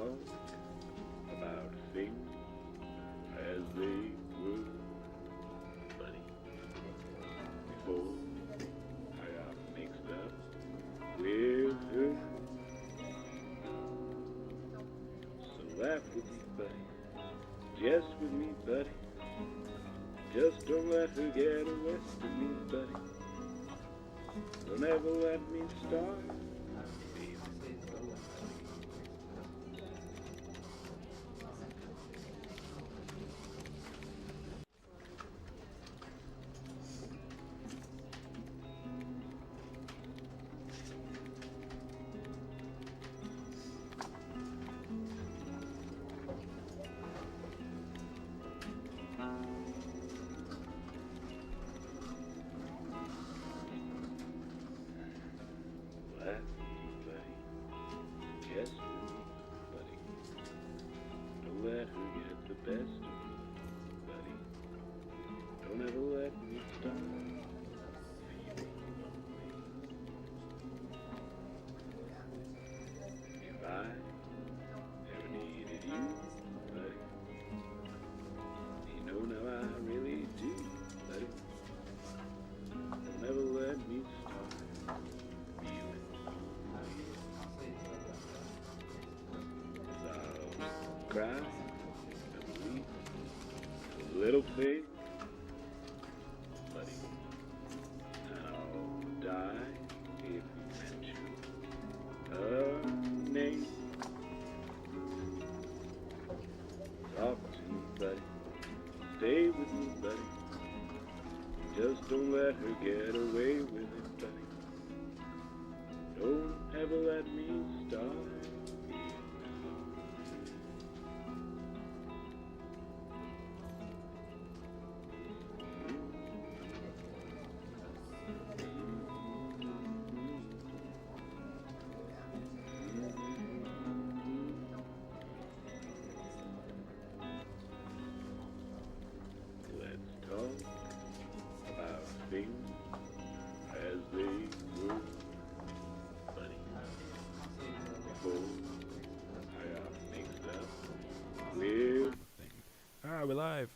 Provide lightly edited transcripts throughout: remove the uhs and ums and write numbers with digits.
talk about things as they were, buddy. Before I got mixed up with her. So laugh with me, buddy. Just with me, buddy. Just don't let her get the rest of me, buddy. Don't ever let me start. Laugh with me, buddy. Just with me, buddy. Don't let her get the best of me, buddy. Don't ever let me stop feeling lonely. If I ever needed you, buddy, you know now I really do, buddy. Don't ever let me stop feeling lonely. 'Cause I'll cry and weep a little thing, buddy. And I'll die if you mention her name. Talk to me, buddy. Stay with me, buddy. Just don't let her get away with it, buddy. Don't ever let me start feeling lonely. Let's talk about things as they were, buddy. Before I got mixed up with Ah, we're live.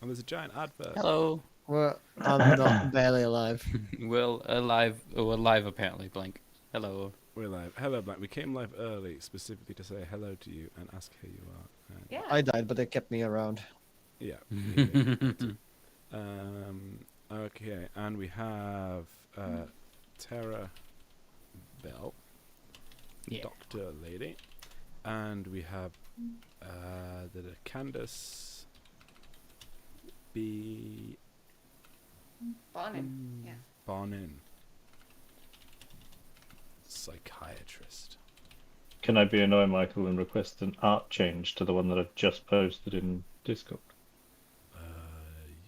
And there's a giant advert. Hello. I'm not barely alive. Well, alive. Oh, we're live apparently, Blank. Hello. We're live. Hello, Black. We came live early specifically to say hello to you and ask how you are. And Yeah. I died, but they kept me around. yeah. Okay, and we have Tara Bell, Yeah. Doctor Lady, and we have the Candace B. Bonin. Yeah. Bonin, psychiatrist. Can I be annoying, Michael, and request an art change to the one that I've just posted in Discord?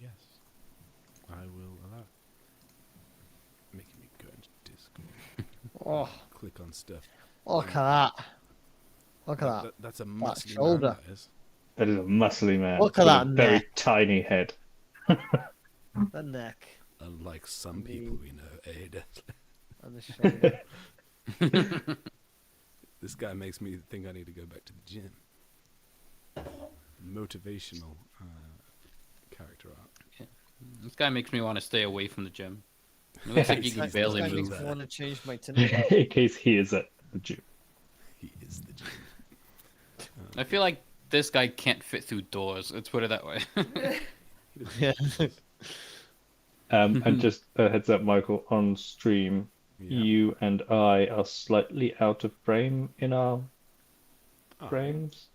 Yes, I will allow. Making me go into Discord. Oh, Click on stuff. look at that. Look at that. That's a muscly shoulder. man, that is. That is a muscly man. Look at with that a very neck. tiny head. The neck Unlike some people we know, Ada. and the shoulder. This guy makes me think I need to go back to the gym. Motivational character art. This guy makes me want to stay away from the gym. It looks like you can This barely guy move. makes me want to change my Tinder. In case he is at the gym. He is the gym. I feel like this guy can't fit through doors. Let's put it that way. Yeah. And just a heads up, Michael, on stream, Yeah. you and I are slightly out of frame in our Oh, frames.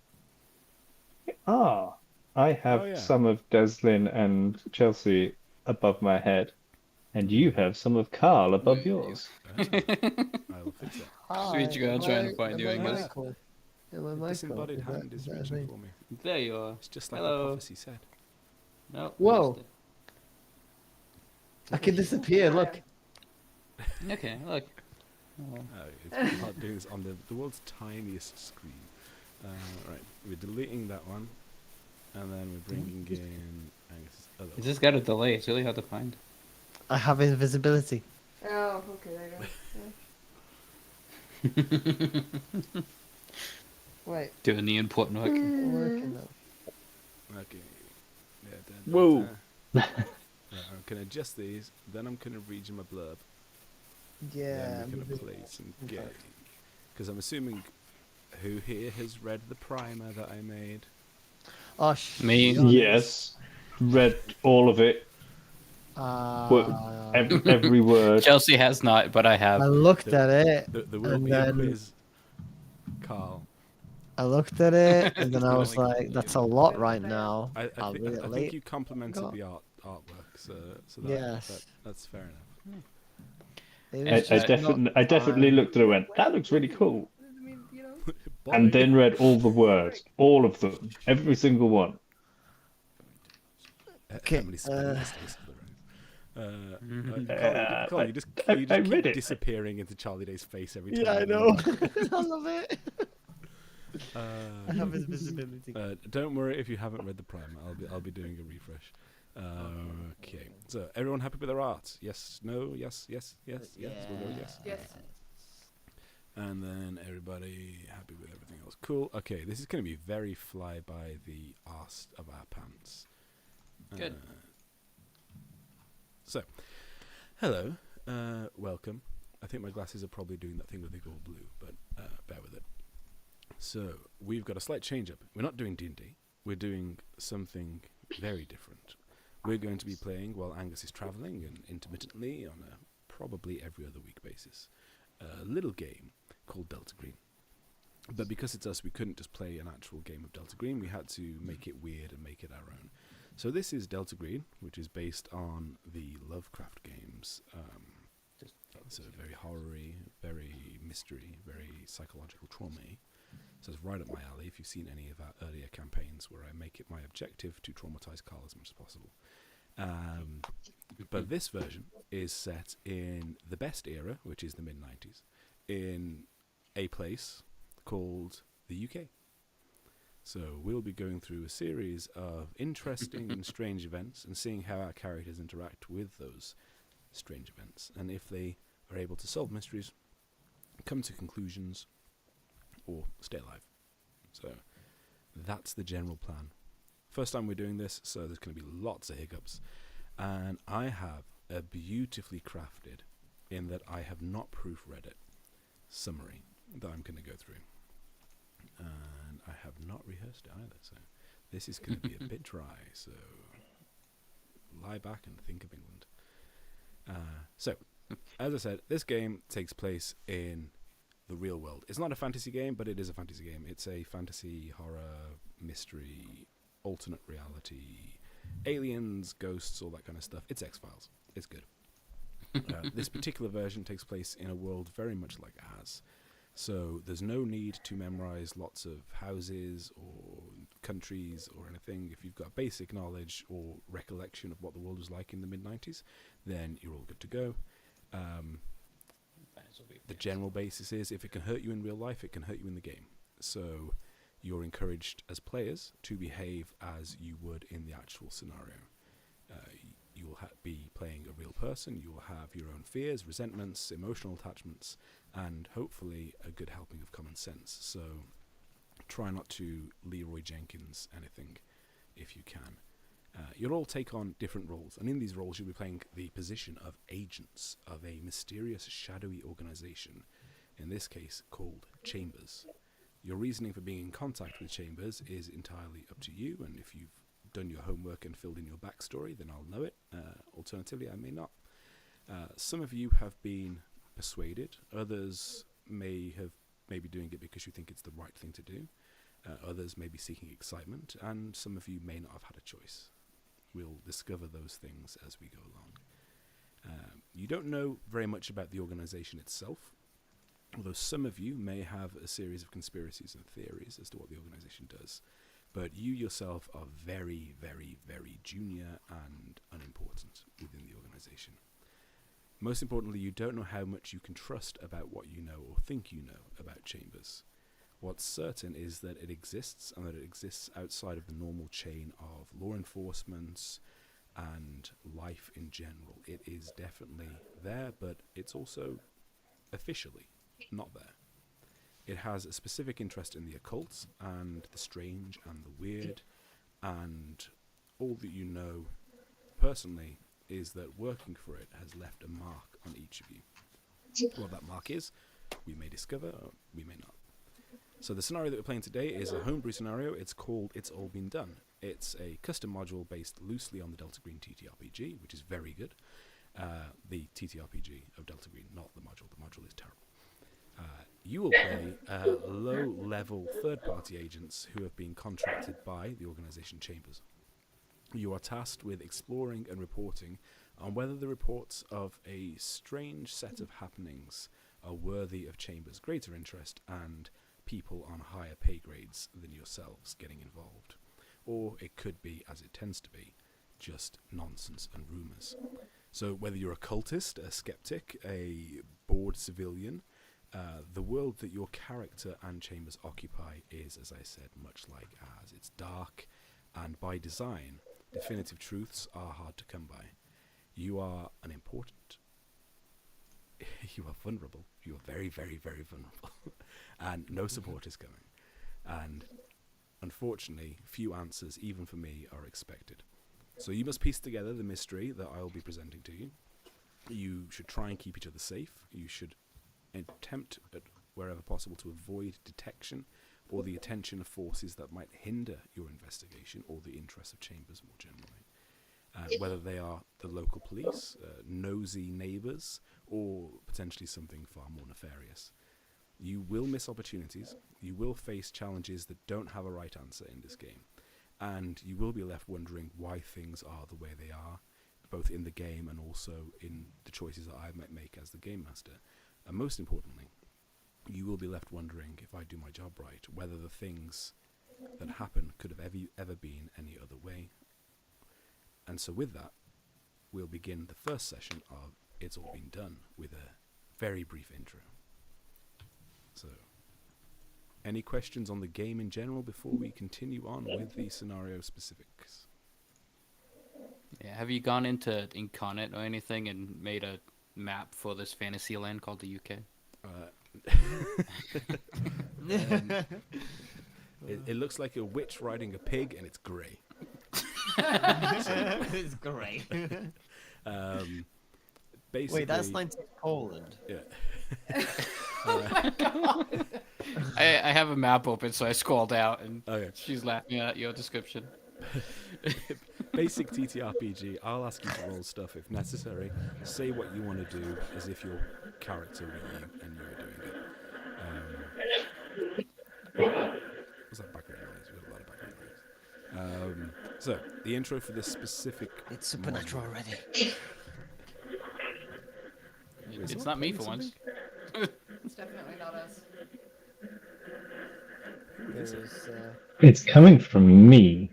I have Oh, yeah. some of Deslin and Chelsea above my head, and you have some of Carl above yours. I will fix that. Sweet girl trying to find you, I guess. Michael? Am I The Michael? disembodied hand is that reaching me? for me. There you are. It's just like Hello. the prophecy said. No. Whoa. I can disappear, look. Okay, look. Oh. It's hard doing this on the world's tiniest screen. Right, we're deleting that one, and then we're bringing in Angus's other It's just got a delay. It's really hard to find. I have invisibility. Oh, okay, there you go. Yeah. Wait, Doing the important work. working now. Okay. Whoa. Right, I'm gonna adjust these. Then I'm gonna read you my blurb. Yeah. Then we're gonna play some game. Because I'm assuming who here has read the primer that I made? Oh, Me. Yes. Read all of it. Every word. Chelsea has not, but I have. I looked at it, There will and be a then quiz. Carl. I looked at it, and then I Not was like- like, "That's a lot right now. I I'll read it think late." you complimented God. the artwork, so Yes. that's fair enough. It I, was I just definitely, not I definitely fine. looked at it and went, that looks really cool. Boy. And then read all the words, all of them, every single one. Okay, Emily spelling mistakes for the Mhm. Colin, you just I keep read it. disappearing into Charlie Day's face every time. Yeah, I you know. read I love it. that. I have his visibility. Don't worry if you haven't read the primer. I'll be doing a refresh. Okay. So everyone happy with their art? Yes. No. Yes. Yes. Yes. Yes. We'll go yes. Yes. And then everybody happy with everything else. Cool. Okay. This is going to be very fly by the arse of our pants. Good. So, hello. Welcome. I think my glasses are probably doing that thing where they go all blue, but bear with it. So, we've got a slight change up. We're not doing D&D. We're doing something very different. We're going to be playing while Angus is travelling and intermittently on a probably every other week basis. A little game called Delta Green. But because it's us, we couldn't just play an actual game of Delta Green. We had to make it weird and make it our own. So this is Delta Green, which is based on the Lovecraft games. So very horror-y, very mystery, very psychological trauma-y. So it's right up my alley if you've seen any of our earlier campaigns where I make it my objective to traumatize Carl as much as possible. But this version is set in the best era, which is the mid-90s, in a place called the UK. So we'll be going through a series of interesting and strange events and seeing how our characters interact with those strange events. And if they are able to solve mysteries, come to conclusions, or stay alive. So that's the general plan. First time we're doing this, so there's going to be lots of hiccups. And I have a beautifully crafted, in that I have not proofread it, summary that I'm going to go through. And I have not rehearsed it either, so this is going to be a bit dry, so lie back and think of England. So, as I said, this game takes place in the real world. It's not a fantasy game, but it is a fantasy game. It's a fantasy, horror, mystery, alternate reality, aliens, ghosts, all that kind of stuff. It's X-Files. It's good. This particular version takes place in a world very much like ours. So there's no need to memorize lots of houses or countries or anything. If you've got basic knowledge or recollection of what the world was like in the mid-90s, then you're all good to go. The general basis is if it can hurt you in real life, it can hurt you in the game. So you're encouraged as players to behave as you would in the actual scenario. You will be playing a real person. You will have your own fears, resentments, emotional attachments, and hopefully a good helping of common sense. So try not to Leroy Jenkins anything if you can. You'll all take on different roles, and in these roles you'll be playing the position of agents of a mysterious, shadowy organization, in this case called Chambers. Your reasoning for being in contact with Chambers is entirely up to you, and if you've done your homework and filled in your backstory, then I'll know it. Alternatively, I may not. Some of you have been persuaded. Others may be doing it because you think it's the right thing to do. Others may be seeking excitement, and some of you may not have had a choice. We'll discover those things as we go along. You don't know very much about the organization itself, although some of you may have a series of conspiracies and theories as to what the organization does. But you yourself are very, very, very junior and unimportant within the organization. Most importantly, you don't know how much you can trust about what you know or think you know about Chambers. What's certain is that it exists, and that it exists outside of the normal chain of law enforcement and life in general. It is definitely there, but it's also officially not there. It has a specific interest in the occult and the strange and the weird, and all that you know personally is that working for it has left a mark on each of you. What that mark is, we may discover, or we may not. So the scenario that we're playing today is a homebrew scenario. It's called It's All Been Done. It's a custom module based loosely on the Delta Green TTRPG, which is very good. The TTRPG of Delta Green, not the module. The module is terrible. You will play low-level third-party agents who have been contracted by the organization Chambers. You are tasked with exploring and reporting on whether the reports of a strange set of happenings are worthy of Chambers' greater interest and people on higher pay grades than yourselves getting involved. Or it could be, as it tends to be, just nonsense and rumours. So whether you're a cultist, a skeptic, a bored civilian, the world that your character and Chambers occupy is, as I said, much like ours. It's dark, and by design, definitive truths are hard to come by. You are unimportant. You are vulnerable. You are very, very, very vulnerable. And no support is coming. And unfortunately, few answers, even for me, are expected. So you must piece together the mystery that I will be presenting to you. You should try and keep each other safe. You should attempt, at wherever possible, to avoid detection or the attention of forces that might hinder your investigation or the interests of Chambers more generally. Whether they are the local police, nosy neighbours, or potentially something far more nefarious. You will miss opportunities. You will face challenges that don't have a right answer in this game. And you will be left wondering why things are the way they are, both in the game and also in the choices that I might make as the game master. And most importantly, you will be left wondering, if I do my job right, whether the things that happen could have ever been any other way. And so with that, we'll begin the first session of It's All Been Done with a very brief intro. So, any questions on the game in general before we continue on with the scenario specifics? Yeah, have you gone into Incarnate or anything and made a map for this fantasy land called the UK? It looks like a witch riding a pig, and it's grey. It's great. Basically, Wait, that's 19 Poland. Yeah. My God. I have a map open, so I scrolled out, and Okay. she's laughing at your description. Basic TTRPG. I'll ask you to roll stuff if necessary. Say what you want to do as if your character were you and you were doing it. What's that background noise? We got a lot of background noise. So, the intro for this specific... It's supernatural already. It's not me for once. It's definitely not us. There's, It's coming from me.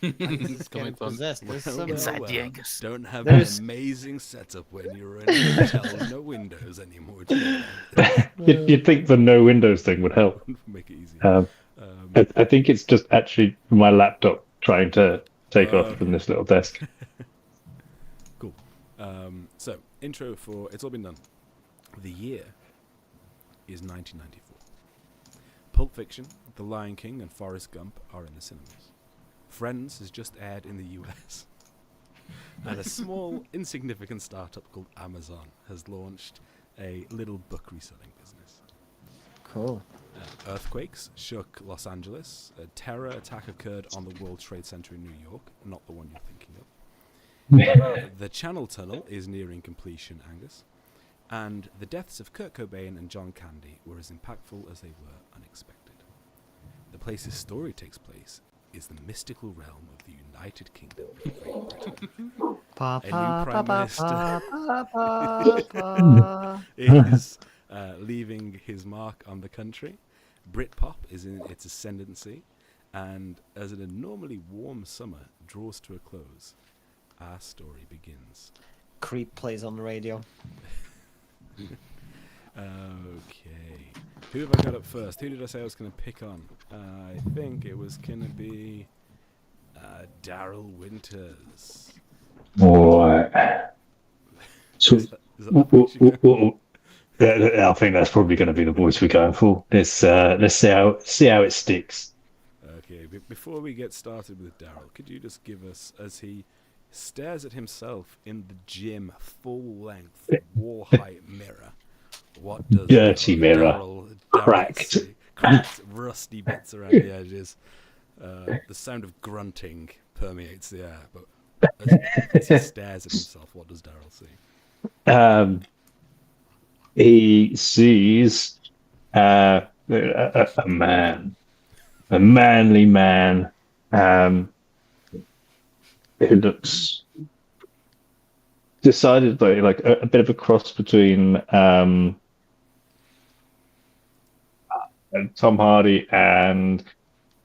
It's coming getting from possessed. There's some inside the Angus. Don't have There's- an amazing setup when you're in a hotel with no windows anymore. Do you? You'd think the no windows thing would help. Make it easy. I think it's just actually my laptop trying to take off Okay. from this little desk. Cool. So, intro for It's All Been Done. The year is 1994. Pulp Fiction, The Lion King, and Forrest Gump are in the cinemas. Friends has just aired in the US. And a small, insignificant startup called Amazon has launched a little book reselling business. Cool. Earthquakes shook Los Angeles. A terror attack occurred on the World Trade Center in New York, not the one you're thinking of. The Channel Tunnel is nearing completion, Angus. And the deaths of Kurt Cobain and John Candy were as impactful as they were unexpected. The place's story takes place is the mystical realm of the United Kingdom of Great Britain. Pa, A new pa, Prime pa, Minister. pa, pa, pa. Is leaving his mark on the country. Britpop is in its ascendancy, and as an abnormally warm summer draws to a close, our story begins. Creep plays on the radio. Okay. Who have I got up first? Who did I say I was going to pick on? I think it was going to be Daryl Winters. Alright. So, Is that the picture you got? I think that's probably going to be the voice we're going for. Let's see how it sticks. Okay, before we get started with Daryl, could you just give us, as he stares at himself in the gym full-length, wall-height mirror, what does Dirty mirror, Daryl cracked. see? Cracked, rusty bits around the edges. The sound of grunting permeates the air, but as he stares at himself, what does Daryl see? He sees a man, a manly man, who looks decidedly like a bit of a cross between Tom Hardy and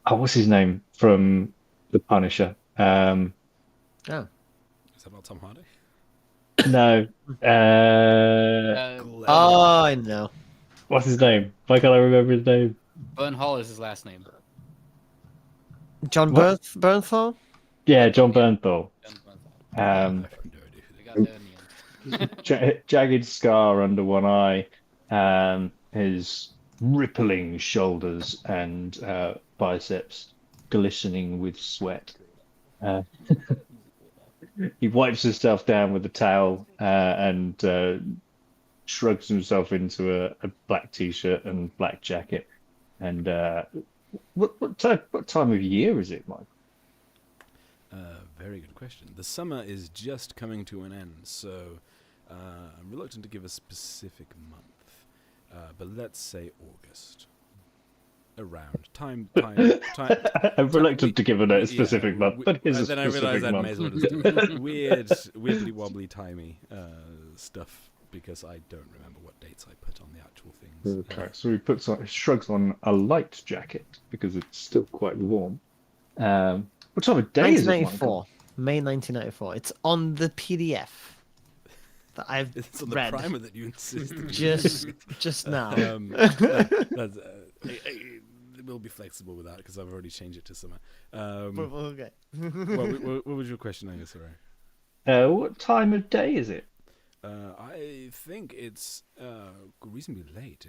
what's his name from The Punisher? Oh. Is that not Tom Hardy? No, Oh, I know. what's his name? Why can't I remember his name? Burn Hall is his last name. John What? Bernthal? Yeah, John Bernthal. I have no idea who We that got there in the end. Jagged scar under one eye, his rippling shoulders and biceps glistening with sweat. He wipes himself down with a towel and shrugs himself into a black t-shirt and black jacket. And what time of year is it, Mike? Very good question. The summer is just coming to an end, so I'm reluctant to give a specific month, but let's say August. Around time. I'm reluctant to give a specific yeah, month, but here's a then I realised specific I may month. as well just do weird, wibbly wobbly timey stuff because I don't remember what dates I put on the actual things. Okay, so he shrugs on a light jacket because it's still quite warm. What time of day is it, Michael? 1994. May 1994. It's on the PDF that I've It's on the read primer that you insisted. just now. That's, we'll be flexible with that because I've already changed it to summer. Okay. What was your question, Angus? Sorry. What time of day is it? I think it's reasonably late.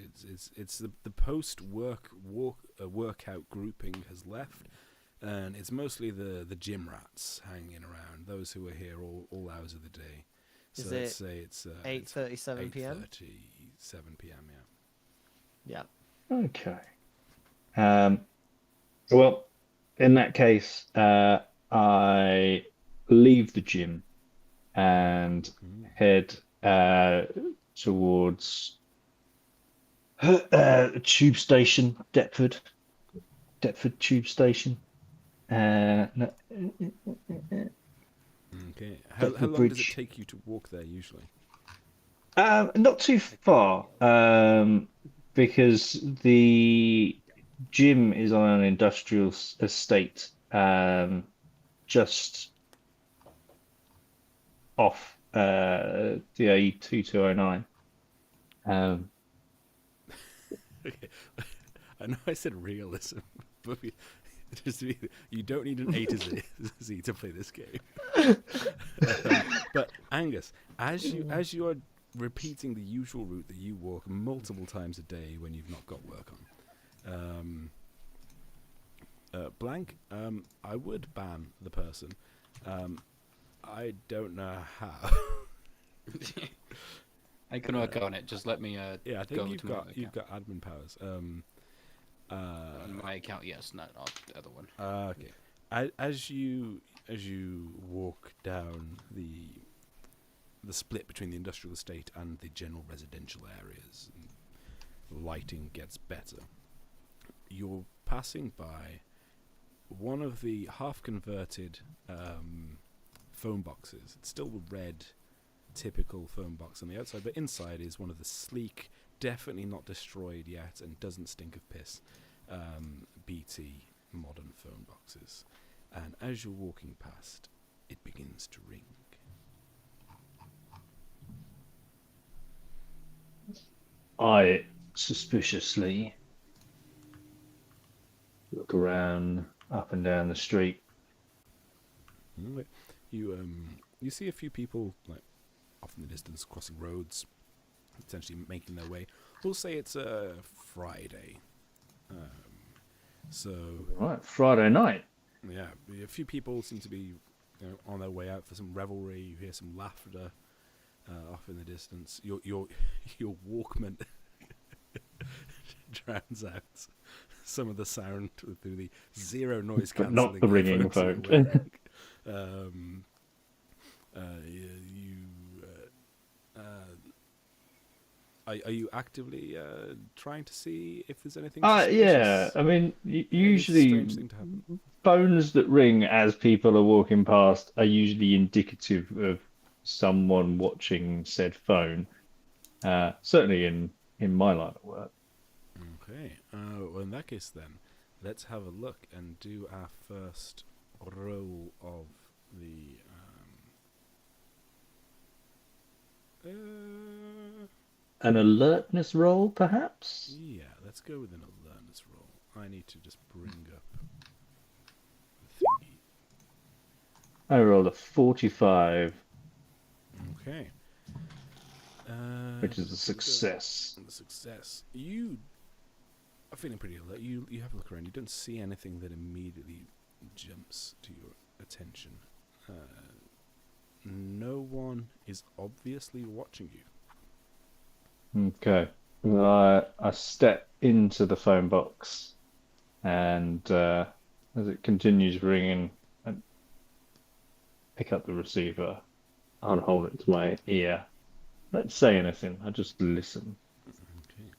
It's the post workout grouping has left, and it's mostly the gym rats hanging around. Those who are here all hours of the day. So Is let's it say it's 8:37 p.m.? 8:37 p.m. Yeah. Okay. Well, in that case, I leave the gym and head towards tube station, Deptford tube station. No, Okay. How long does it Bridge. take you to walk there usually? not too far, because the gym is on an industrial estate, just off the A2209. Okay. I know I said realism, but you don't need an A to Z to play this game. But Angus, as you are repeating the usual route that you walk multiple times a day when you've not got work on, blank, I would ban the person. I don't know how. I can work on it. Just let me Yeah, I go think to my you've account. got admin powers. On my account, yes, not on the other one. Okay. As you walk down the split between the industrial estate and the general residential areas, and the lighting gets better. You're passing by one of the half-converted phone boxes. It's still the red, typical phone box on the outside, but inside is one of the sleek, definitely not destroyed yet, and doesn't stink of piss, BT modern phone boxes. And as you're walking past, it begins to ring. I suspiciously look around up and down the street. You see a few people like off in the distance crossing roads, essentially making their way. We'll say it's a Friday. So Right, Friday night. yeah, a few people seem to be on their way out for some revelry. You hear some laughter off in the distance. Your Walkman drowns out some of the sound through the zero noise But cancelling. not the ringing headphones phone. you're wearing. Are you actively trying to see if there's anything? Yeah. suspicious? I mean, Any usually strange thing to happen? phones that ring as people are walking past are usually indicative of someone watching said phone. Certainly in my line of work. Okay. Well, in that case, then, let's have a look and do our first roll of the. An alertness roll, perhaps? Yeah, let's go with an alertness roll. I need to just bring up the thingy. I rolled a 45, Okay. which is a success. The success. You are feeling pretty alert. You have a look around. You don't see anything that immediately jumps to your attention. No one is obviously watching you. Okay. Well, I step into the phone box, and as it continues ringing, I pick up the receiver and hold it to my ear. Don't say anything. I just listen. Okay.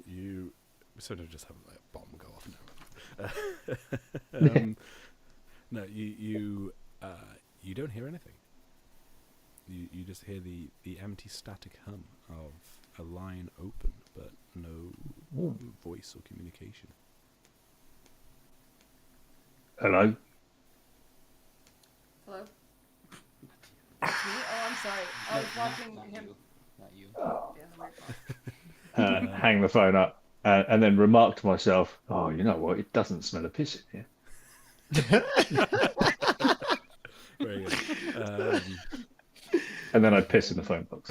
You sort of just have like a bomb go off now. No, you don't hear anything. You just hear the empty static hum of a line open, but no voice or communication. Hello? Hello? It's me? Oh, I'm sorry. I was watching him. Not you. Yeah, Hang the phone up, and then remark to myself, "Oh, you know what? It doesn't smell of piss in here." Very good. And then I piss in the phone box.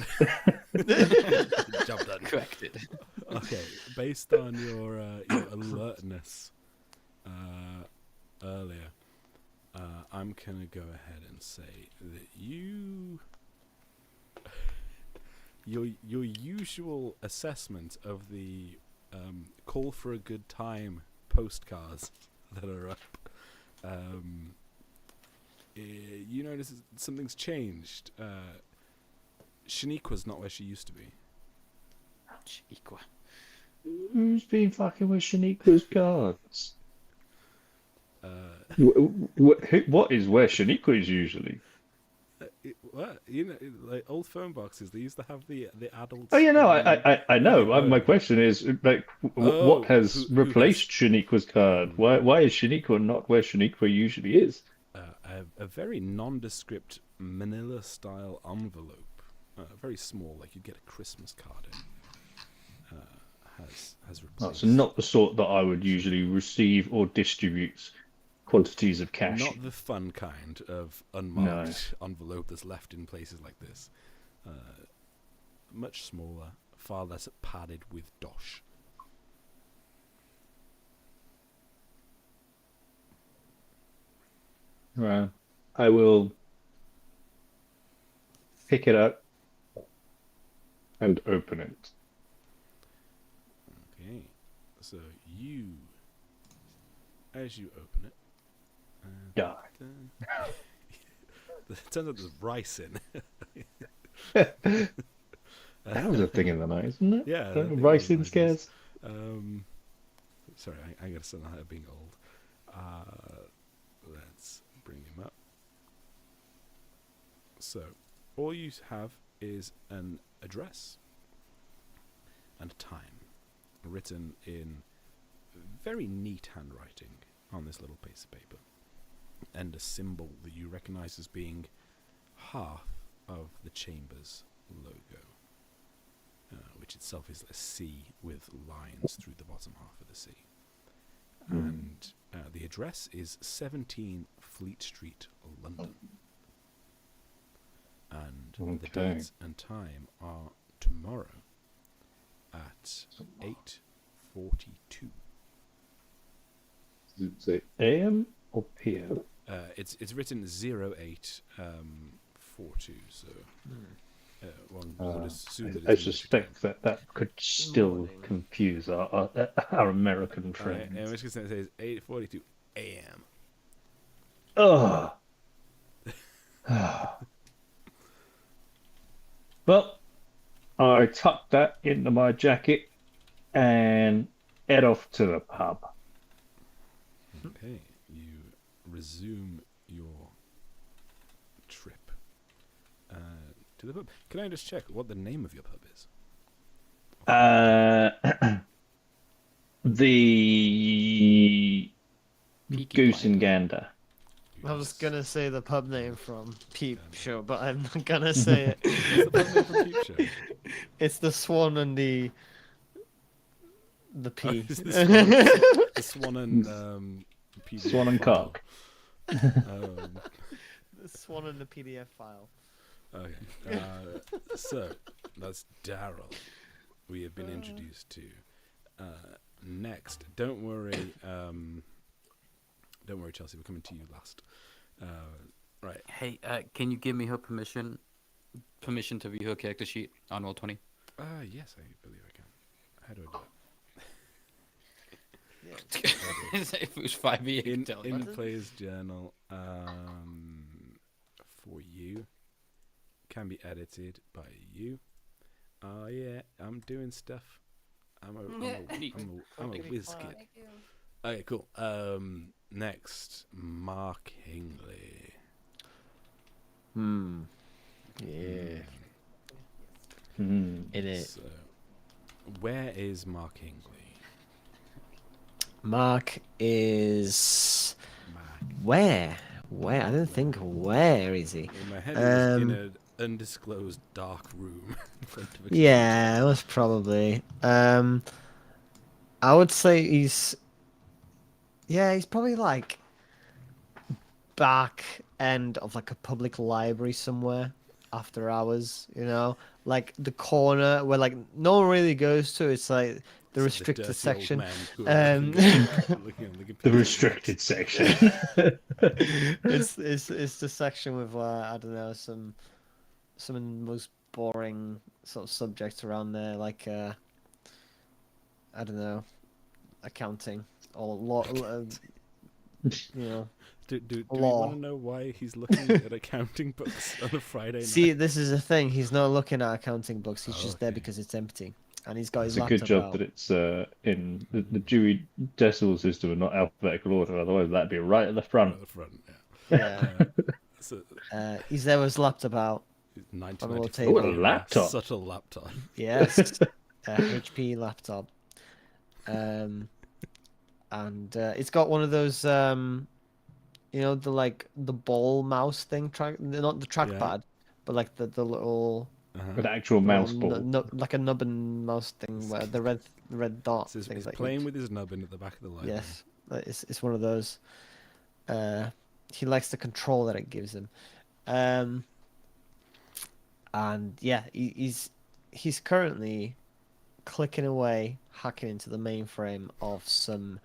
Job done. Corrected. Okay, based on your alertness earlier, I'm gonna go ahead and say that your usual assessment of the call for a good time postcards that are up, you notice something's changed. Shaniqua's not where she used to be. Chiqua. Who's been fucking with Shaniqua's cards? What is where Shaniqua is usually? What like old phone boxes? They used to have the adults. Oh, you know, I know. Okay, My question is, like, what has who replaced Shaniqua's card? Why is Shaniqua not where Shaniqua usually is? a very nondescript manila-style envelope, very small, like you'd get a Christmas card in. Has replaced. So not the sort that I would usually receive or distribute quantities of cash. Not the fun kind of unmarked envelope that's left in places like this. Much smaller, far less padded with dosh. Right. I will pick it up and open it. Okay, so as you open it, Die. it turns out there's rice in. That was a thing in the night, isn't it? Yeah, Rice in scares. Sorry, I gotta sound like being old. Let's bring him up. So, all you have is an address and a time, written in very neat handwriting on this little piece of paper, and a symbol that you recognize as being half of the Chamber's logo, which itself is a C with lines through the bottom half of the C. And the address is 17 Fleet Street, London. And the date and time are tomorrow at 8:42. Is it AM or PM? It's written 0842, so one would assume that I it's in suspect that could still confuse our American Michigan. friends. In which case it says 8:42 AM. Oh. Well, I tucked that into my jacket and head off to the pub. Okay, you resume your trip to the pub. Can I just check what the name of your pub is? The Peaky Goose and Blinder. Gander. I was gonna say the pub name from Peep Show, but I'm not gonna say it. What's the pub name from Peep Show? It's the Swan and the P. It's the Swan and PDF Swan and file. Cock. The Swan and the PDF file. Okay, so that's Daryl. We have been introduced to. Next, don't worry, Chelsea. We're coming to you last. Right. Hey, can you give me her permission to view her character sheet on Roll20? Yes, I believe I can. How do I do If it was 5e, you can it? tell. In player's journal, for you, can be edited by you. Oh yeah, I'm doing stuff. I'm a whiz kid. Thank you. Okay, cool. Next, Mark Hingley. Yeah. Hmm. In it. So, where is Mark Hingley? Mark is Mark. where? Where? I don't think where is he? In my head, he was in an undisclosed dark room in front of a Yeah, it was probably. I would say he's probably like back end of like a public library somewhere after hours, like the corner where like no one really goes to. It's like the restricted dirty old section. men who are looking on the The computer. restricted section. It's the section with I don't know, some of the most boring sort of subjects around there, like I don't know, accounting or law. Do we Law. want to know why he's looking at accounting books on a Friday See, night? this is the thing. He's not looking at accounting books. He's just there Okay. because it's empty, and he's got his It's a good laptop job out. that it's in the Dewey Decimal System and not alphabetical order. Otherwise, that'd be right at the front. At the front, yeah. Yeah. So, He's there with his laptop out. 1994. table. Oh, a laptop. Subtle laptop. Yes, HP laptop. And it's got one of those the ball mouse thing, not the trackpad, but like the little An actual mouse ball. like a nubbin mouse thing where the red dot So things he's like playing with his nubbin at the back of the library. Yes, it's one of those. He likes the control that it gives him. And yeah, he's currently clicking away, hacking into the mainframe of some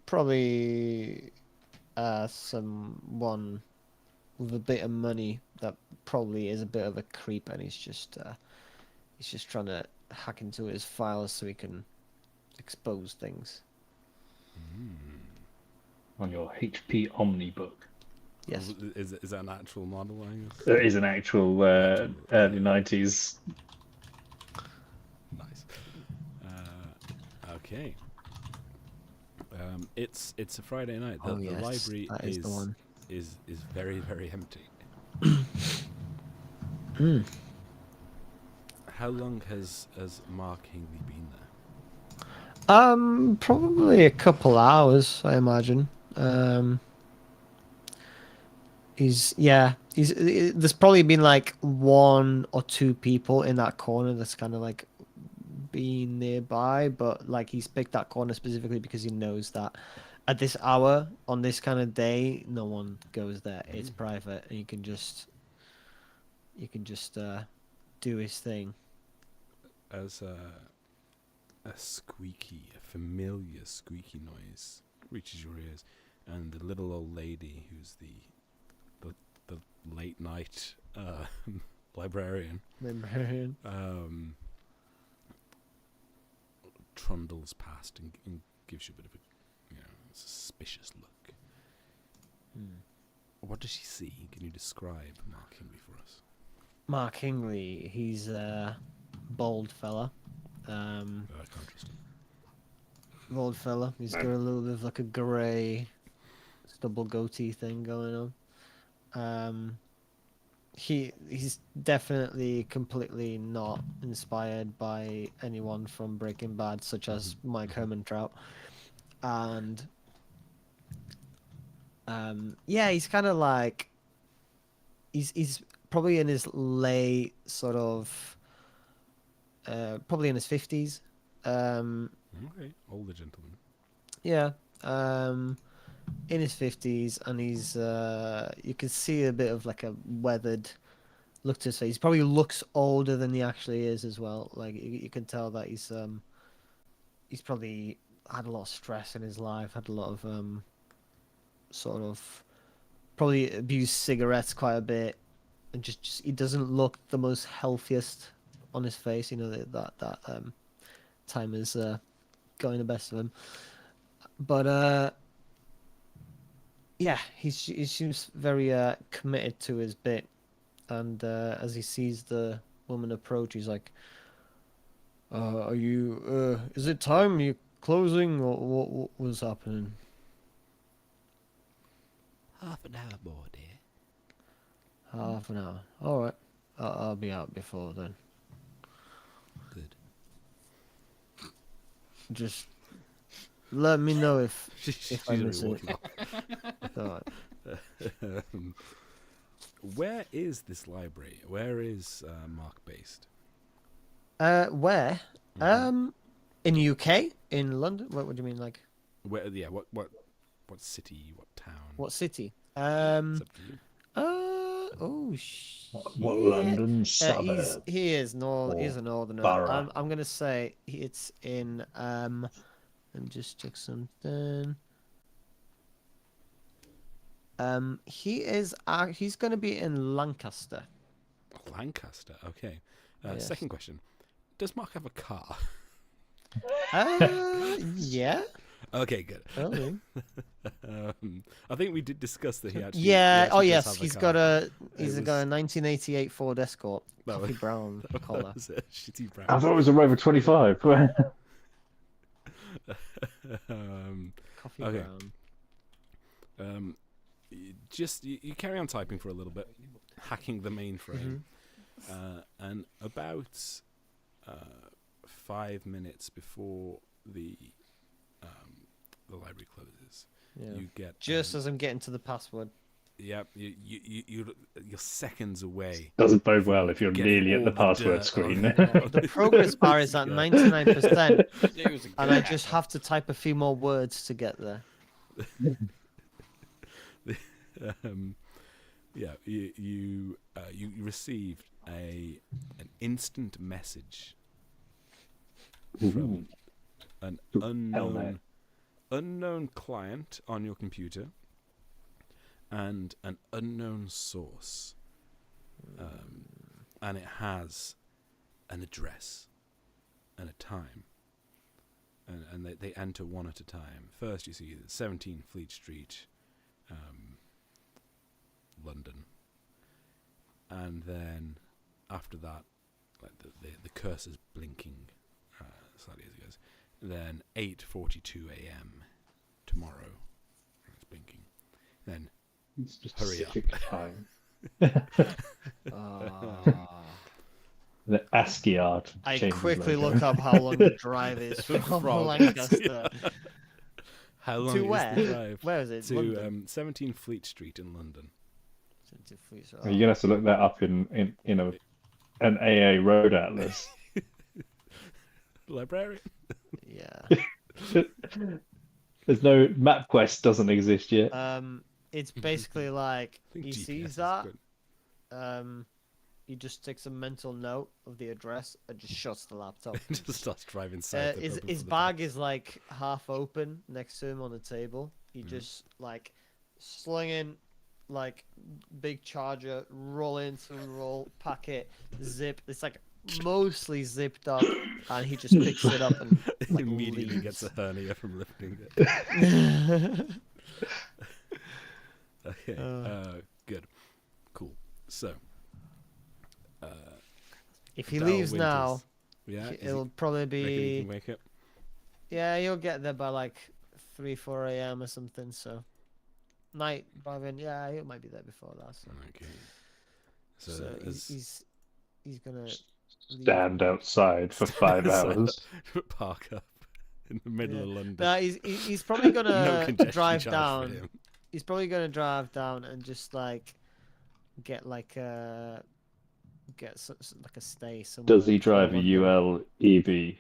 probably someone with a bit of money that probably is a bit of a creep, and he's just trying to hack into his files so he can expose things. On your HP Omnibook. Yes. Is that an actual model? I guess? There is an actual early 90s. Nice. Okay. It's a Friday night. The Yes, library that is the one. is very, very empty. How long has Mark Hingley been there? Probably a couple hours, I imagine. There's probably been like one or two people in that corner that's kind of like been nearby, but like he's picked that corner specifically because he knows that at this hour on this kind of day, no one goes there. It's private, and you you can just do his thing. As a familiar squeaky noise reaches your ears, and the little old lady who's the late night librarian trundles past and gives you a bit of a suspicious look. What does she see? Can you describe Mark Hingley for us? Mark Hingley, he's a bald fella. Contrasting. Bald fella. He's got a little bit of like a grey stubble goatee thing going on. He's definitely completely not inspired by anyone from Breaking Bad, such as Mike Hermantraut. And he's kind of like he's probably in his late sort of probably in his 50s. Okay, older gentleman. Yeah. In his 50s, and he's you can see a bit of like a weathered look to his face. He probably looks older than he actually is as well. Like you can tell that he's probably had a lot of stress in his life, had a lot of sort of probably abused cigarettes quite a bit, and just he doesn't look the most healthiest on his face. You know that time is going the best of him, but yeah, he seems very committed to his bit, and as he sees the woman approach, he's like, "Are you? Is it time? You closing? Or what was happening?" Half an hour more, dear. Half an hour. All right, I'll be out before then. Good. Just let me know if She's I already miss it. walking off. All right. Where is this library? Where is Mark based? Where? Mhm. In UK, in London. What do you mean, like Where? Yeah. What city? What town? what city? It's up to you. Oh shit. What London He's suburb? he's a Or northerner. borough? I'm gonna say it's in let me just check something. He's gonna be in Lancaster. Lancaster. Okay. Yes. Second question: does Mark have a car? Yeah. Okay, good. Really? I think we did discuss that he actually. Yeah. he actually Oh does yes, have he's car. got a It got a was- 1988 Ford Escort, That coffee was- brown collar. That was a shitty brown. I thought it was a Rover 25. Coffee Okay. brown. You carry on typing for a little bit, hacking the mainframe, and about 5 minutes before the library closes, Yeah. you get Just as I'm getting to the password. yep, you're seconds away. Doesn't bode well if you're Getting nearly at all the the password dirt screen. The progress bar is at Yeah. 99%, It was a and good I just have to type a few more words to get there. Yeah, you received an instant message from an unknown client on your computer and an unknown source, and it has an address and a time, and they enter one at a time. First, you see 17 Fleet Street, London, and then after that, like the cursor's blinking slightly as it goes. Then 8:42 a.m. tomorrow, it's blinking. Then hurry up. Time. Ah. The ASCII art. I changes quickly logo. look up how long the drive is from Lancaster. How long To is where? the drive? Where is it? To London? 17 Fleet Street in London. To Fleet Street. You're gonna have to look that up in an AA road atlas. Librarian. Yeah. There's no MapQuest doesn't exist yet. It's basically like I think he GPS sees is that. good. he just takes a mental note of the address and just shuts the laptop. Just starts driving south. and His hoping for the bag best. is like half open next to him on the table. He just like slinging like big charger, roll into roll, pack it, zip. It's like mostly zipped up, and he just picks it up and like Immediately leaves. gets a hernia from lifting it. Okay. Good. Cool. So. If he Dal leaves Winters. now, Yeah. is he- it'll probably reckon he be can make it? yeah. He'll get there by like 3-4 a.m. or something. So night driving, yeah, he might be there before that. So, Okay. So, so as- he's gonna leave. Stand outside for 5 hours. Park up in the middle Yeah. of London. No, he's probably No gonna congestion drive charge down. for him. He's probably gonna drive down and just like get like like a stay somewhere. Does he in drive a London. UL EV?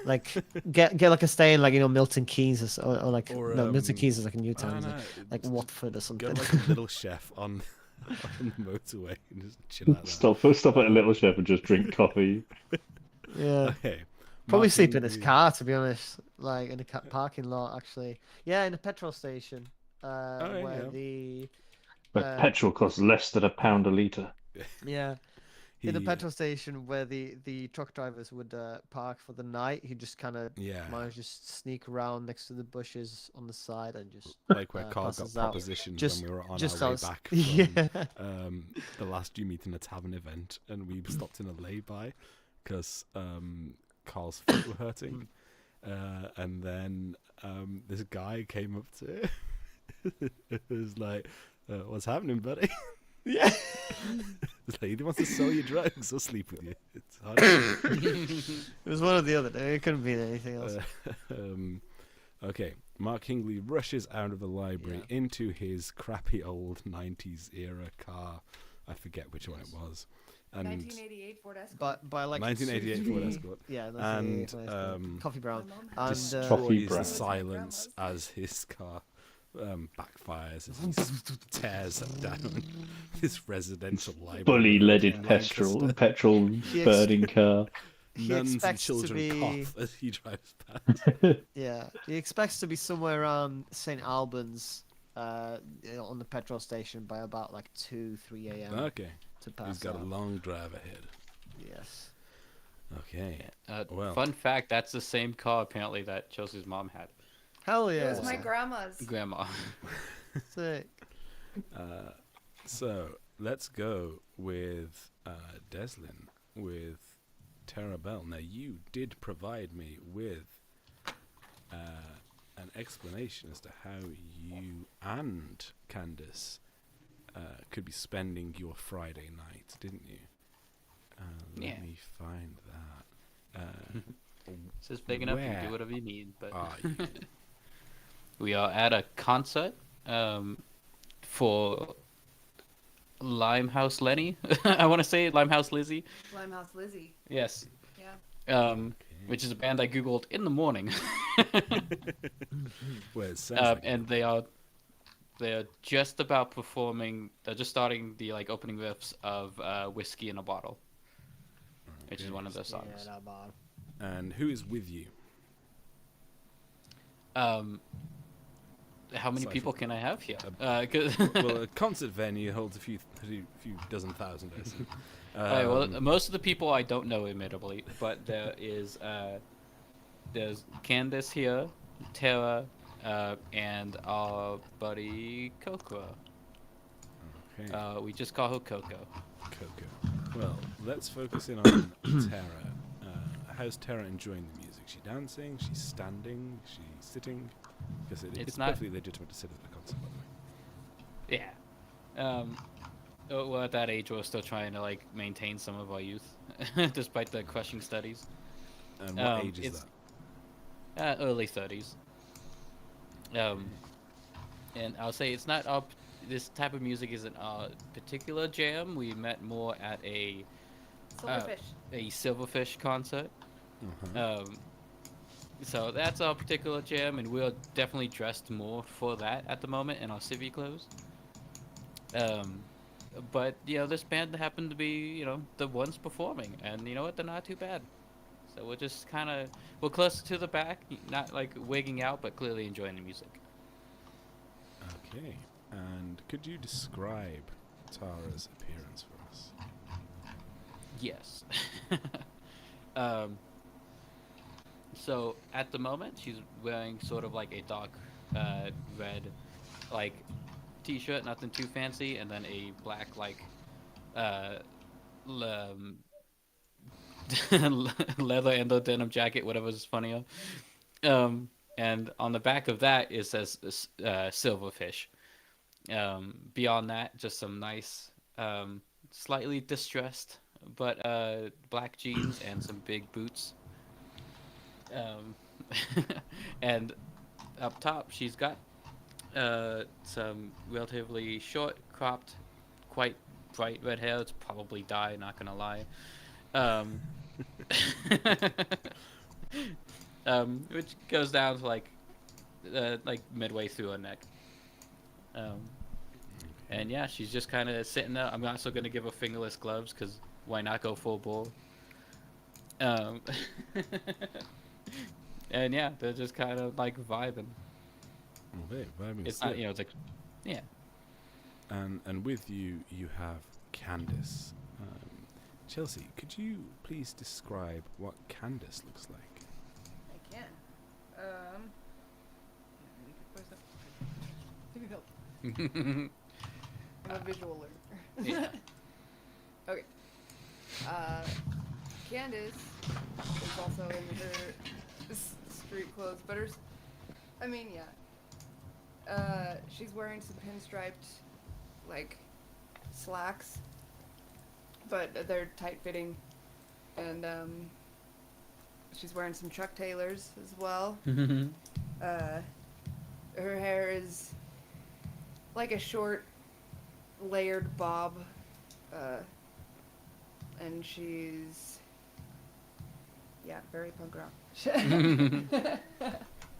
Like get like a stay in like Milton Keynes or like Or, no Milton um, Keynes is like a I Newtown, don't isn't it? know, Like just Watford or something. Go like a little chef on the motorway and just chill out there. Stop at a Little Chef and just drink coffee. Yeah. Okay. Probably Mark sleep in his Hingley- car, to be honest. Like in the parking lot, actually. Yeah, in the petrol station. yeah, Where yeah. the But petrol costs less than £1 a litre. yeah. In the he- petrol station where the truck drivers would park for the night, he just kind of Yeah. managed to just sneak around next to the bushes on the side and just Like where Carl got passes out. propositioned Just- when we were on just our way us. back from Yeah. the last you meet in a tavern event, and we stopped in a lay-by because Carl's feet were hurting, and then this guy came up to it was like, "What's happening, buddy?" Yeah. It's like, he wants to sell you drugs or sleep with you. It's hard. It was one or the other. It couldn't be anything else. Okay, Mark Hingley rushes out of the library into his crappy old 90s era car. I forget which one it was. And 1988 Ford Escort. But by like 1988 2, Ford 3 Escort. Yeah, And, 1988 Ford Escort. Coffee brown. My mom And destroys Coffee the brown. silence as his car backfires as he tears down this residential library. Fully in leaded Lancaster. petrol burning car. he Nuns and expects to children be cough as he drives past. yeah. He expects to be somewhere around St Albans, on the petrol station by about like 2-3 a.m. Okay, to pass he's got a out. long drive ahead. Yes. Okay. Well. Fun fact: that's the same car apparently that Chelsea's mom had. Hell It yeah. was my grandma's. Grandma. Sick. So let's go with Deslin with Terra Bell. Now you did provide me with an explanation as to how you and Candace could be spending your Friday night, didn't you? Let Yeah. me find that. It's just big enough. You can Where do whatever you need. But Are you? we are at a concert for Limehouse Lenny. I want to say Limehouse Lizzie. Limehouse Lizzie. Yes. Yeah. Which is a band I googled in the morning. Well, it sounds like And they are just about performing. They're just starting the opening riffs of "Whiskey in a Bottle," which is one of their Yeah, songs. that bad. And who is with you? How many Aside people from- can I have here? Well, a concert venue holds a few dozen thousand. I assume. Alright, well, most of the people I don't know, admittedly, but there's Candace here, Tara, and our buddy Coco. Okay. We just call her Coco. Coco. Well, let's focus in on Tara. How's Tara enjoying the music? She's dancing? She's standing? She's sitting? Because it's not- perfectly legitimate to sit at a concert, by the way. Yeah. Well, at that age, we're still trying to maintain some of our youth, despite the crushing studies. And what age is it's- that? Early 30s. And I'll say it's not our. This type of music isn't our particular jam. We met more at a Silverfish. Silverfish concert. Uh-huh. So that's our particular jam, and we're definitely dressed more for that at the moment in our civvy clothes. but this band happened to be the ones performing, and you know what, they're not too bad. So we're just kind of we're close to the back, not like wigging out, but clearly enjoying the music. Okay. And could you describe Tara's appearance for us? Yes. um, so at the moment, she's wearing sort of like a dark red, like t-shirt, nothing too fancy, and then a black like uh, um, leather endo denim jacket, whatever's funnier. And on the back of that it says silverfish. Beyond that, just some nice, slightly distressed, but black jeans and some big boots. Um, and up top, she's got some relatively short, cropped, quite bright red hair. It's probably dye, not gonna lie. Um, which goes down to like midway through her neck. Um, and yeah, she's just kind of sitting there. I'm also gonna give her fingerless gloves because why not go full bore? Um, and yeah, they're just kind of like vibing. Okay, vibing It's still. not, it's like, yeah. And with you, you have Candace. Chelsea, could you please describe what Candace looks like? I can. Give me help. I'm a visual learner. Yeah. Okay. Candace is also in her street clothes, but I mean, yeah. She's wearing some pinstriped, like, slacks, but they're tight-fitting, and, she's wearing some Chuck Taylors as well. Her hair is like a short, layered bob, and she's, yeah, very punk rock.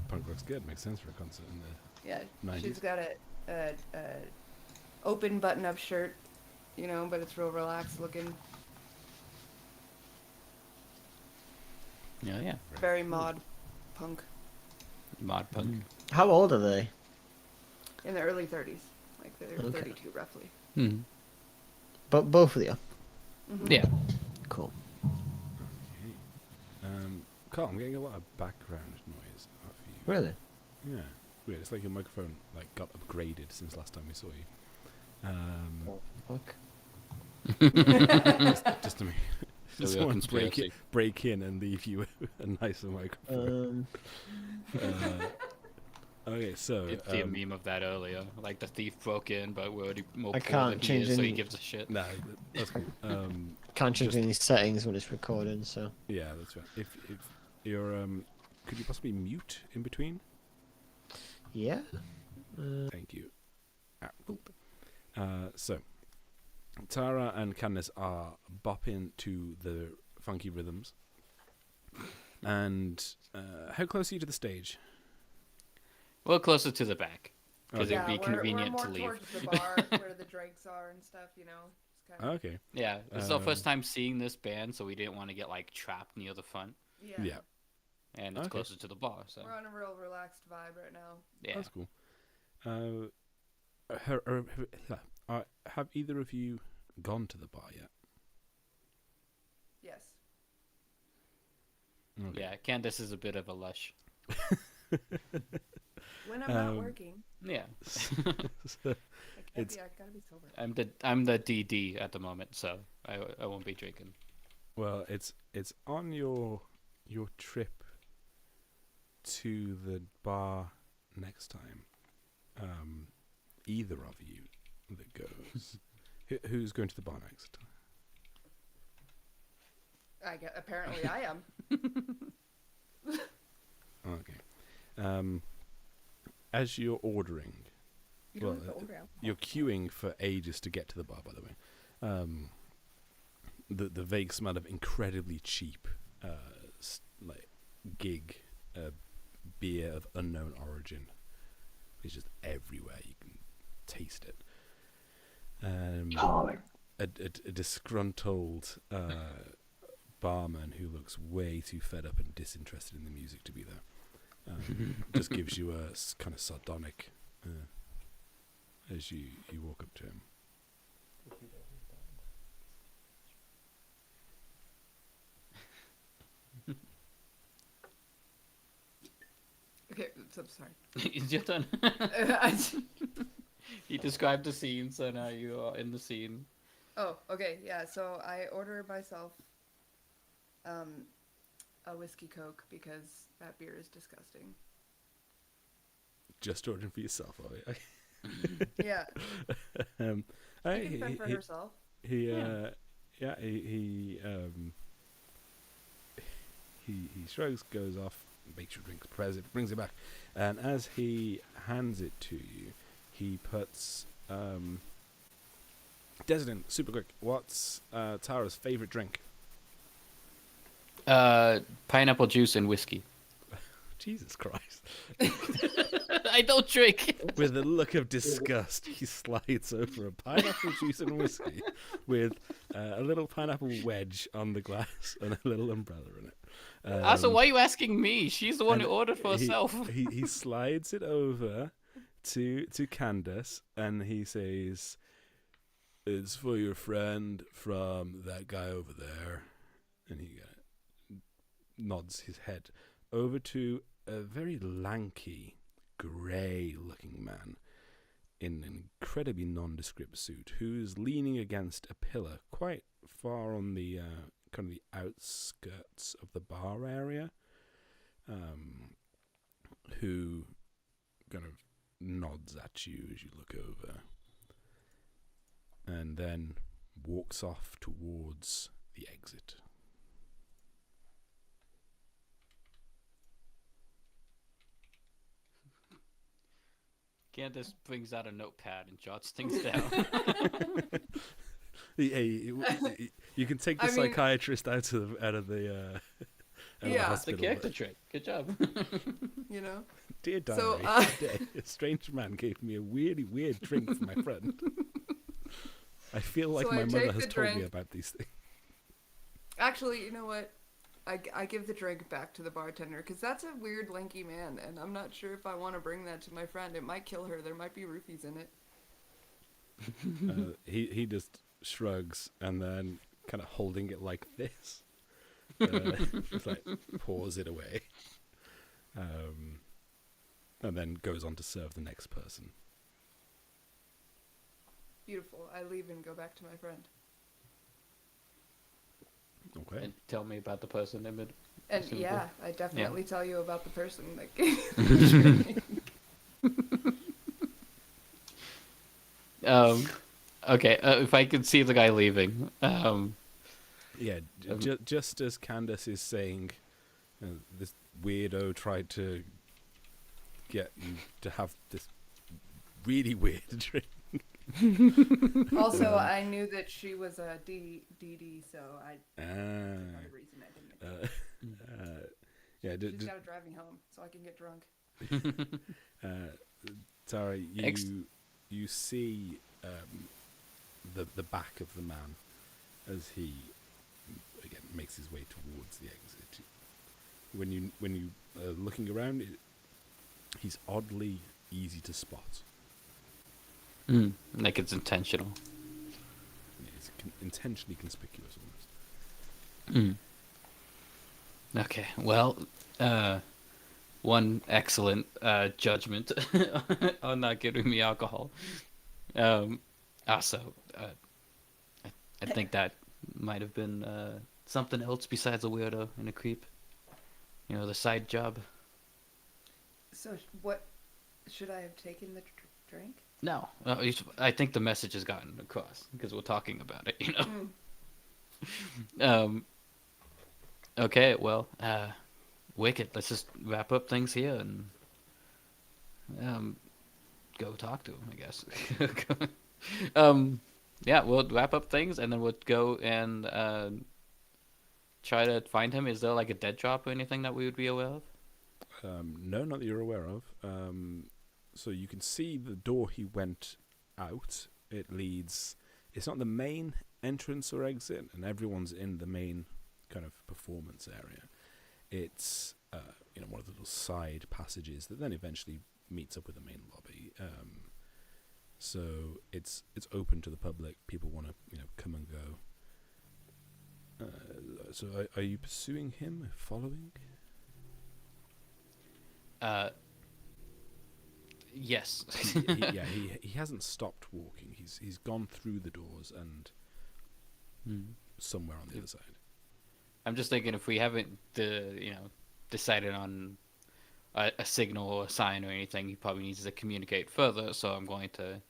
Punk rock's good. Makes sense for a concert in the Yeah, 90s. she's got a open button-up shirt, but it's real relaxed looking. Yeah. Very mod punk Mod punk. How old are they? in the early 30s, like they're Okay. 32 roughly. Mm-hmm. But both of you. Mhm. Yeah. Cool. Carl, I'm getting a lot of background noise off you. Really? Yeah. Weird. It's like your microphone got upgraded since last time we saw you. Fuck. Just to me. So we are Someone conspiracy. break in and leave you a nicer microphone. Okay, so It's the meme of that earlier. Like the thief broke in, but we're already more I poor can't than he change is, so he any- gives a shit. no, that's cool. Can't change Just- any settings when it's recording, so. Yeah, that's right. If you're could you possibly mute in between? Yeah. Thank you. So, Tara and Candice are bopping to the funky rhythms. And how close are you to the stage? Well, closer to the back, because Okay. it'd be convenient we're to more leave. towards the bar where the drinks are and stuff, It's kind of, Okay. Yeah, it's our first time seeing this band, so we didn't want to get like trapped near the front, Yeah, and it's Okay. closer to the bar. So We're on a real relaxed vibe right now. yeah, that's cool. Have either of you gone to the bar yet? Yes. Okay. yeah. Candace is a bit of a lush. When I'm not working, Yeah, So, I It's- gotta be sober. I'm the DD at the moment, so I won't be drinking. well, it's on your trip to the bar next time. Either of you that goes. Who's going to the bar next? Apparently I am. Okay. As you're ordering, You don't Well, have to order alcohol. you're queuing for ages to get to the bar. By the way, the vague smell of incredibly cheap, like gig beer of unknown origin is just everywhere. You can taste it. Charming. a disgruntled barman who looks way too fed up and disinterested in the music to be there. Just gives you a kind of sardonic as you walk up to him. Okay, so sorry. It's your turn. You described the scene, so now you are in the scene. Oh, okay, yeah. So I order myself a whiskey Coke because that beer is disgusting. Just ordering for yourself, are you? Yeah. um, She can fend for herself. he shrugs, goes off, makes your drinks, brings it back, and as he hands it to you, he puts Desmond, super quick. What's Tara's favorite drink? Pineapple juice and whiskey. Jesus Christ! I don't drink. With a look of disgust, he slides over a pineapple juice and whiskey with a little pineapple wedge on the glass and a little umbrella in it. Also, why are you asking me? She's the one who ordered for herself. He slides it over to Candace and he says, "It's for your friend from that guy over there," and he nods his head over to a very lanky, grey-looking man in an incredibly nondescript suit who's leaning against a pillar quite far on the kind of the outskirts of the bar area, who kind of nods at you as you look over and then walks off towards the exit. Candace brings out a notepad and jots things down. Hey, you can take the psychiatrist out of the Yeah. the That's the hospital. character trait. Good job. You know? Dear diary, So, today a strange man gave me a really weird drink for my friend. I feel like So my I mother take has the told me drink. about these things. Actually, you know what? I give the drink back to the bartender because that's a weird, lanky man, and I'm not sure if I want to bring that to my friend. It might kill her. There might be roofies in it. He just shrugs and then kind of holding it like this, just like pours it away, and then goes on to serve the next person. Beautiful. I leave and go back to my friend. Okay. And tell me about the person in it. And Super yeah, I definitely tell you about the person that Okay, if I could see the guy leaving. Yeah, just as Candace is saying, this weirdo tried to get you to have this really weird drink. Also, I knew that she was a DD, so that's another reason I didn't. Yeah, She's got to drive me home so I can get drunk. Tara, you see the back of the man as he again makes his way towards the exit. When you are looking around, he's oddly easy to spot. Like it's intentional. It's intentionally conspicuous almost. Okay, well, one excellent judgment on not giving me alcohol. Also, I think that might have been something else besides a weirdo and a creep. You know, the side job. So, what should I have taken the drink? No, I think the message has gotten across because we're talking about it. You know. Okay, well, Wicked. Let's just wrap up things here and go talk to him, I guess. Yeah, we'll wrap up things and then we'll go and try to find him. Is there like a dead drop or anything that we would be aware of? No, not that you're aware of. So you can see the door he went out It leads. It's not the main entrance or exit, and everyone's in the main kind of performance area. It's one of the little side passages that then eventually meets up with the main lobby. So it's open to the public. People want to come and go. So are you pursuing him, following? Yes. He hasn't stopped walking. He's gone through the doors and somewhere on the other side. I'm just thinking if we haven't decided on a signal or a sign or anything, he probably needs to communicate further. So I'm going to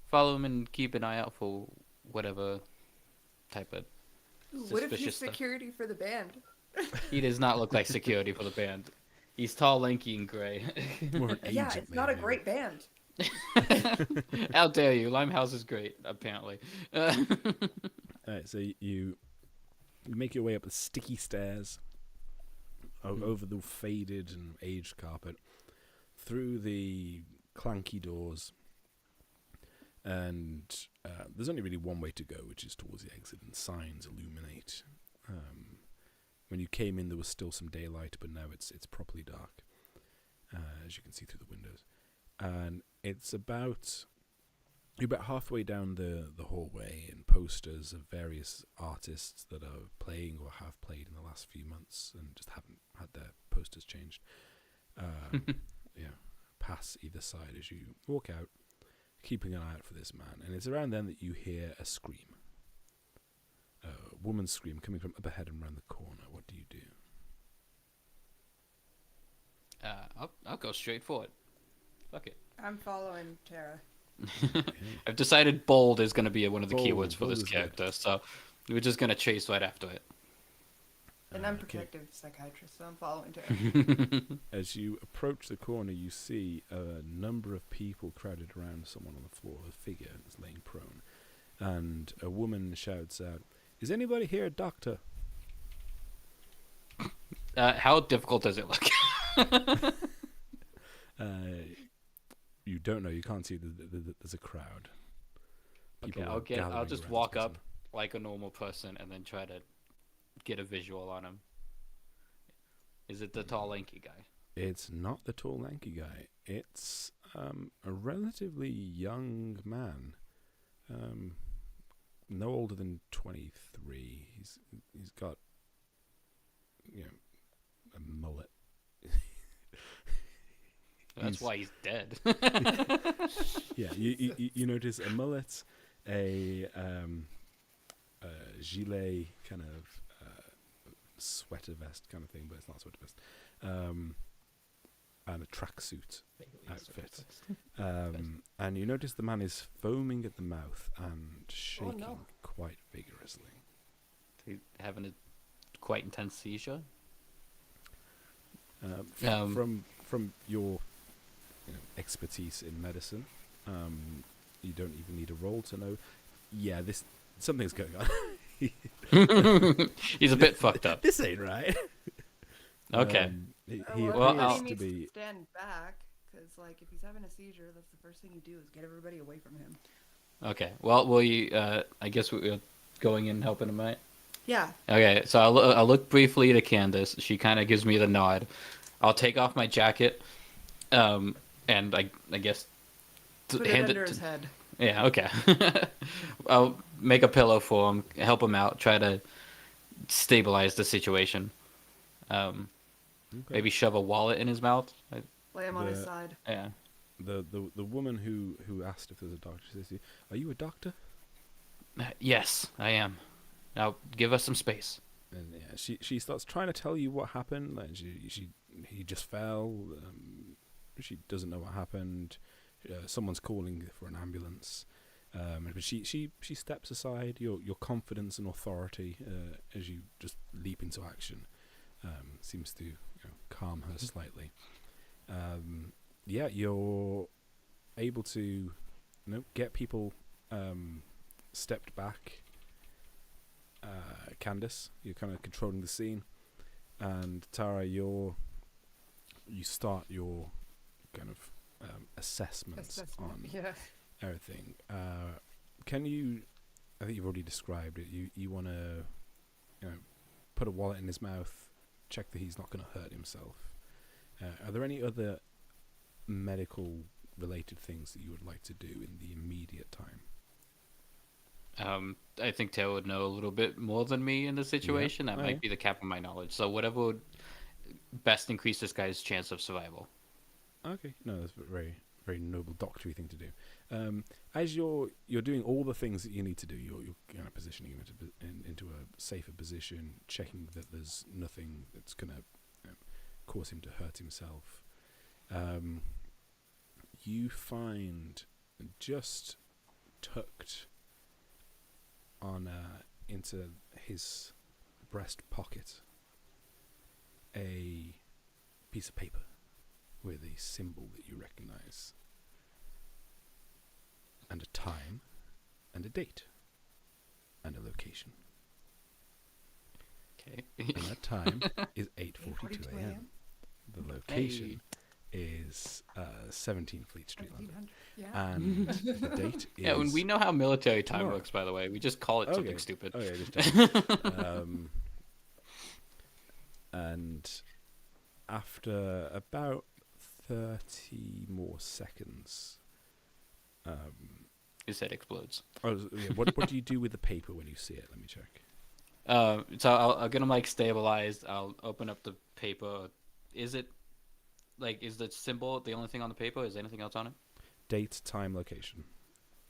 follow him and keep an eye out for whatever type of What if he's suspicious stuff. security for the band? He does not look like security for the band. He's tall, lanky, and gray. More an Yeah, agent, it's not a maybe. great band. How dare you? Limehouse is great, apparently. Alright, so you make your way up the sticky stairs, over the faded and aged carpet, through the clanky doors, and there's only really one way to go, which is towards the exit, and signs illuminate. When you came in, there was still some daylight, but now it's properly dark, as you can see through the windows. And it's you're about halfway down the hallway, and posters of various artists that are playing or have played in the last few months and just haven't had their posters changed. Pass either side as you walk out, keeping an eye out for this man. And it's around then that you hear a scream. A woman's scream coming from up ahead and around the corner. What do you do? I'll go straight for it. Fuck it. I'm following Tara. I've decided bold is going to be one of the Bold, keywords for bold this is good. character, so we're just going to chase right after it. And I'm Okay. protective psychiatrist, so I'm following Tara. As you approach the corner, you see a number of people crowded around someone on the floor, a figure that's laying prone. And a woman shouts out, "Is anybody here a doctor?" How difficult does it look? You don't know. You can't see. There's a crowd. Okay, People are I'll gathering just around walk this up person. like a normal person and then try to get a visual on him. Is it the tall, lanky guy? It's not the tall, lanky guy. It's a relatively young man. No older than 23. He's got a mullet. That's why he's dead. Yeah, you notice a mullet, a gilet kind of sweater vest kind of thing, but it's not a sweater vest, and a tracksuit outfit. And you notice the man is foaming at the mouth and shaking quite vigorously. He's having a quite intense seizure. From your expertise in medicine, you don't even need a roll to know. Yeah, something's going on. He's a bit fucked up. This ain't right. Okay. He Well, appears I'll- to be. stand back, because if he's having a seizure, that's the first thing you do is get everybody away from him. Okay. Well, will you? I guess we're going in and helping him out. Yeah. Okay. So I'll look briefly to Candace. She kind of gives me the nod. I'll take off my jacket, and I guess Put it hand under it. his head. Yeah. Okay. I'll make a pillow for him, help him out, try to stabilize the situation. Maybe shove a wallet in his mouth. Lay him on his The- side. Yeah. The woman who asked if there's a doctor says to you, "Are you a doctor?" Yes, I am. Now give us some space. And yeah, she starts trying to tell you what happened. Like he just fell. She doesn't know what happened. Someone's calling for an ambulance. But she steps aside. Your confidence and authority as you just leap into action seems to calm her slightly. Yeah, you're able to get people stepped back. Candace, you're kind of controlling the scene, and Tara, you start your kind of assessments on Yeah. everything. can you? I think you've already described it. You want to, put a wallet in his mouth, check that he's not going to hurt himself. Are there any other medical related things that you would like to do in the immediate time? I think Tail would know a little bit more than me in the situation. That might be the cap of my knowledge. So whatever would best increase this guy's chance of survival. Okay, no, that's a very, very noble doctory thing to do. As you're doing all the things that you need to do, you're positioning him into a safer position, checking that there's nothing that's gonna cause him to hurt himself. You find just tucked on into his breast pocket a piece of paper with a symbol that you recognize, and a time, and a date, and a location. Okay. And that time is 8:42 a.m. The location is 17 Fleet Street, London. Yeah. And the date is... Yeah, when we know how military time tomorrow. works, by the way. We just call it something stupid. Oh, yeah, just and after about 30 more seconds... His head explodes. What do you do with the paper when you see it? Let me check. So I'll get him, like, stabilized. I'll open up the paper. Is it... Like, is the symbol the only thing on the paper? Is there anything else on it? Date, time, location.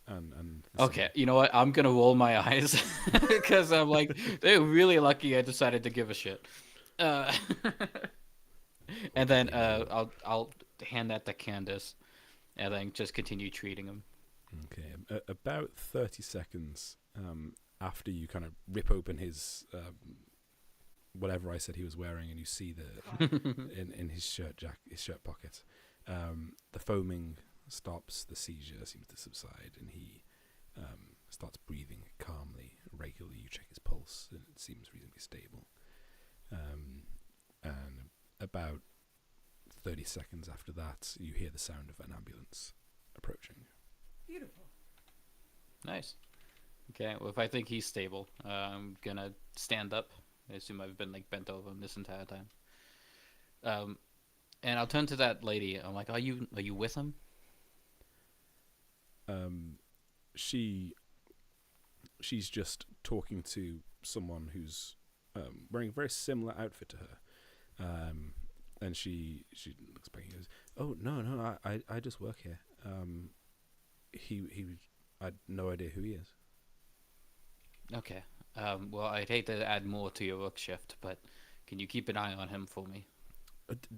And okay, you know what? I'm gonna roll my eyes because I'm like, they're really lucky I decided to give a shit. And then I'll hand that to Candace, and then just continue treating him. Okay, about 30 seconds after you kind of rip open his whatever I said he was wearing, and you see the in his shirt pocket, the foaming stops, the seizure seems to subside, and he starts breathing calmly, regularly. You check his pulse, and it seems reasonably stable. And about 30 seconds after that, you hear the sound of an ambulance approaching. Beautiful. Nice. Okay, well, if I think he's stable, I'm gonna stand up. I assume I've been, like, bent over him this entire time. And I'll turn to that lady. I'm like, are you with him? She's just talking to someone who's wearing a very similar outfit to her. And she looks back and goes, "Oh, no, I just work here. I had no idea who he is." Okay. Well, I'd hate to add more to your work shift, but can you keep an eye on him for me?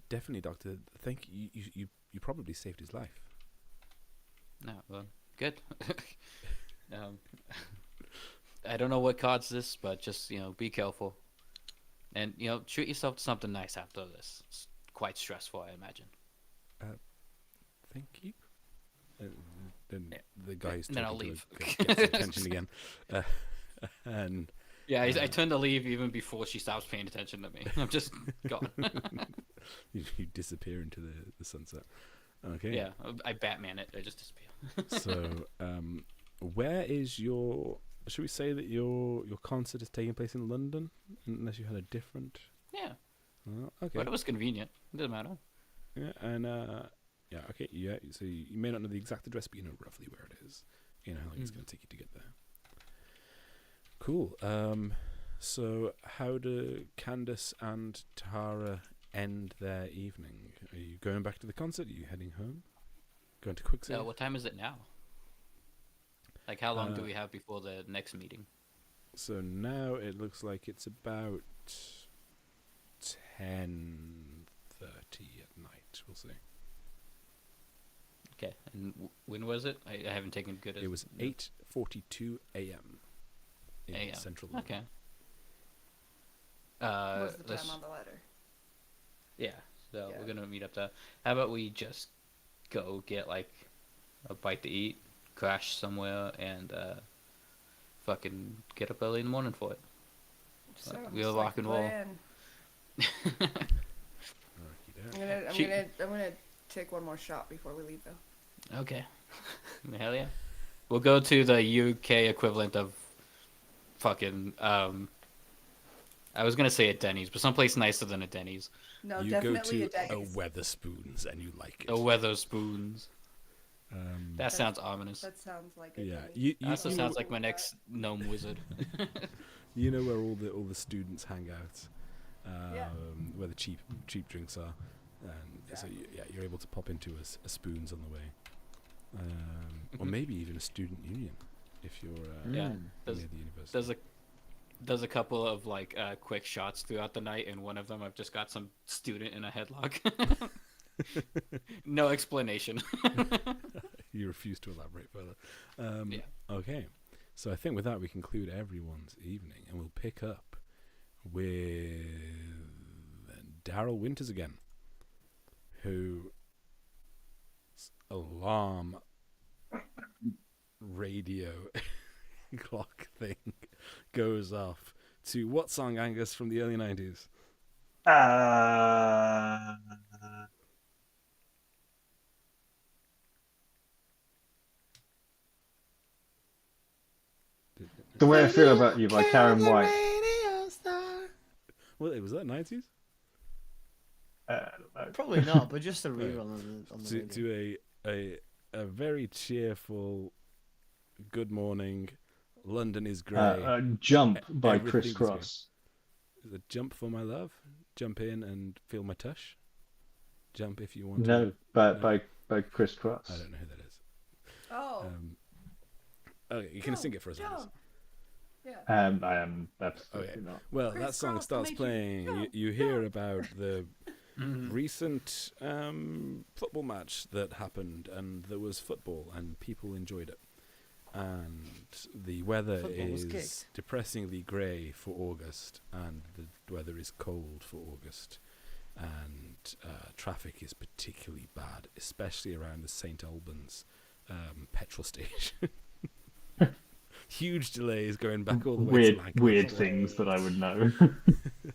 Definitely, Doctor. Thank you. You probably saved his life. No, well, good. I don't know what caused this, but just, be careful. And, treat yourself to something nice after this. It's quite stressful, I imagine. Thank you. Then the guy who's then I'll talking leave. to her gets attention again. And yeah, I turn to leave even before she stops paying attention to me. I'm just gone. you disappear into the sunset. Okay. Yeah, I Batman it. I just disappear. So, where is your... Should we say that your concert is taking place in London? Unless you had a different... Yeah. Okay. But it was convenient. It doesn't matter. Yeah, and... yeah, okay, yeah. So you may not know the exact address, but you know roughly where it is. You know how long it's going to take you to get there. Cool. So how do Candace and Tara end their evening? Are you going back to the concert? Are you heading home? Going to Quicksave? What time is it now? Like, how long do we have before the next meeting? So now it looks like it's about 10:30 at night. We'll see. Okay, and when was it? I haven't taken good. It was 8:42 a.m. in Central London. Okay. What's the time on the letter? Yeah, so we're gonna meet up there. How about we just go get, like, a bite to eat, crash somewhere, and fucking get up early in the morning for it. We'll rock and roll. I'm gonna take one more shot before we leave, though. Okay. Hell yeah. We'll go to the UK equivalent of fucking I was gonna say a Denny's, but someplace nicer than a Denny's. No, You go definitely to a a Denny's. Weatherspoons and you like it. A Weatherspoons. Um, That sounds ominous. That sounds like a yeah, Denny's. you Also know, sounds like my next gnome wizard. you know where all the students hang out, Yeah. where the cheap drinks are, and so you're able to pop into a Spoons on the way, or maybe even a student union if you're Yeah. near There's, the university. there's a couple of like quick shots throughout the night, and one of them I've just got some student in a headlock. No explanation. You refuse to elaborate further. Yeah. Okay, so I think with that we conclude everyone's evening, and we'll pick up with Daryl Winters again, whose alarm radio clock thing goes off to what song, Angus, from the early 90s? The Way I Feel About You by Karen White. Well, was that 90s? I don't know. Probably not, but just a rerun on the radio. To a very cheerful good morning, London is grey. Jump by Everything's Criss Cross. Is it Jump for My Love? Jump in and feel my tush? Jump if you want No, to. by Criss Cross. I don't know who that is. Oh. Okay, you can sing it for us. Angus. Jump. Yeah. I am absolutely Okay. not. Well, Criss that song Cross starts made you playing. jump, You hear jump. about the recent football match that happened, and there was football, and people enjoyed it. And the weather Football was is kicked. depressingly grey for August, and the weather is cold for August, and traffic is particularly bad, especially around the St Albans petrol station. Huge delays going back all the way to Lancaster. Weird things that I would know.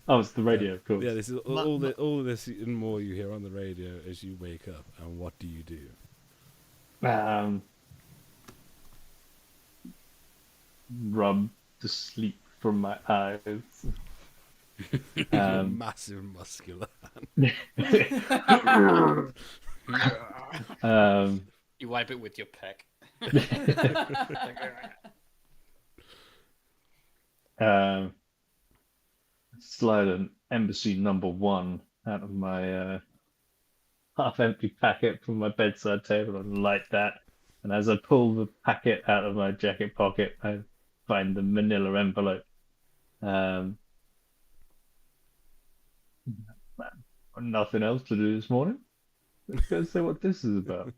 Oh, it's the radio, of course. Yeah, this is all of this and more you hear on the radio as you wake up. And what do you do? Rub the sleep from my eyes. Massive muscular hand. You wipe it with your peck. Slide an Embassy #1 out of my half-empty packet from my bedside table and light that. And as I pull the packet out of my jacket pocket, I find the manila envelope. Nothing else to do this morning. Let's go see what this is about.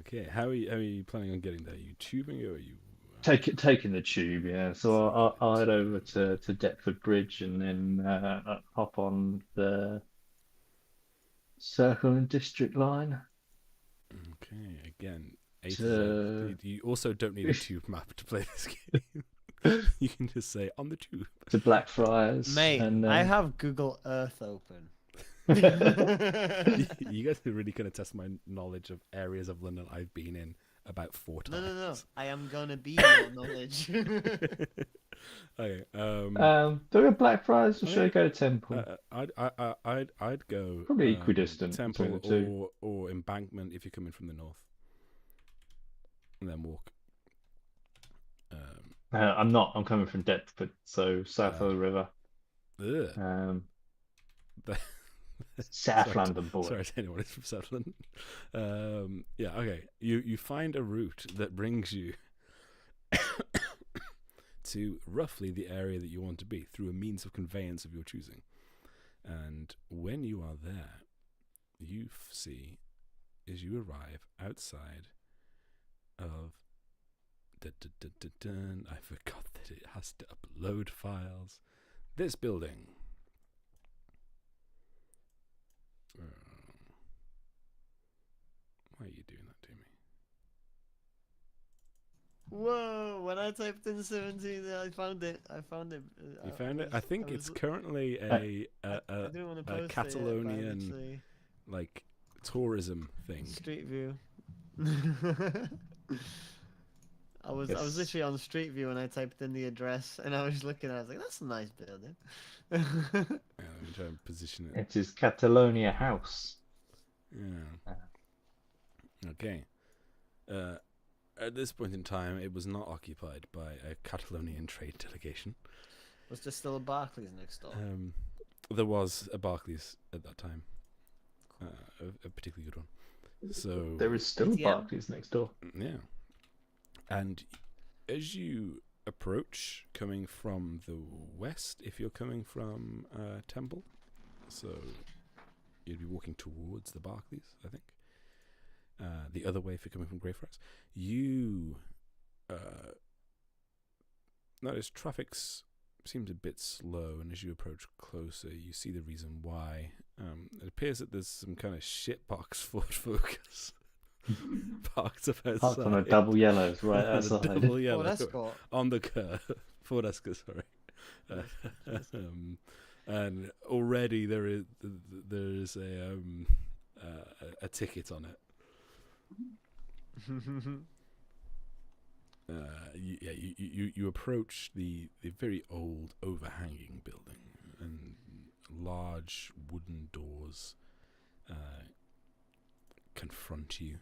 Okay, how are you planning on getting there? Are you tubing or are you? Taking the tube, yeah. So I'll head over to Deptford Bridge and then hop on the Circle and District line. Okay, again, A to To- Z. You also don't need a tube map to play this game. You can just say on the tube. To Blackfriars. Mate, and I have Google Earth open. You guys are really going to test my knowledge of areas of London I've been in about 4 times. No. I am gonna be your knowledge. Okay. do a Blackfriars or should I go to Temple? I'd go Probably equidistant Temple between the two. or Embankment if you're coming from the north, and then walk. I'm not. I'm coming from Deptford, so south of the river. Ugh. South Sorry London boy. Sorry to anyone who's from South London. Yeah, okay. You find a route that brings you to roughly the area that you want to be through a means of conveyance of your choosing. And when you are there, you see, as you arrive outside of... I forgot that it has to upload files. This building. Why are you doing that to me? Whoa! When I typed in 17, I found it. You found it? I think it's currently I didn't want to post it yet, but Catalonian obviously- like tourism thing. Street View. I was Yes. literally on Street View and I typed in the address and I was looking at it, I was like, that's a nice building. Yeah, let me try and position it. It is Catalonia House. Yeah. Okay. At this point in time, it was not occupied by a Catalonian trade delegation. Was there still a Barclays next door? There was a Barclays at that time, a particularly good one. So There is still ATM? Barclays next door. yeah, and as you approach, coming from the west, if you're coming from Temple, so you'd be walking towards the Barclays, I think. The other way, if you're coming from Greyfriars, you notice traffic's seems a bit slow, and as you approach closer, you see the reason why. It appears that there's some kind of shitbox Ford Focus parked up outside. Parked on a double yellows right On a outside. double yellow Ford Escort. on the curb. Ford Escort, sorry. And already there is a ticket on it. You approach the very old overhanging building, and large wooden doors confront you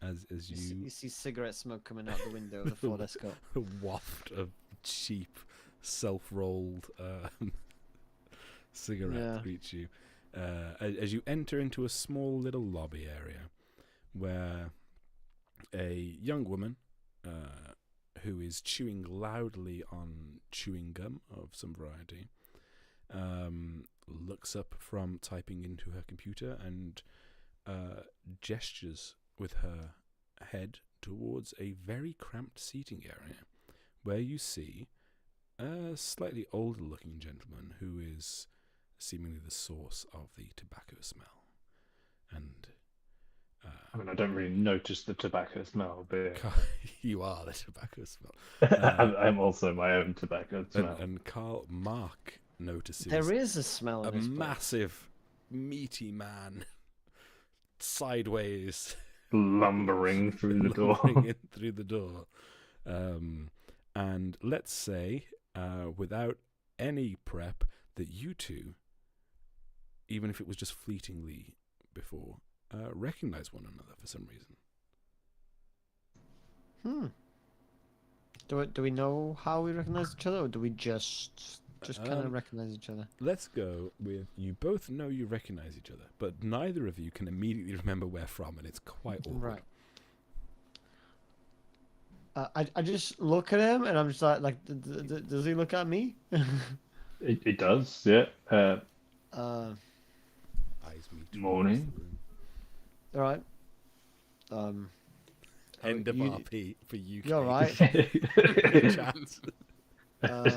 as You see cigarette smoke coming out the window of the Ford Escort. a waft of cheap self-rolled cigarettes greets you as you enter into a small little lobby area where a young woman who is chewing loudly on chewing gum of some variety looks up from typing into her computer and gestures with her head towards a very cramped seating area where you see a slightly older looking gentleman who is seemingly the source of the tobacco smell. And I mean, I don't really notice the tobacco smell, but you are the tobacco smell. I'm also my own tobacco smell. And Carl Mark notices There is a smell a in this place. massive, meaty man sideways Lumbering through the door. lumbering in through the door. And let's say, without any prep, that you two, even if it was just fleetingly before, recognize one another for some reason. Do we know how we recognize each other, or do we just kind of recognize each other? Let's go with you both know you recognize each other, but neither of you can immediately remember where from, and it's quite awkward. Right. I just look at him and I'm just like does he look at me? It does, yeah. Eyes meet. Morning. All right. End of you- RP for UK. You're right. Chance.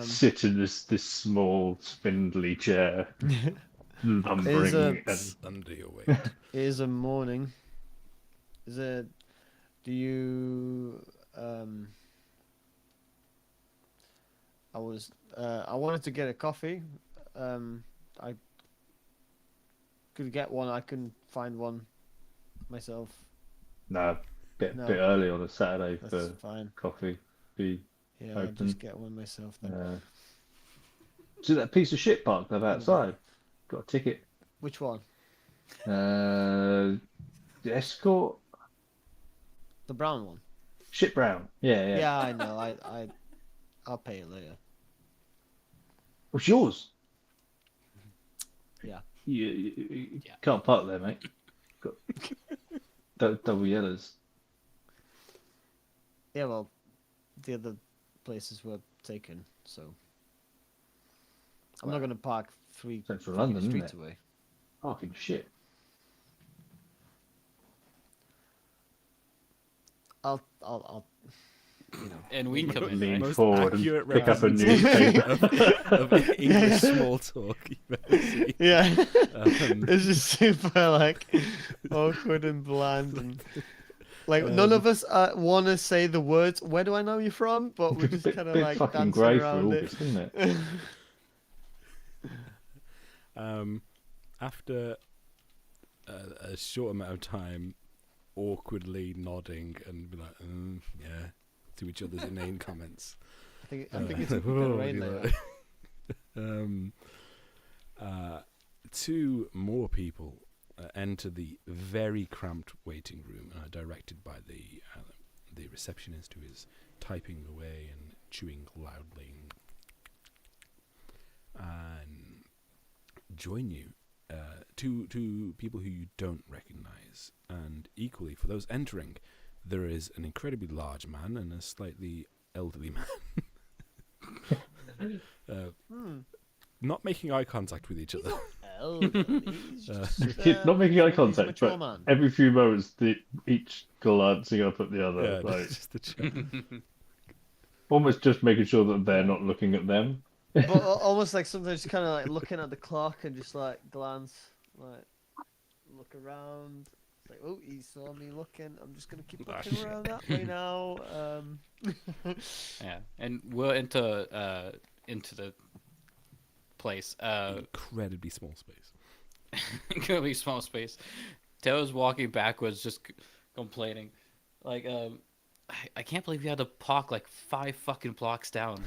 Sit in this small, spindly chair, lumbering. It's under your weight. It is a morning. Is it? Do you? I wanted to get a coffee. I could get one. I couldn't find one myself. No, bit No. early on a Saturday That's for fine. coffee. Be Yeah, I'll open. just get one myself then. See that piece of shit parked up outside? Got a ticket. Which one? The Escort? The brown one. Shit brown. Yeah. Yeah, I know. I'll pay it later. What's yours? Yeah. You Yeah. can't park there, mate. Got double yellows. Yeah, well, the other places were taken, so I'm not Well, gonna park three Central fucking London, isn't streets it? away. Parking shit. I'll, you know. And we come in, Lean right? Most forward and accurate pick up a representation newspaper. of English small talk you've ever seen. Yeah, Um, it's just super like awkward and bland, and like none of us want to say the words. Where do I know you from? But we're just bit kind of bit like fucking dancing grey for around August, isn't it? After a short amount of time, awkwardly nodding and be like, yeah, to each other's inane comments. I think it's a good rain later. Two more people enter the very cramped waiting room, directed by the receptionist, who is typing away and chewing loudly, and join you. Two people who you don't recognize, and equally for those entering, there is an incredibly large man and a slightly elderly man. Not making eye contact with each other. Not making eye he's a contact, mature but man. every few moments, each glancing up at the other, Yeah, like just the chat. almost just making sure that they're not looking at them. But almost like sometimes kind of like looking at the clock and just like glance, like look around. It's like, oh, he saw me looking. I'm just gonna keep looking shit. around that way now. Yeah, and we're into the place. Incredibly small space. Incredibly small space. Taylor's walking backwards, just complaining, like, I can't believe you had to park like 5 fucking blocks down.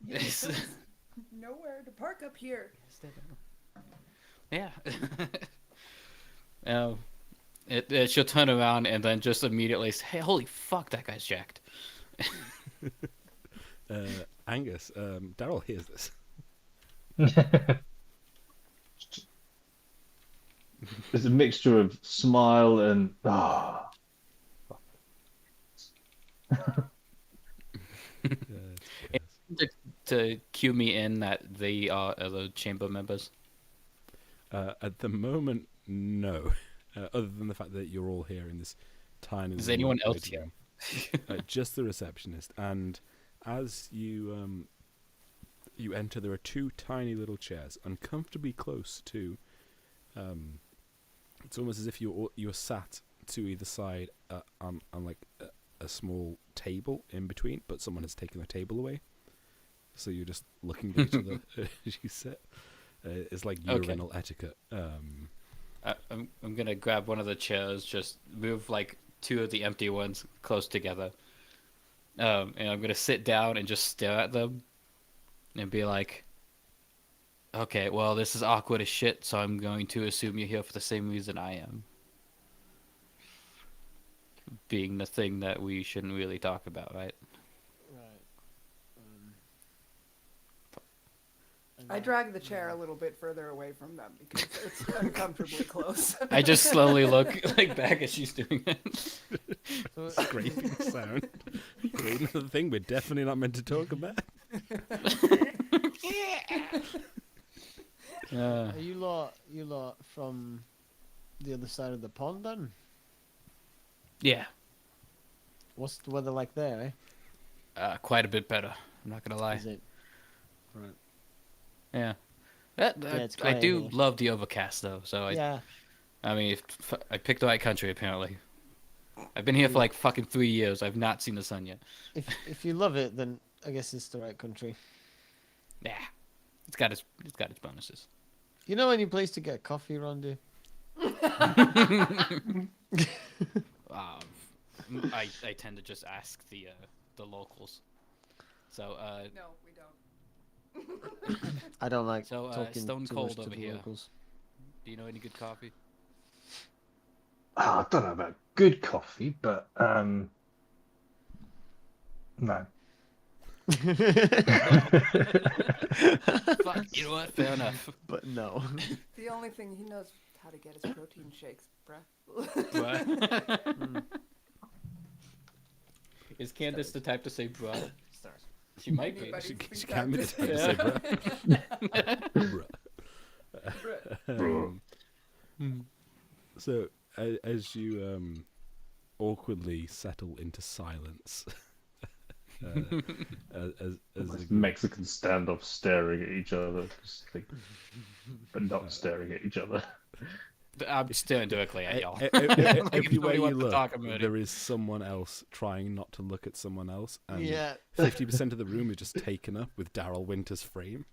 It's- Nowhere to park up here. Yeah. She'll turn around and then just immediately say, "Hey, holy fuck, that guy's jacked." Angus, Daryl hears this. There's a mixture of smile and To cue me in that they are the chamber members. At the moment, no. Other than the fact that you're all here in this tiny. Is little anyone else waiting room. Just the receptionist, and as you you enter, there are 2 tiny little chairs, uncomfortably close to. It's almost as if you're sat to either side on like a small table in between, but someone has taken the table away. So you're just looking at each other as you sit. It's like urinal etiquette. I'm gonna grab one of the chairs, just move like 2 of the empty ones close together, and I'm gonna sit down and just stare at them, and be like, "Okay, well, this is awkward as shit, so I'm going to assume you're here for the same reason I am." Being the thing that we shouldn't really talk about, right? I drag the chair a little bit further away from them because it's uncomfortably close. I just slowly look like back as she's doing it. Scraping sound. Wait, another thing we're definitely not meant to talk about. Are you lot from the other side of the pond then? Yeah, What's the weather like there? quite a bit better. I'm not gonna lie. Is it? Right. Yeah. It's I grey do here. love the overcast though, so Yeah. I mean, I picked the right country apparently. I've been here for like fucking 3 years. I've not seen the sun yet. If you love it, then I guess it's the right country. Yeah, it's got its bonuses. You know any place to get coffee, Randy? I tend to just ask the locals. So No, we don't. I don't like So, talking Stone too Cold much to over the here. locals. do you know any good coffee? I don't know about good coffee, but no. Fuck, you know what? Fair enough. But no. The only thing he knows how to get is protein shakes, bruh. What? Is Candace the type to say bruh? She might be. Anybody She think can't be the that? type to say bruh. Bruh. So, as you awkwardly settle into silence, as Almost Mexican standoff staring at each other, just but not staring at each other. I'm staring directly at y'all. Everywhere nobody you wants to look, talk about it. there is someone else trying not to look at someone else, and Yeah. 50% of the room is just taken up with Daryl Winter's frame.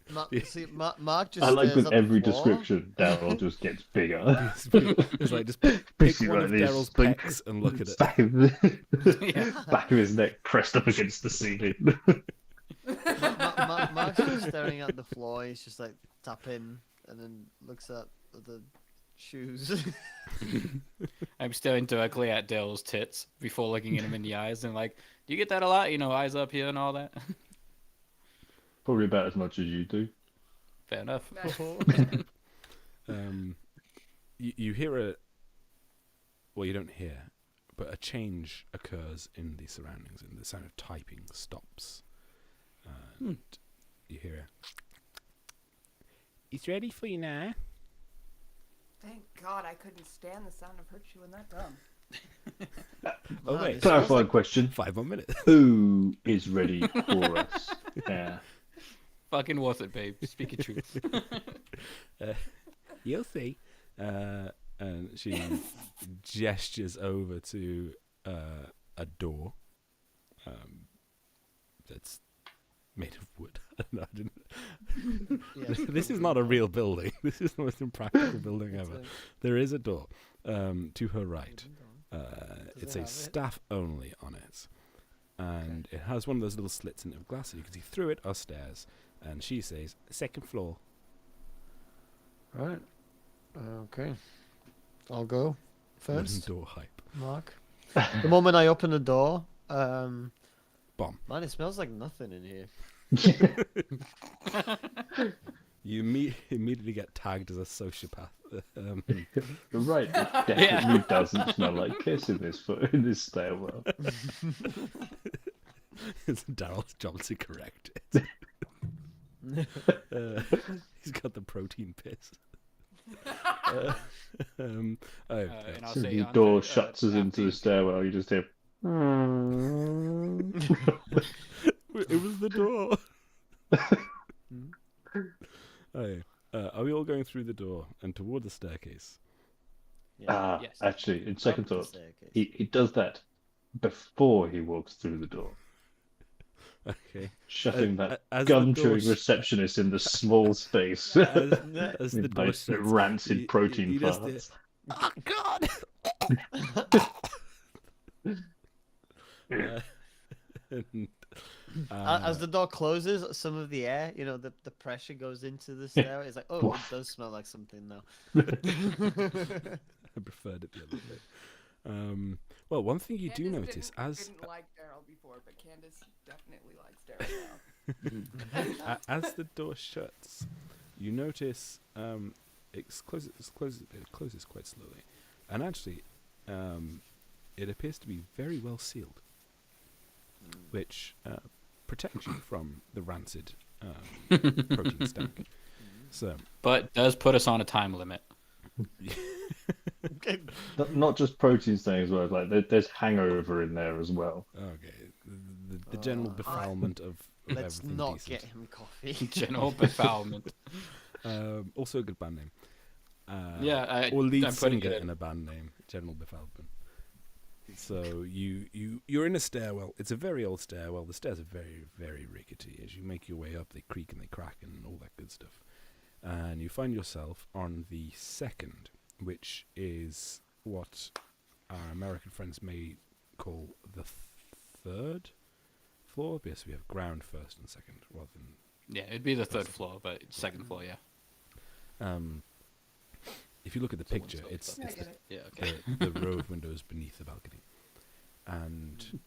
Mark just I like stares with at the every floor. description, Daryl just gets bigger. It's like just pick Basically one like of this, Daryl's like, pecs and look at it. Back of his neck pressed up against the ceiling. Mark's just staring at the floor. He's just like tapping, and then looks at the shoes. I'm staring directly at Daryl's tits before looking at him in the eyes and like, do you get that a lot? You know, eyes up here and all that. Probably about as much as you do. Fair enough. Nice. You hear well, you don't hear, but a change occurs in the surroundings, and the sound of typing stops. And you hear, "It's ready for you now." Thank God I couldn't stand the sound of her chewing that gum. Oh wait, Clarifying question. 5 more minutes. Who is ready for us? Yeah. Fucking worth it, babe. Speak your truth. You'll see. And she gestures over to a door that's made of wood. No, I didn't. Yeah. This is not a real building. This is the most impractical building ever. There is a door to her right. It says staff only on it. And it has one of those little slits in it of glass, so you can see through it are stairs. And she says, second floor. Right. Okay. I'll go Wooden first. door hype. Mark. The moment I open the door, Bomb. man, it smells like nothing in here. You immediately get tagged as a sociopath. You're right. It definitely doesn't smell like piss in this stairwell. It's Daryl's job to correct it. He's got the protein piss. And I'll So say the on door the, shuts us into the stairwell. You just hear. It was the door. Are we all going through the door and toward the staircase? Yeah. Yes. Actually, in second Up the thought, staircase. he does that before he walks through the door, Okay. shutting that as the gum door chewing sh- receptionist in the small space. As the With door nice shuts, rancid protein you just farts. Oh God! And, As the door closes, some of the air, the pressure goes into the stairway. It's like, oh, it does smell like something now. I preferred it the other day. Well, one thing you do Candace notice didn't like Daryl before, but Candace definitely likes Daryl now. as the door shuts, you notice it closes quite slowly, and actually, it appears to be very well sealed, which protects you from the rancid protein stank. So, but does put us on a time limit. Not just protein staying as well. Like there's hangover in there as well. okay, the general befoulment of Let's everything not decent. get him coffee. General befoulment. Also a good band name. Yeah, or lead I'm putting singer it in a band name, General Befoulment. So you're in a stairwell. It's a very old stairwell. The stairs are very, very rickety. As you make your way up, they creak and they crack and all that good stuff. And you find yourself on the second, which is what our American friends may call the third floor. Yes, we have ground first and second, rather than Yeah, it'd be the third floor, but second floor, yeah. if you look at the picture, it's I get it. Yeah, okay. the row of windows beneath the balcony, and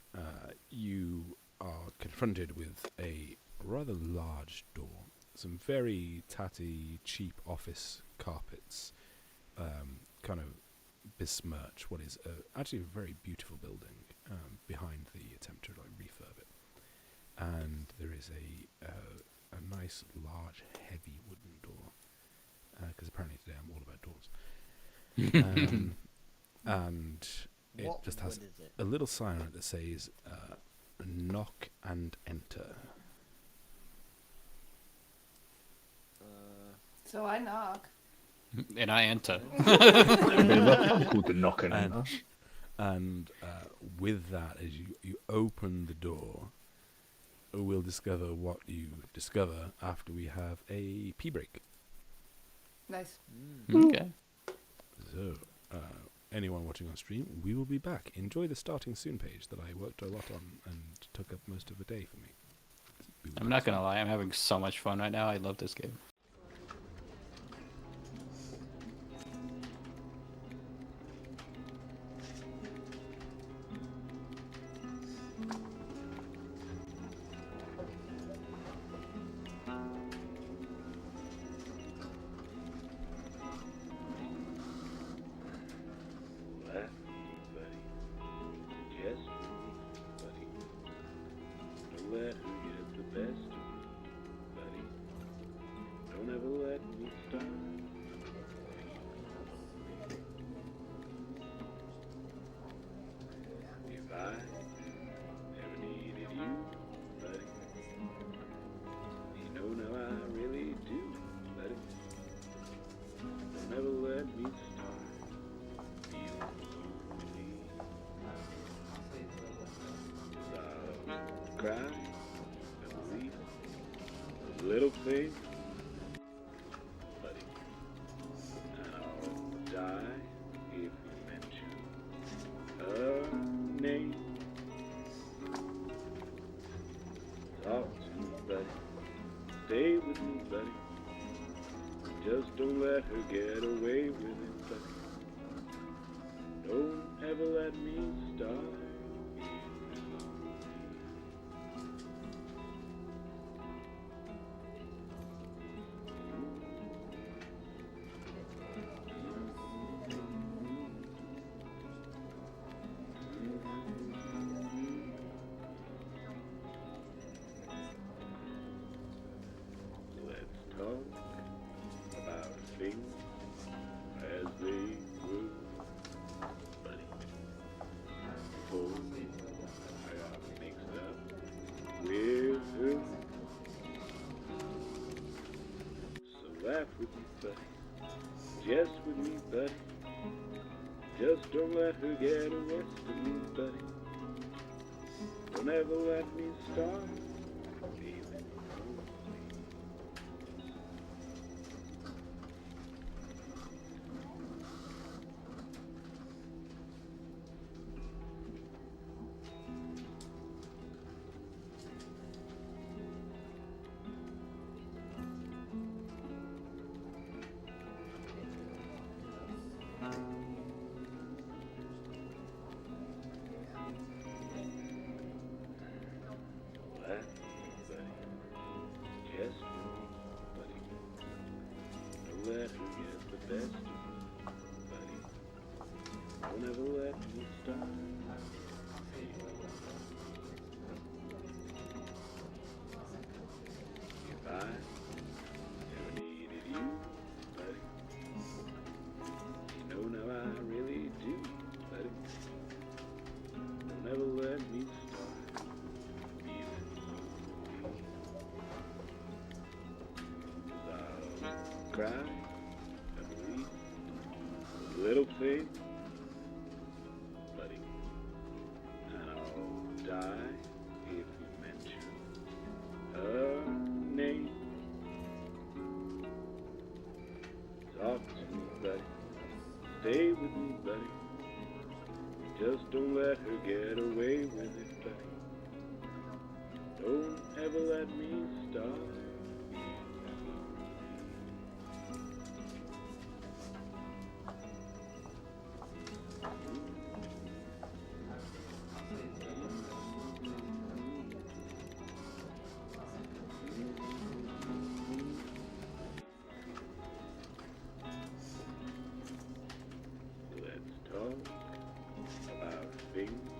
you are confronted with a rather large door, some very tatty, cheap office carpets, kind of besmirch what is actually a very beautiful building behind the attempt to refurb it, and there is a nice, large, heavy wooden door, because apparently today I'm all about doors. And it What just has wood is it? a little sign on it that says knock and enter. So I knock. And I enter. I'm called the knocker And, now. and with that, as you open the door, we'll discover what you discover after we have a pee break. Nice. Okay. So, anyone watching on stream, we will be back. Enjoy the starting soon page that I worked a lot on and took up most of the day for me. We will I'm be not back gonna lie, I'm having so much fun right now. I love this game. Laugh, buddy. Yes, buddy. Don't let her get the best of me, buddy. Don't ever let me start. If I ever needed you, buddy, you know now I really do, buddy. Don't ever let me start feeling lonely. 'Cause I'll cry and believe a little thing, buddy, and I'll die if you mention her name. Talk to me, buddy. Stay with me, buddy. Just don't let her get away with it, buddy. Don't ever let me start. Let's talk about things as they were, buddy. Before I got mixed up with her. So laugh with me, buddy. Just with me, buddy. Just don't let her get the rest of me, buddy. Don't ever let me start feeling lonely. Laugh, buddy. Yes, buddy. Don't let her get the best of me, buddy. Don't ever let me stop feeling lonely. If I ever needed you, buddy, you know now I really do, buddy. Don't ever let me start feeling lonely. 'Cause I'll cry and believe a little thing, buddy, and I'll die if you mention her name. Talk to me, buddy. Stay with me, buddy. Just don't let her get away with it, buddy. Don't ever let me start. Let's talk about things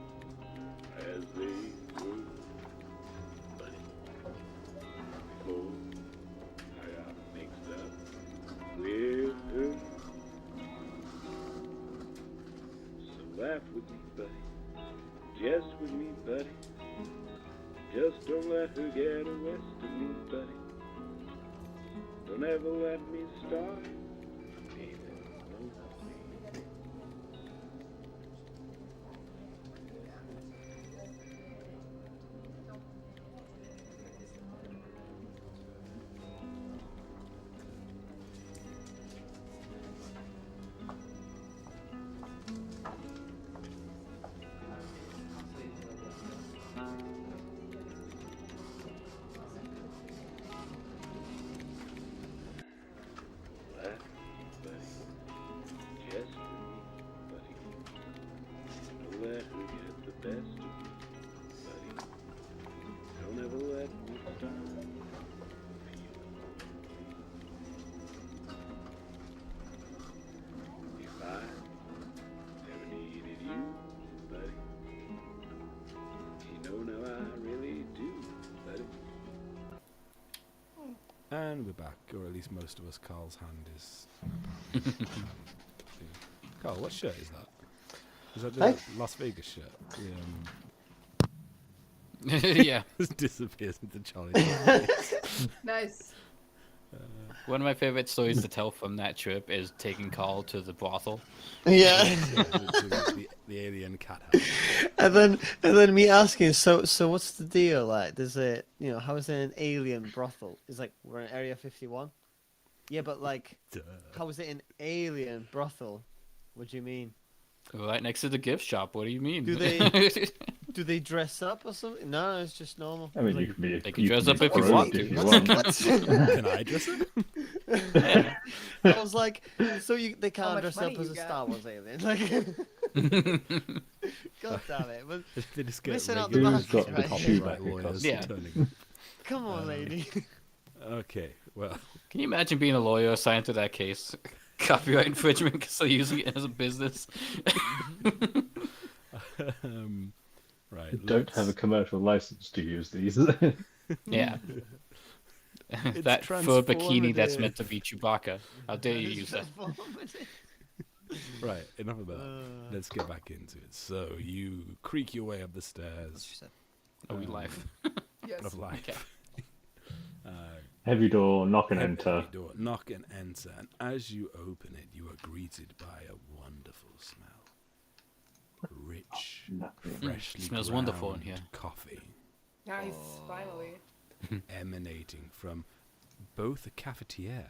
as they were, buddy. Before I got mixed up with her. So laugh with me, buddy. Just with me, buddy. Just don't let her get the rest of me, buddy. Don't ever let me start. Amen. Won't be. Laugh, buddy. Just for me, buddy. Don't let her get the best of me, buddy. Don't ever let me stop feeling lonely. If I never needed you, buddy, you know now I really do, buddy. And we're back, or at least most of us. Carl's hand is. Carl, what shirt is that? Is that the Hey? Las Vegas shirt? The, Yeah. disappears into Charlie's. Nice. One of my favorite stories to tell from that trip is taking Carl to the brothel. Yeah. the alien cat house. And then me asking, so what's the deal? Like, there's a, how is there an alien brothel? It's like, we're in Area 51. Yeah, but like, Duh. how is it an alien brothel? What do you mean? Right next to the gift shop. What do you mean? Do they- Do they dress up or something? No, it's just normal. I mean, Like, you can be. They can dress up be if you gross want if to. you want. Can I dress up? I was like, so they How can't much dress money up as you a got? Star Wars alien. Like, God damn it! But They just get Missing out the regular market right here. copyright lawyers Yeah. turning up. come on, lady. Okay, well, Can you imagine being a lawyer assigned to that case? Copyright infringement because they're using it as a business. right. You don't have a let's- commercial license to use these. Yeah. It's That fur bikini that's transformative. meant to be Chewbacca. How dare you use that? Right, enough of that. Let's get back into it. So you creak your way up the stairs Are we live? Yes. of life. Okay. Heavy door, knock and Heavy enter. door, knock and enter, and as you open it, you are greeted by a wonderful smell. Rich, freshly Smells wonderful in ground here. coffee Nice. Finally. emanating from both a cafetiere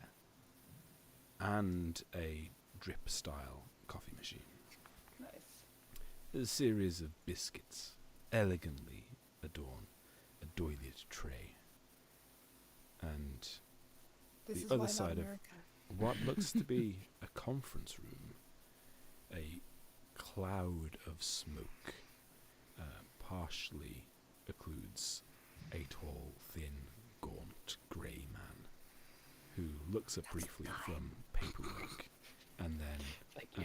and a drip-style coffee machine. Nice. A series of biscuits elegantly adorn a doilied tray. And This The is other why side not of- America. what looks to be a conference room, a cloud of smoke partially occludes a tall, thin, gaunt, grey man who looks up briefly from paperwork and then Thank you.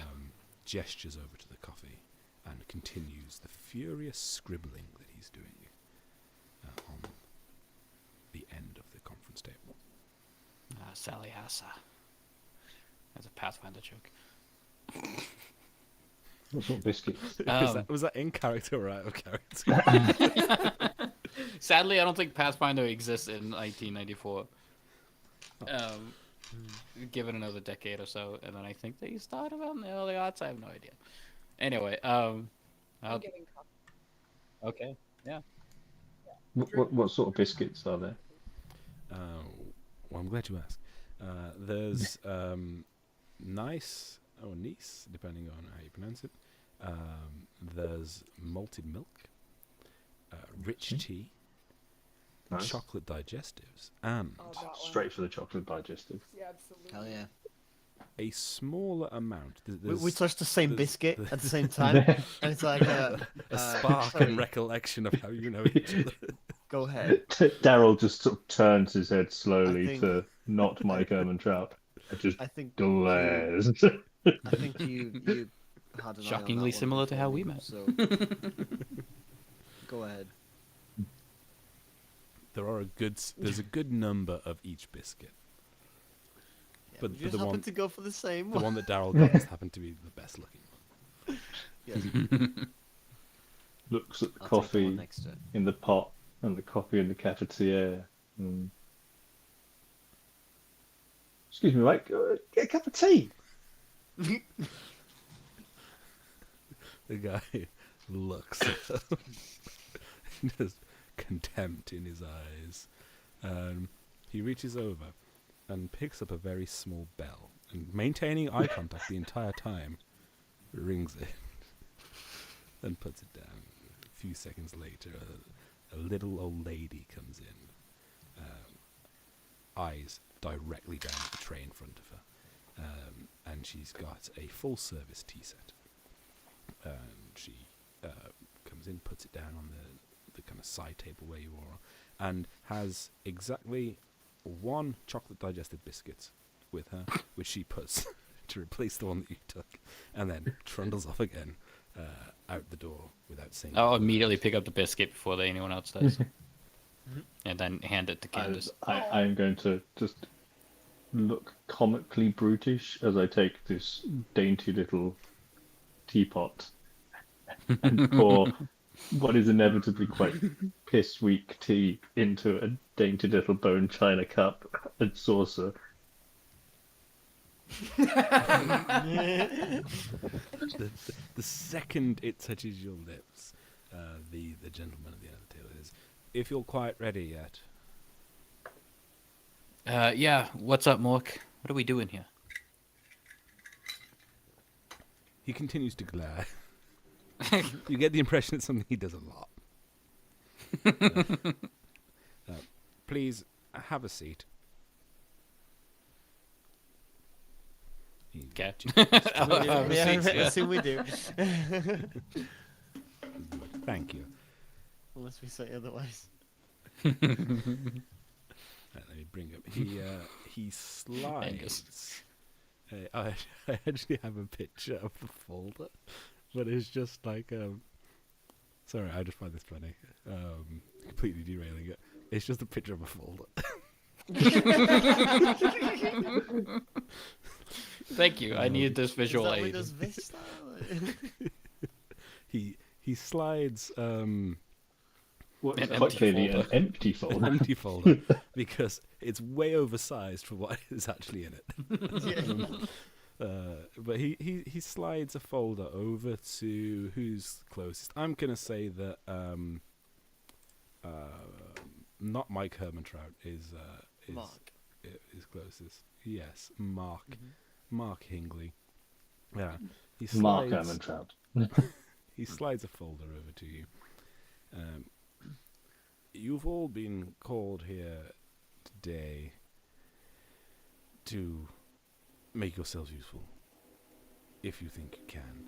gestures over to the coffee and continues the furious scribbling that he's doing on the end of the conference table. Sally Asa. That's a Pathfinder joke. What sort of biscuits? Was that in character or out of character? Sadly, I don't think Pathfinder exists in 1994. Give it another decade or so, and then I think they start around the early aughts. I have no idea. Anyway, I'm I'll- getting coffee. okay, yeah. What sort of biscuits are there? Well, I'm glad you asked. There's nice or nice, depending on how you pronounce it. There's malted milk, rich tea, Nice. chocolate digestives, and Oh, that one. Straight for the chocolate digestive. Yeah, absolutely. Hell yeah. a smaller amount. We touched the same there's- biscuit at the same time, and it's like a spark sorry, and recollection of how you know each other. go ahead. Daryl just sort of turns his head slowly think- to not Mike Ehrmantraut. It just I think glares. I think you had an eye on Shockingly that one similar to before how me, we met. So go ahead. There's a good number of each biscuit. Yeah, But- we but just the happened one- to go for the same The one. one that Daryl got just happened to be the best looking one. Yes, Looks at the I'll take the one coffee next to it. in the pot and the coffee in the cafetiere. Mm. Excuse me, Mike. Get a cup of tea. The guy looks at them. Just contempt in his eyes. He reaches over and picks up a very small bell, and maintaining eye contact the entire time, rings it and puts it down. A few seconds later, a little old lady comes in, eyes directly down at the tray in front of her, and she's got a full-service tea set. And she comes in, puts it down on the kind of side table where you are, and has exactly one chocolate digested biscuit with her, which she puts to replace the one that you took, and then trundles off again out the door without saying. I'll immediately pick up the biscuit before anyone else does, and then hand it to Candace. I'm going to just look comically brutish as I take this dainty little teapot and pour what is inevitably quite piss-weak tea into a dainty little bone china cup and saucer. The second it touches your lips, the gentleman at the end of the table is, "If you're quite ready yet." Yeah, what's up, Mork? What are we doing here? He continues to glare. You get the impression it's something he does a lot. Please have a seat. Okay. I assume we do. Thank you. Unless we say otherwise. Let me bring up. He slides. I actually have a picture of the folder, but it's just like sorry, I just find this funny. Completely derailing it. It's just a picture of a folder. Thank you. I needed this visual Is that aid. Windows Vista? He slides What An is quite empty clearly an folder. empty an folder. empty folder because it's way oversized for what is actually in it. But he slides a folder over to who's closest. I'm gonna say that not Mike Hermantrout is Mark. is closest. Yes, Mark. Mm-hmm. Mark Hingley. Yeah, he Mark slides. Hermantrout. He slides a folder over to you. You've all been called here today to make yourselves useful, if you think you can.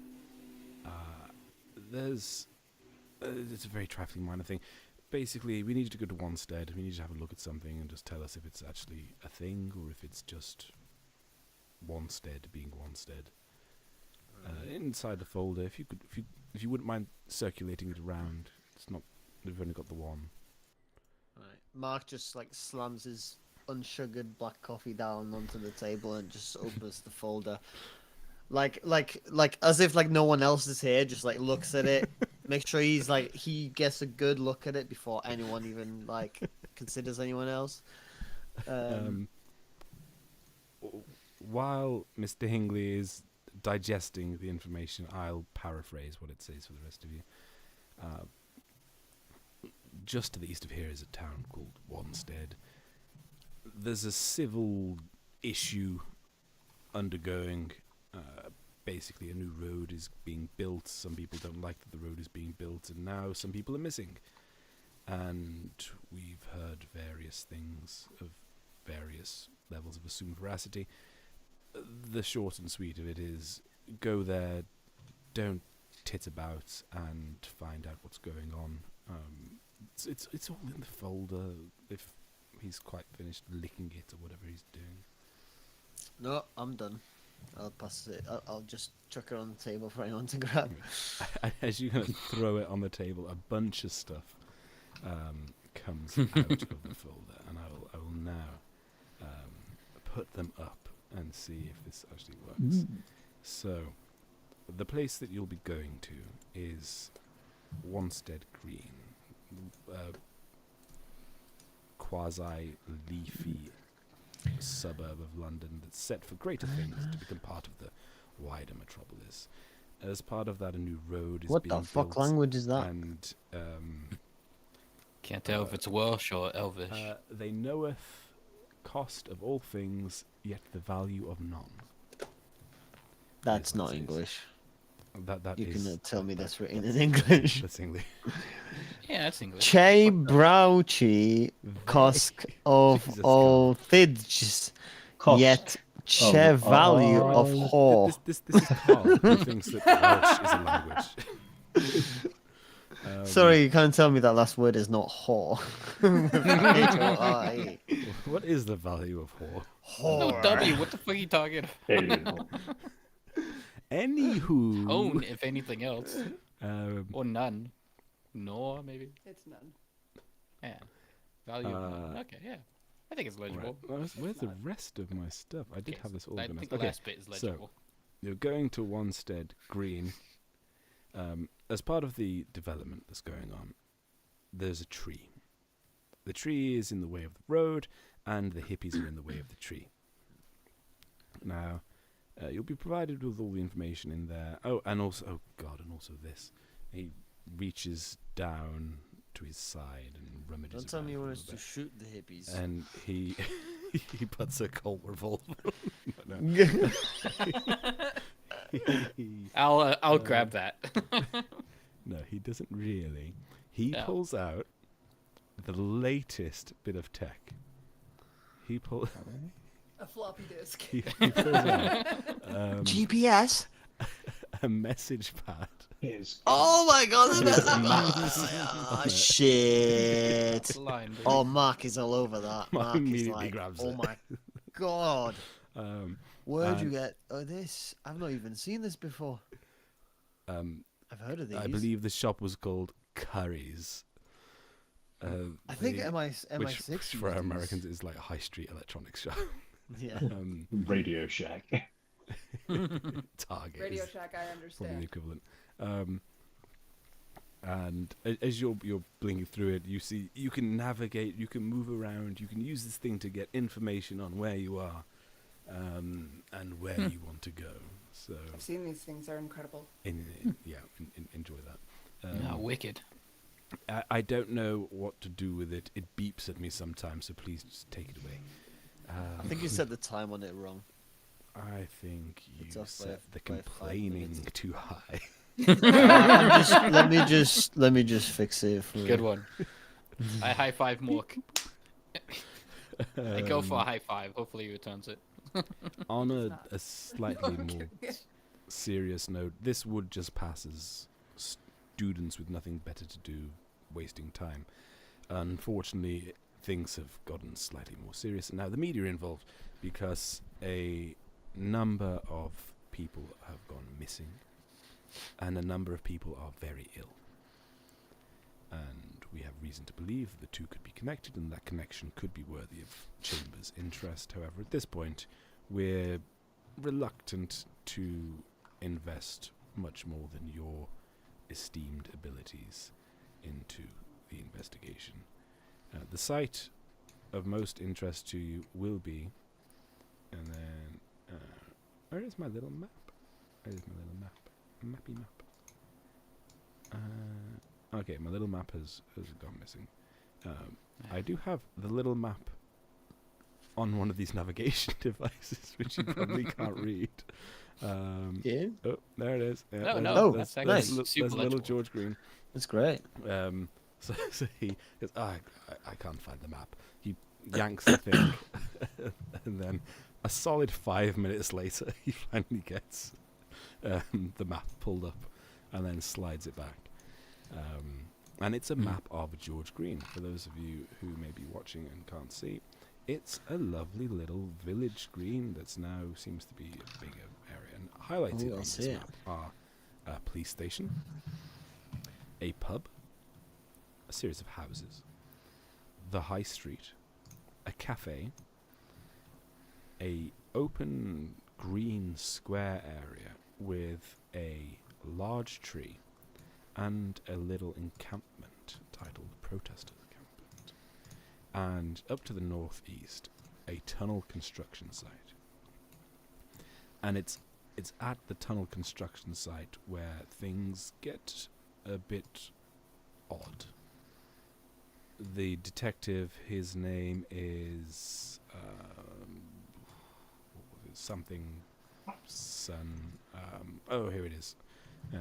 It's a very trifling minor thing. Basically, we need you to go to Wanstead. We need you to have a look at something and just tell us if it's actually a thing or if it's just Wanstead being Wanstead. Inside the folder, if you wouldn't mind circulating it around. It's not. We've only got the one. Right. Mark just like slams his unsugared black coffee down onto the table and just opens the folder, like as if like no one else is here. Just like looks at it, make sure he gets a good look at it before anyone even like considers anyone else. While Mr. Hingley is digesting the information, I'll paraphrase what it says for the rest of you. Just to the east of here is a town called Wanstead. There's a civil issue undergoing. Basically, a new road is being built. Some people don't like that the road is being built, and now some people are missing. And we've heard various things of various levels of assumed veracity. The short and sweet of it is, go there, don't tit about, and find out what's going on. It's all in the folder. If he's quite finished licking it or whatever he's doing. No, I'm done. I'll pass it. I'll just chuck it on the table for anyone to grab. As you kind of throw it on the table, a bunch of stuff comes out of the folder, and I will now put them up and see if this actually works. So, the place that you'll be going to is Wanstead Green. Quasi-leafy suburb of London that's set for greater things to become part of the wider metropolis. As part of that, a new road is What being the fuck built, language is that? and Can't tell if it's Welsh or Elvish. they knoweth cost of all things, yet the value of none. That's Yes, not that is. English. That You is, cannot tell that- me that- that's written that's- in English. That's English. Yeah, that's English. Che brauchi kosk of Jesus, all thidges, Cost yet che of- value oh, of whore. This is Carl, who thinks that Welsh is a language. Sorry, you can't tell me that last word is not whore. H-O-R-E. What is the value of whore? No Whore. W. What the fuck are you talking about? Alien. Anywho, Own, if anything else, um, or none. Nor maybe. It's none. Yeah. Value. of none. Okay. Yeah. I think it's right. legible. Where's the rest of my stuff? I did Okay, have this I organized. think the Okay, last bit is so- legible. you're going to Wanstead Green. As part of the development that's going on, there's a tree. The tree is in the way of the road, and the hippies are in the way of the tree. Now, you'll be provided with all the information in there. Oh, and also this. He reaches down to his side and rummages. Don't tell me you around want a us to little shoot the hippies. bit. And he he puts a Colt revolver. No. I'll grab that. No, he doesn't really. He No. pulls out the latest bit of tech. He pulls. A floppy disk. He pulls out GPS? a message pad. Is Oh my god, that's Maps. oh, shit. Line, dude. Oh, Mark is all over that. Mark Mark is immediately like, grabs oh it. my god. Um, Where'd you and- get this? I've not even seen this before. I've heard of these. I believe the shop was called Curry's. I think the- MI6 which for used our these. Americans is like a high street electronics shop. Yeah. Radio Shack. Target Radio is Shack, I probably the understand. equivalent. And as you're blinking through it, you see you can navigate, you can move around, you can use this thing to get information on where you are, and where you want to go. So I've seen these things; they're incredible. enjoy that. Ah, wicked. I don't know what to do with it. It beeps at me sometimes, so please just take it away. I think you set the time on it wrong. I think you It's off by set the by 5 complaining minutes. too high. Let me just fix it for Good you. one. I high five Mork. I go for a high five. Hopefully he returns it. On not. a slightly more serious note, this would just pass as students with nothing better to do, wasting time. Unfortunately, things have gotten slightly more serious, and now the media are involved because a number of people have gone missing, and a number of people are very ill. And we have reason to believe the two could be connected, and that connection could be worthy of Chambers' interest. However, at this point, we're reluctant to invest much more than your esteemed abilities into the investigation. The site of most interest to you will be, and then, where is my little map? Where is my little map? Mappy map. Okay, my little map has gone missing. I do have the little map on one of these navigation devices, which you probably can't read. Yeah, Oh, there it is. Yeah, No, that's actually nice. super There's little legible. George Green. that's great. So he goes, I can't find the map. He yanks the thing, and then a solid 5 minutes later, he finally gets the map pulled up, and then slides it back. And it's a map of George Green. For those of you who may be watching and can't see, it's a lovely little village green that's now seems to be a bigger area. And highlighted Oh, I on see this it. map are a police station, a pub, a series of houses, the high street, a cafe, a open green square area with a large tree and a little encampment titled Protesters Encampment. And up to the northeast a tunnel construction site. And it's at the tunnel construction site where things get a bit odd. The detective, his name is something Sun. Oh, here it is. He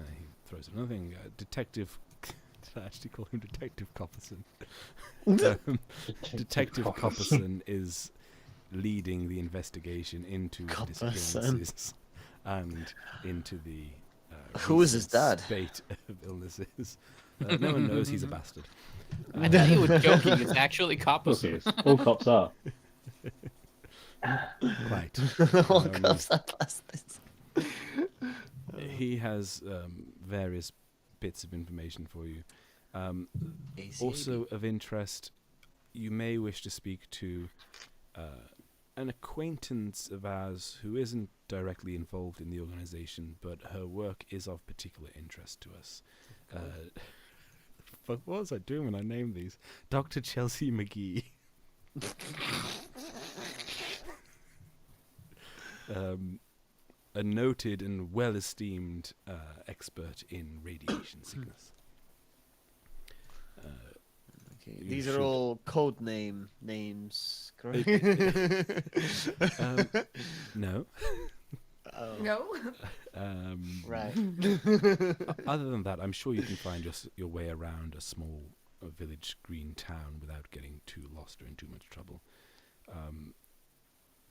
throws another thing. Detective. Did I actually call him Detective Copperson? Detective Copperson is leading the investigation into the disappearances and into the Who is his recent dad? spate of illnesses. No one knows he's a bastard. I thought you were joking. It's actually Of course Copperson. it is. All cops are. Quite. All cops are bastards. He has various bits of information for you. Also of interest, you may wish to speak to an acquaintance of ours who isn't directly involved in the organization, but her work is of particular interest to us. What was I doing when I named these? Dr. Chelsea McGee. A noted and well-esteemed expert in radiation sickness. Okay. You These should- are all code names, correct? No. Oh, No? right. Other than that, I'm sure you can find your way around a small village green town without getting too lost or in too much trouble.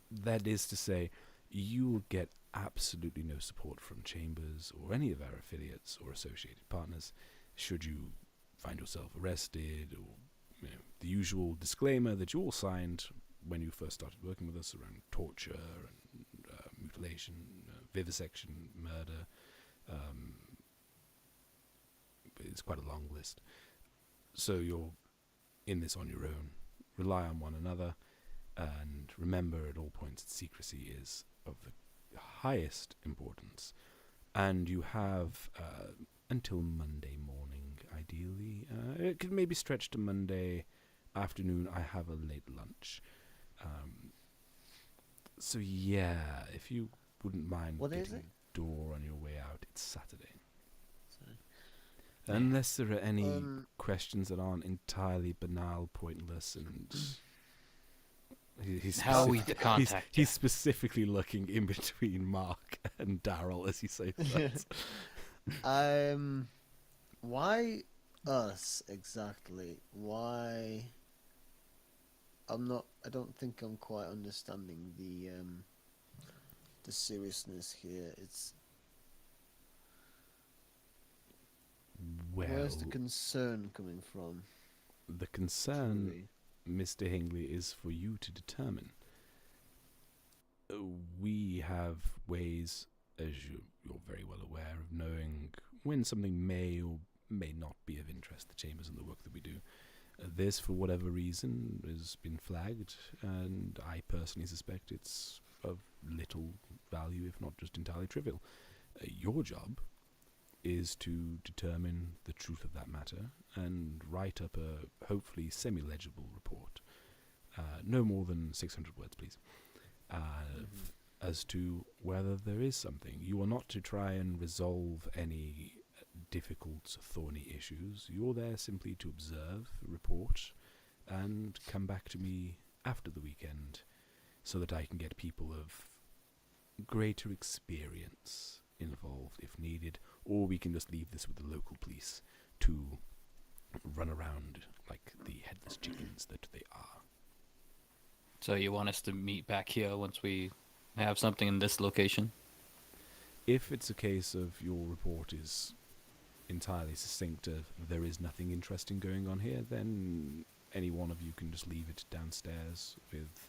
That is to say, you will get absolutely no support from Chambers or any of our affiliates or associated partners should you find yourself arrested, or the usual disclaimer that you all signed when you first started working with us around torture and mutilation, vivisection, murder. It's quite a long list. So you're in this on your own. Rely on one another, and remember at all points that secrecy is of the highest importance. And you have until Monday morning, ideally. It could maybe stretch to Monday afternoon. I have a late lunch. So yeah, if you wouldn't mind What is getting it? a door on your way out, it's Saturday. Unless there are any questions that aren't entirely banal, pointless, and he's How we specific- contact he's specifically looking in between Mark and Daryl as he says that. Why us exactly? Why? I don't think I'm quite understanding the seriousness here. Where's the Well, concern coming from? the concern, Truly? Mr. Hingley, is for you to determine. We have ways, as you're very well aware, of knowing when something may or may not be of interest to Chambers and the work that we do. This, for whatever reason, has been flagged, and I personally suspect it's of little value, if not just entirely trivial. Your job is to determine the truth of that matter and write up a hopefully semi-legible report. No more than 600 words, please. As to whether there is something. You are not to try and resolve any difficult, thorny issues. You're there simply to observe, report, and come back to me after the weekend so that I can get people of greater experience involved if needed, or we can just leave this with the local police to run around like the headless chickens that they are. So you want us to meet back here once we have something in this location? If it's a case of your report is entirely succinct of there is nothing interesting going on here, then any one of you can just leave it downstairs with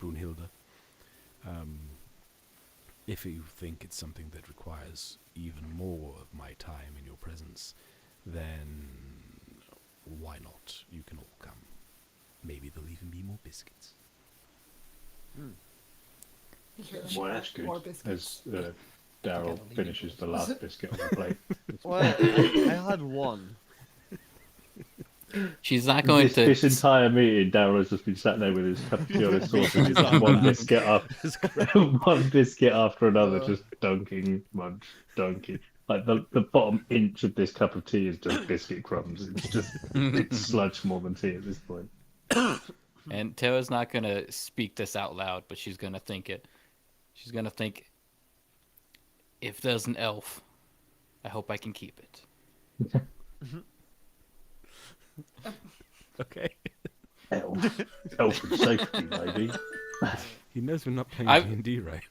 Brunhilde. If you think it's something that requires even more of my time in your presence, then why not? You can all come. Maybe there'll even be more biscuits. Well, that's More good. biscuits. As Daryl finishes the last biscuit on the plate. Well, I had one. She's not going to. This entire meeting, Daryl has just been sat there with his cup of tea on his sauce and just one biscuit one biscuit after another, just dunking, munch, dunking. Like the bottom inch of this cup of tea is just biscuit crumbs. It's sludge more than tea at this point. And Tara's not going to speak this out loud, but she's going to think it. She's going to think, if there's an elf, I hope I can keep it. Okay. Elf and safety, maybe. He knows we're not playing I've- D&D, right?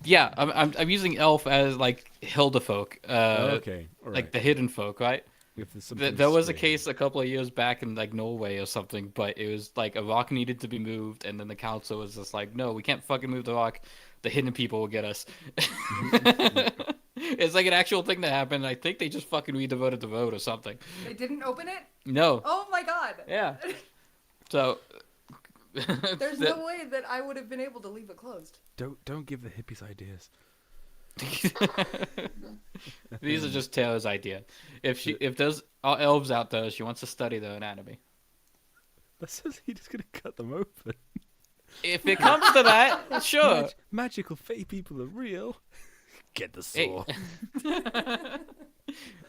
Yeah, I'm using elf as like Hildefolk, Okay, all right. like the hidden folk, right? If there's something There was a strange. case a couple of years back in like Norway or something, but it was like a rock needed to be moved, and then the council was just like, "No, we can't fucking move the rock. The hidden people will get us." It's like an actual thing that happened. I think they just fucking redevoted the road or something. They didn't open it? No. Oh my god. Yeah. So. There's no way that I would have been able to leave it closed. Don't give the hippies ideas. These are just Taylor's idea. If there's elves out there, she wants to study their anatomy. That says he's just gonna cut them open. If it comes to that, sure. Magical fey people are real. Get the Hey. saw.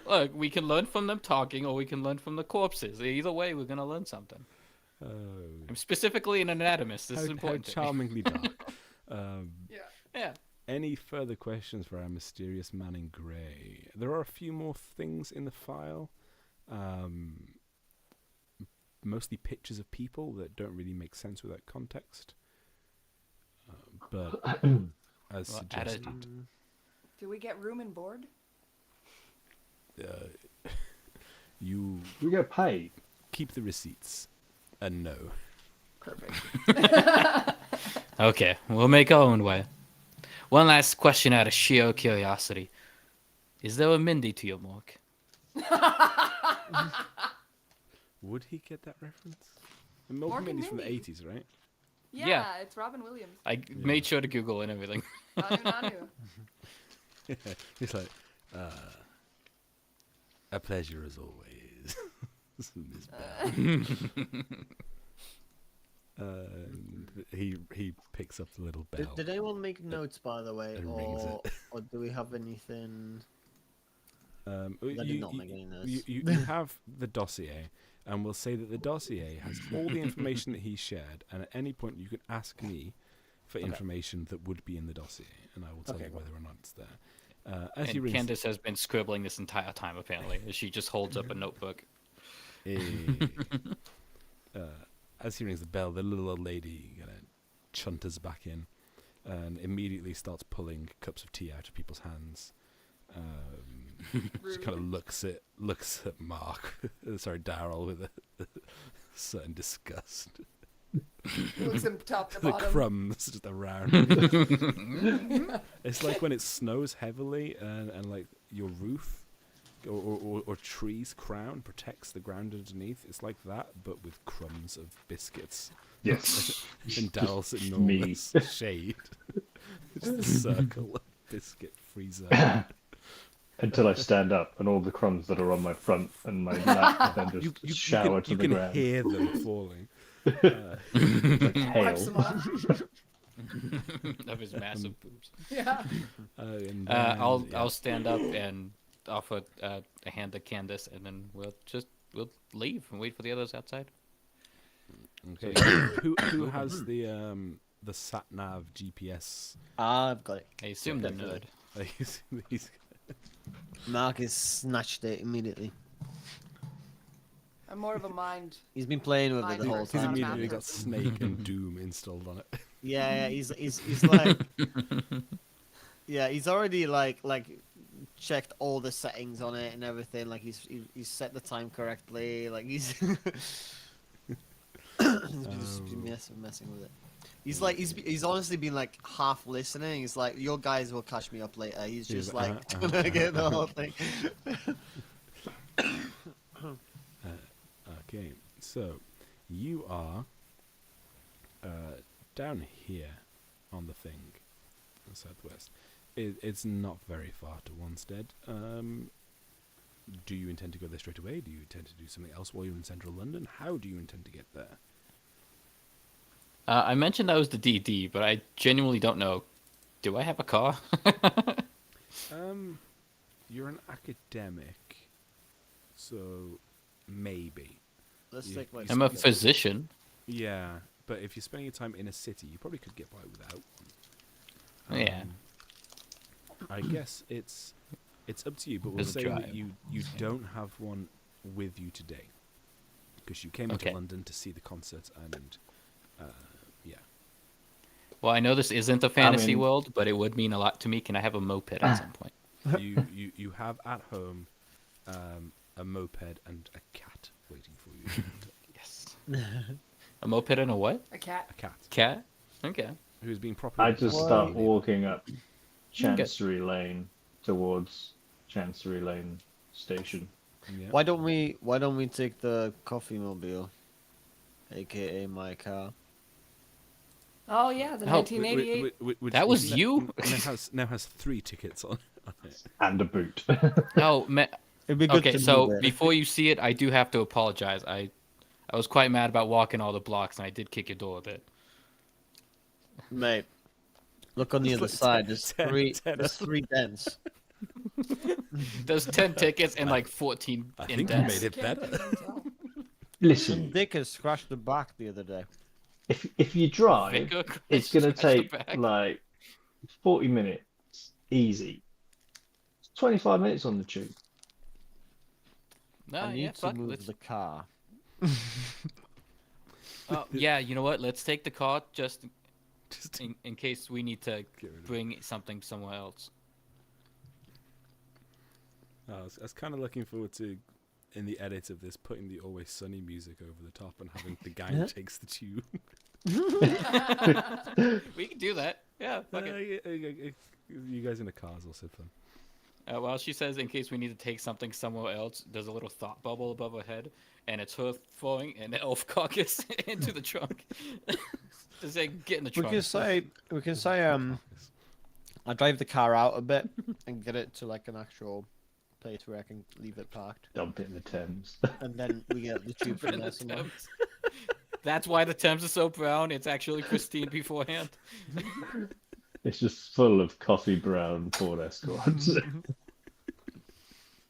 Look, we can learn from them talking, or we can learn from the corpses. Either way, we're gonna learn something. Oh, I'm specifically an anatomist. This is how important. to me. charmingly dark. Yeah. Yeah. Any further questions for our mysterious man in grey? There are a few more things in the file. Mostly pictures of people that don't really make sense without context. But as Well, add suggested, Do we get room and board? you We get paid. keep the receipts. And no. Perfect. Okay, we'll make our own way. One last question out of sheer curiosity: is there a Mindy to your mark? Would he get that reference? And Mork Mork and and Mindy's from the Mindy. 80s, right? Yeah, Yeah. it's Robin Williams. I made sure to Google and everything. Nanu. He's like, a pleasure as always. Miss Bell. He picks up the little bell. Did anyone make notes, by the way, and rings it. or do we have anything? I You, did not make any notes. you have the dossier, and we'll say that the dossier has all the information that he shared, and at any point you can ask me for information that would be in the dossier, and I will tell you whether or not it's there. As he And rings, Candace has been scribbling this entire time, apparently. She just holds up a notebook. as he rings the bell, the little old lady chunters back in, and immediately starts pulling cups of tea out of people's hands. She kind of looks at Mark, sorry, Daryl, with a certain disgust. Looks him top to The bottom. crumbs just around. It's like when it snows heavily and like your roof or tree's crown protects the ground underneath. It's like that, but with crumbs of biscuits. Yes. In Daryl's Me. enormous shade. Just a circle of biscuit freezer. Until I stand up and all the crumbs that are on my front and my lap then just shower to you the can ground. hear them falling. Like hail. Wipes them off. Of his massive boobs. Yeah. And I'll then, yeah. I'll stand up and offer a hand to Candace, and then we'll leave and wait for the others outside. Okay. who has the sat nav GPS? I've got it. I assume the nerd. He's Marcus snatched it immediately. I'm more of a mind. He's been playing with it the whole he's Not a time. immediately map got person. Snake and Doom installed on it. Yeah, he's like, yeah, he's already like checked all the settings on it and everything. Like he's set the time correctly. Like he's just been messing with it. He's like he's honestly been like half listening. He's like, your guys will catch me up later. He's just like trying to get the whole thing. Okay, so you are down here on the thing, the southwest. It's not very far to Wanstead. do you intend to go there straight away? Do you intend to do something else while you're in central London? How do you intend to get there? I mentioned I was the DD, but I genuinely don't know. Do I have a car? You're an academic, so maybe. Let's You- take my. you I'm a spend- physician. Yeah, but if you're spending your time in a city, you probably could get by without one. Yeah. I guess it's up to you, but we'll There's a say that drive. you don't have one with you today because you came into Okay. London to see the concert and yeah. Well, I know this isn't a fantasy mean- world, but it would mean a lot to me. Can I have a moped at some point? You have at home a moped and a cat waiting for you. Yes. A moped and a what? A cat. A cat Cat? Okay. who's being properly. I just Why- start walking up Chancery Lane towards Chancery Lane station. Yeah. Why don't we take the coffee mobile, aka my car? Oh yeah, the Oh, 1988. Which That was now- you? now has 3 tickets on it. And a boot. Oh, It'd be good okay. to So move it. before you see it, I do have to apologize. I was quite mad about walking all the blocks, and I did kick your door a bit. Mate, look on the It's other like side. There's 10 there's 3 dents. There's 10 tickets and like 14 I think you indents. made it Can't better. even tell. Listen, Dick has scratched the back the other day. if you drive, Vicar it's gonna scratched the take back. like 40 minutes, easy. 25 minutes on the tube. No, I need yeah, to fuck. move Let's, the car. yeah, you know what? Let's take the car just Just in case we need to get rid of it. bring something somewhere else. I was kind of looking forward to, in the edit of this, putting the Always Sunny music over the top and having the gang Yeah. takes the tube. We can do that. Yeah, fuck it. You guys in the cars also fun. Well, she says in case we need to take something somewhere else, there's a little thought bubble above her head, and it's her throwing an elf carcass into the trunk. Just say, get in the We trunk. can say I drive the car out a bit and get it to like an actual place where I can leave it parked, Dump it in the Thames. and then we get the tube In from there the somewhere. Thames. That's why the Thames is so brown. It's actually pristine beforehand. It's just full of coffee brown Ford Escorts.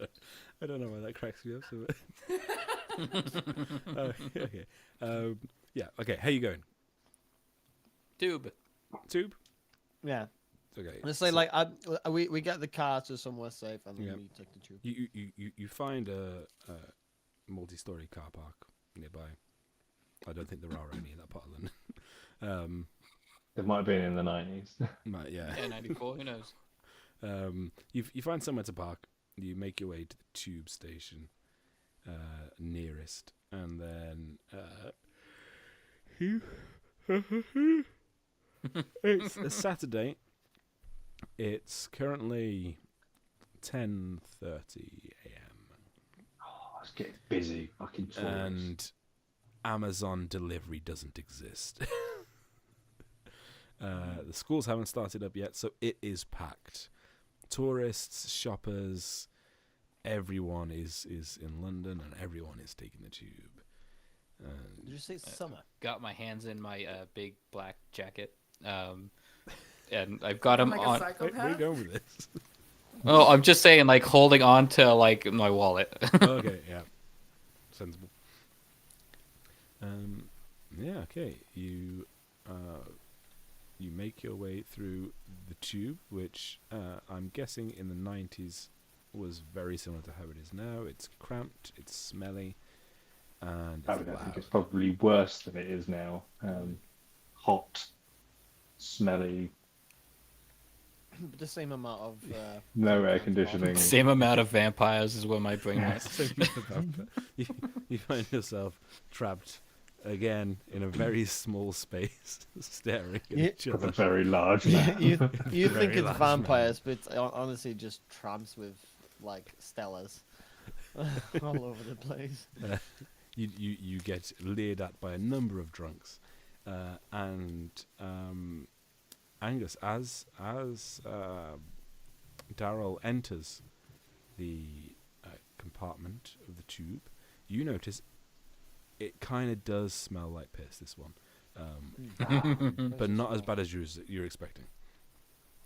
I don't know why that cracks me up so much. Okay. Yeah, okay. How you going? Tube. Tube? Yeah. Okay. Let's say so like we get the car to somewhere safe and then Yeah. we take the tube. you find a multi-story car park nearby. I don't think there are any in that part of London. It might have been in the 90s. Yeah. Yeah, 94. Who knows? You find somewhere to park. You make your way to the tube station nearest, and then it's a Saturday. It's currently 10:30 a.m. Oh, it's getting busy. Fucking tourists. and Amazon delivery doesn't exist. The schools haven't started up yet, so it is packed. Tourists, shoppers, everyone is in London, and everyone is taking the tube. Did you say summer? Got my hands in my big black jacket. And I've got them Like a on. Where are you psychopath. going with this? Oh, I'm just saying, like holding on to like my wallet. Okay, yeah, sensible. Yeah, okay. You make your way through the tube, which I'm guessing in the 90s was very similar to how it is now. It's cramped, it's smelly, and I it's mean, I think loud. it's probably worse than it is now. Hot, smelly, But the same amount of no air conditioning. Same amount of vampires is what my brain Yeah. went. you find yourself trapped again in a very small space, staring at Yeah. each With a other. very large you man. you Very think it's large vampires, but it's honestly just tramps with like Stellas all over the place. You get leered at by a number of drunks, and Angus, as Daryl enters the compartment of the tube, you notice it kind of does smell like piss. This one, but not as bad as you're expecting.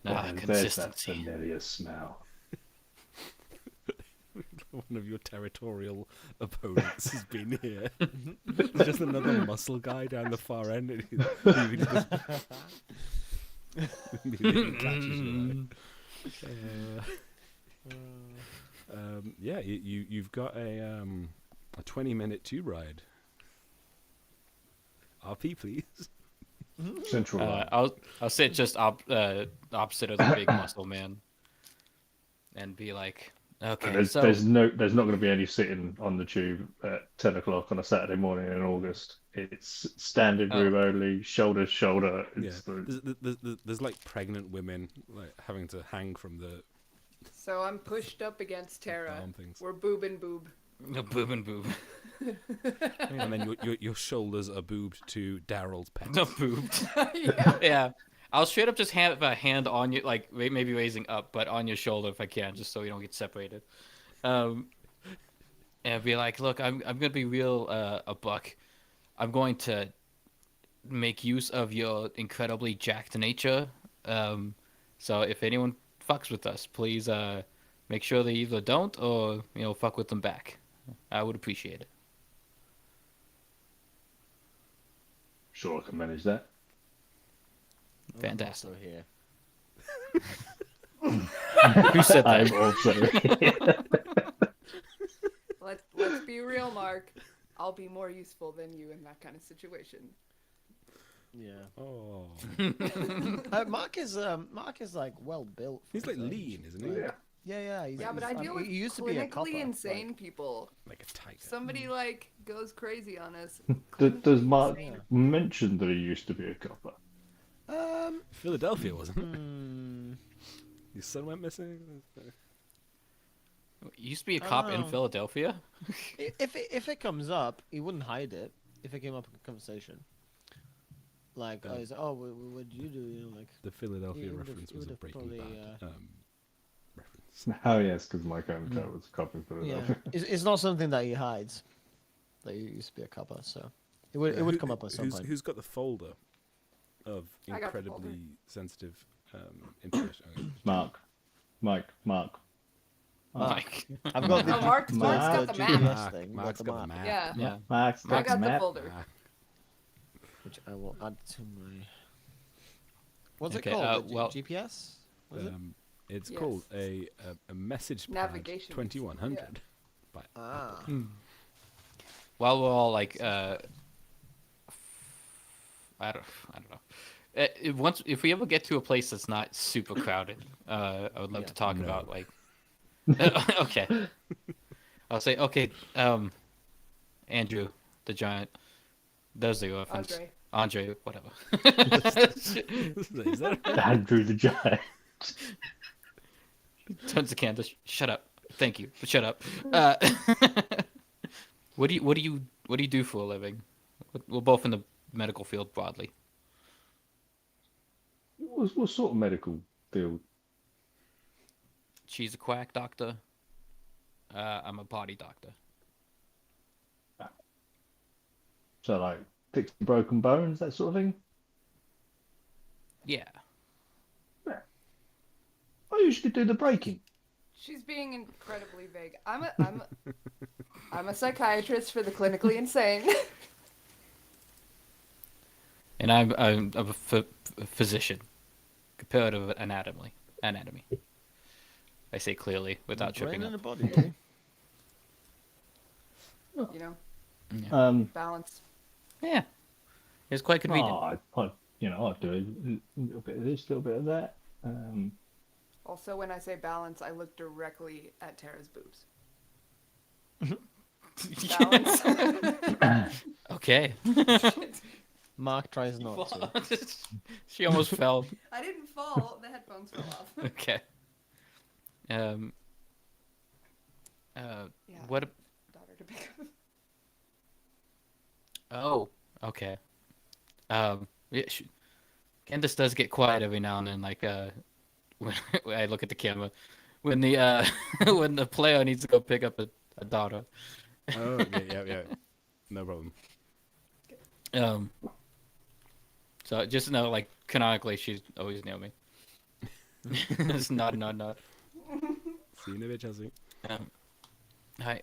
Ah, There's that consistency. familiar smell. One of your territorial opponents has been here. There's just another muscle guy down the far end. And he really just immediately catches you. Yeah, you've got a 20-minute tube ride. RP, please. Central line. I'll sit just opposite of the big muscle man, and be like, okay, There's so there's not going to be any sitting on the tube at 10 o'clock on a Saturday morning in August. It's standard room only, shoulder to shoulder. Yeah, It's there's like pregnant women like having to hang from the So I'm pushed up against Tara. arm things, We're boob and boob. no boob and boob. and then your shoulders are boobed to Daryl's pet. No boobed. Yeah. Yeah, I'll straight up just have a hand on you, like maybe raising up, but on your shoulder if I can, just so we don't get separated. And be like, look, I'm gonna be real a buck. I'm going to make use of your incredibly jacked nature. So if anyone fucks with us, please make sure they either don't or fuck with them back. I would appreciate it. sure I can manage that. Fantastic. Also here. Who said that? I'm also Let's be real, Mark. I'll be more useful than you in that kind of situation. Yeah. Oh, Mark is like well built. for he's like his age. lean, isn't he? yeah. Yeah. Yeah, but I deal with he used to be a copper, clinically insane like- people. Like a tiger. Somebody like goes crazy on us. Does Mark Insane. mention that he used to be a copper? Philadelphia, wasn't it? Hmm. Your son went missing. You used to be a cop in Oh. Philadelphia? If it comes up, he wouldn't hide it. If it came up in conversation, like, Yeah. he's like, oh, what did you do? You know, like, The Philadelphia He would've- reference he was a would've Breaking probably, Bad reference. Oh yes, because my character was a copper in yeah, Philadelphia. it's not something that he hides. That he used to be a copper, so it would Who- come up at some point. Who's got the folder of I got the folder. incredibly sensitive information? Okay. Mark. Mike. I've got the Oh, Mark's got the map. GPS thing. Mark's the got the map, map. Yeah. Yeah. Mark's I got the map. folder. which I will add to my. What's Okay, it called? well- GPS. Was it? It's Yes. called a message pad Navigation. 2100 by Ah. While we're all like, I don't know. If we ever get to a place that's not super crowded, I would love to talk No. about like. Okay. I'll say okay. Andrew, the giant. There's the reference. Andre, whatever. Is that Andrew the Giant. Turns to Candace. Shut up. Thank you, but shut up. What do you do for a living? We're both in the medical field broadly. What sort of medical field? She's a quack doctor. I'm a body doctor. So like fixing broken bones, that sort of thing? Yeah. I usually do the breaking. She's being incredibly vague. I'm a psychiatrist for the clinically insane. And I'm a physician, comparative anatomy. I say clearly without tripping Brain and up. a body. Eh? You know, balance. Yeah, it's quite convenient. I'd do a little bit of this, a little bit of that. Also, when I say balance, I look directly at Tara's boobs. Balance. Okay. Mark tries not to. She almost fell. I didn't fall. The headphones fell off. Okay. Yeah. What? Daughter to pick up. Oh, okay. Yeah, Candace does get quiet every now and then, like when I look at the camera. When the when the player needs to go pick up a a daughter. Oh, yeah. No problem. Um, so just know, like canonically, she's always near me. It's not. See you in a bit, Chelsea. Um, hi.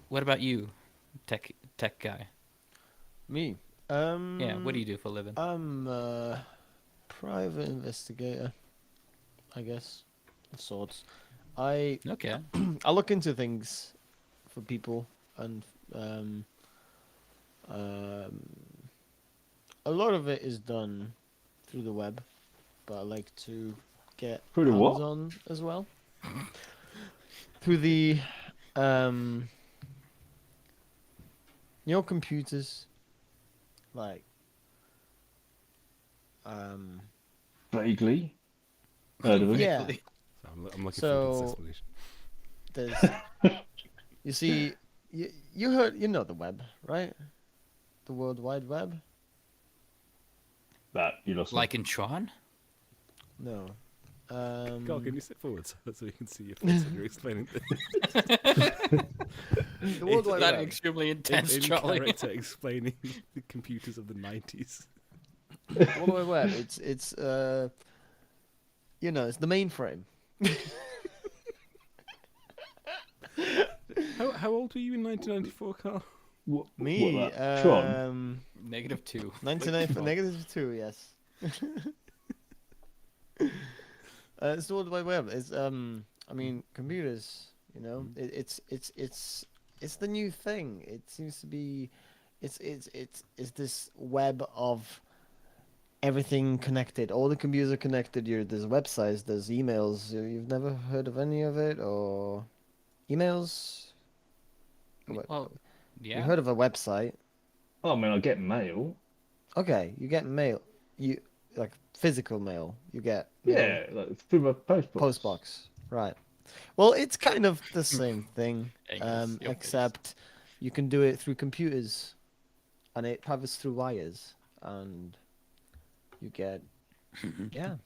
What about you, tech guy? Me. Yeah. What do you do for a living? I'm a private investigator, I guess, of sorts. I Okay. I look into things for people, and um, um, a lot of it is done through the web, but I like to get Through the what? Amazon as well. Through the um, computers, like um, Vaguely. Heard of him? yeah. Vaguely. So I'm looking So- for this explanation. There's, you see, you heard, the web, right? The World Wide Web. That you lost. Like in Tron? No. Carl, can you sit forward so we can see your face when you're explaining this? The World Wide That Web. extremely intense, in Charlie. character explaining the computers of the 90s. The World Wide Web. It's it's the mainframe. How old were you in 1994, Carl? Me, What, that? Tron? -2. 1994, -2, yes. It's the World Wide Web. It's I mean, computers. It's the new thing. It seems to be, it's this web of everything connected. All the computers are connected. There's websites. There's emails. You've never heard of any of it, or emails? Well, You yeah. heard of a website? Oh, I mean, I get mail. Okay, you get mail. You like physical mail. You get mail. Yeah, like through my Postbox. Right. Well, it's kind of the same thing, Angus, your except you can do it through computers, and it travels through wires, and you get yeah.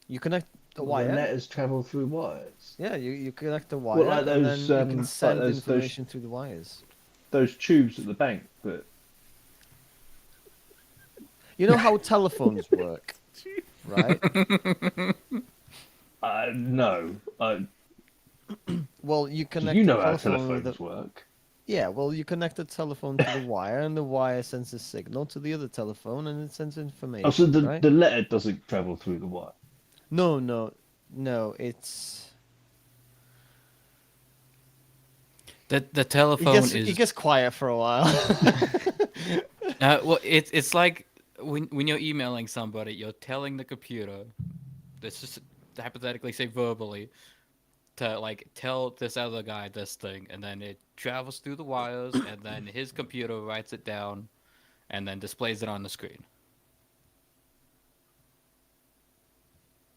You connect the Well, wire. the letters travel through wires. Yeah, you connect the wire, Well, like and those, then you can like send those information through the wires. Those tubes at the bank that. You know how telephones work, right? No. Well, you connect You the know how telephone with telephones work. Yeah, well, you connect the telephone to the wire, and the wire sends a signal to the other telephone, and it sends information. Oh, so the right? the letter doesn't travel through the wire. No, it's The telephone it is gets quiet for a while. well, it's like when you're emailing somebody, you're telling the computer, let's just hypothetically say verbally, to like tell this other guy this thing, and then it travels through the wires, and then his computer writes it down, and then displays it on the screen.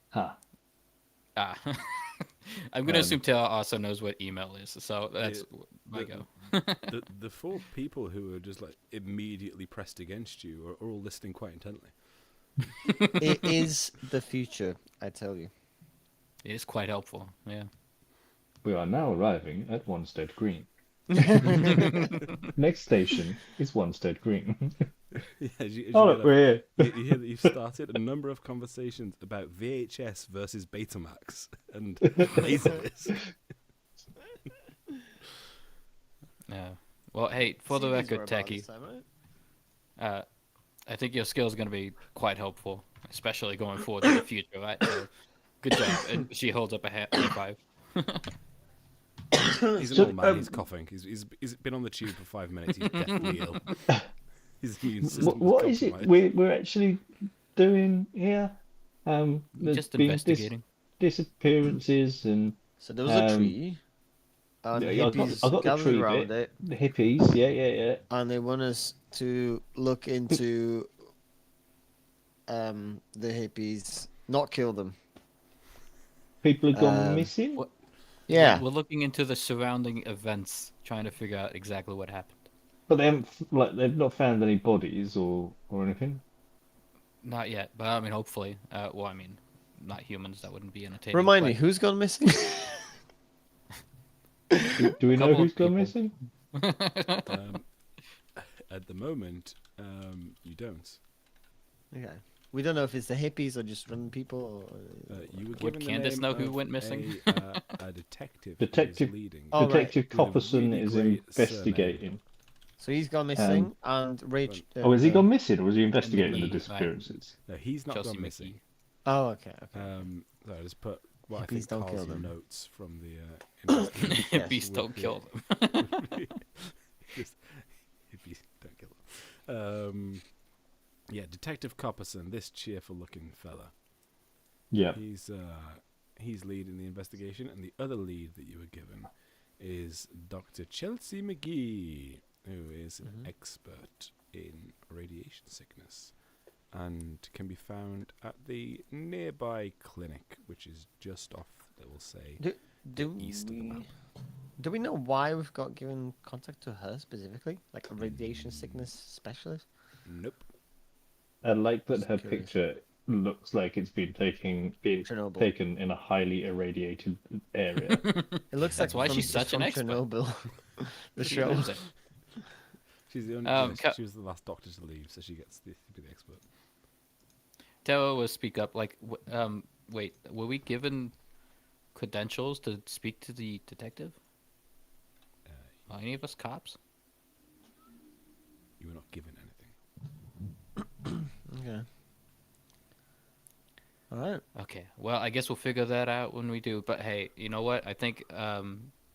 Huh. Ah, I'm gonna assume Taylor also knows what email is, so that's my go. The four people who are just like immediately pressed against you are all listening quite intently. It is the future, I tell you. It is quite helpful, yeah. We are now arriving at Wanstead Green. Next station is Wanstead Green. Yeah, as you Oh, hear look, that, we're here. you hear that you've started a number of conversations about VHS versus Betamax and Laserdisc. Yeah. Well, hey, for the CDs were record, about Techie, this time, right? I think your skill is going to be quite helpful, especially going forward in the future, right? So, good job. And she holds up a high five. He's an So, old man. He's coughing. He's been on the tube for 5 minutes. He's deathly ill. His immune system What is it we're actually doing here? There's Just been investigating. disappearances and So there was a Um, tree, and I got hippies the gathered tree around bit. it, The hippies, yeah. and they want us to look into the hippies, not kill them. People have gone Um, missing. what- Yeah. We're looking into the surrounding events, trying to figure out exactly what happened. But they haven't, they've not found any bodies or anything. Not yet, but I mean, hopefully. Well, I mean, not humans. That wouldn't be entertaining. Remind me, but- who's gone missing? Do we know Couple who's of gone people. missing? Um, at the moment, you don't. Okay. We don't know if it's the hippies or just random people. You were Would given the Candace name know who of went missing? a detective. Detective- who is leading. Oh, right. Detective With a Copperson really is great investigating. So he's gone missing, Um, and Rach. Oh, has he and, gone missing, or was he investigating Mickey, the right. disappearances? No, he's not Chelsea gone McKee. missing. Oh, okay. So I just put what I Hippies think don't kill Carl's them. notes from the investigation. Beast would don't be- kill them. Just hippies don't kill them. Yeah, Detective Copperson, this cheerful-looking fella. Yeah. He's leading the investigation, and the other lead that you were given is Dr. Chelsea McGee, who is an expert in radiation sickness and can be found at the nearby clinic, which is just off, they will say, Do east of the map. do we know why we've got given contact to her specifically, like a radiation sickness specialist? Nope. I like that Just her curious. picture looks like it's been Chernobyl. taken in a highly irradiated area. It looks That's like why she's such an expert. Chernobyl. The She show. lives it. She's the only. She was the last doctor to leave, so she gets to be the expert. Tell was speak up. Like, wait, were we given credentials to speak to the detective? Are any of us cops? You were not given anything. Okay. All right. Okay. Well, I guess we'll figure that out when we do. But hey, you know what? I think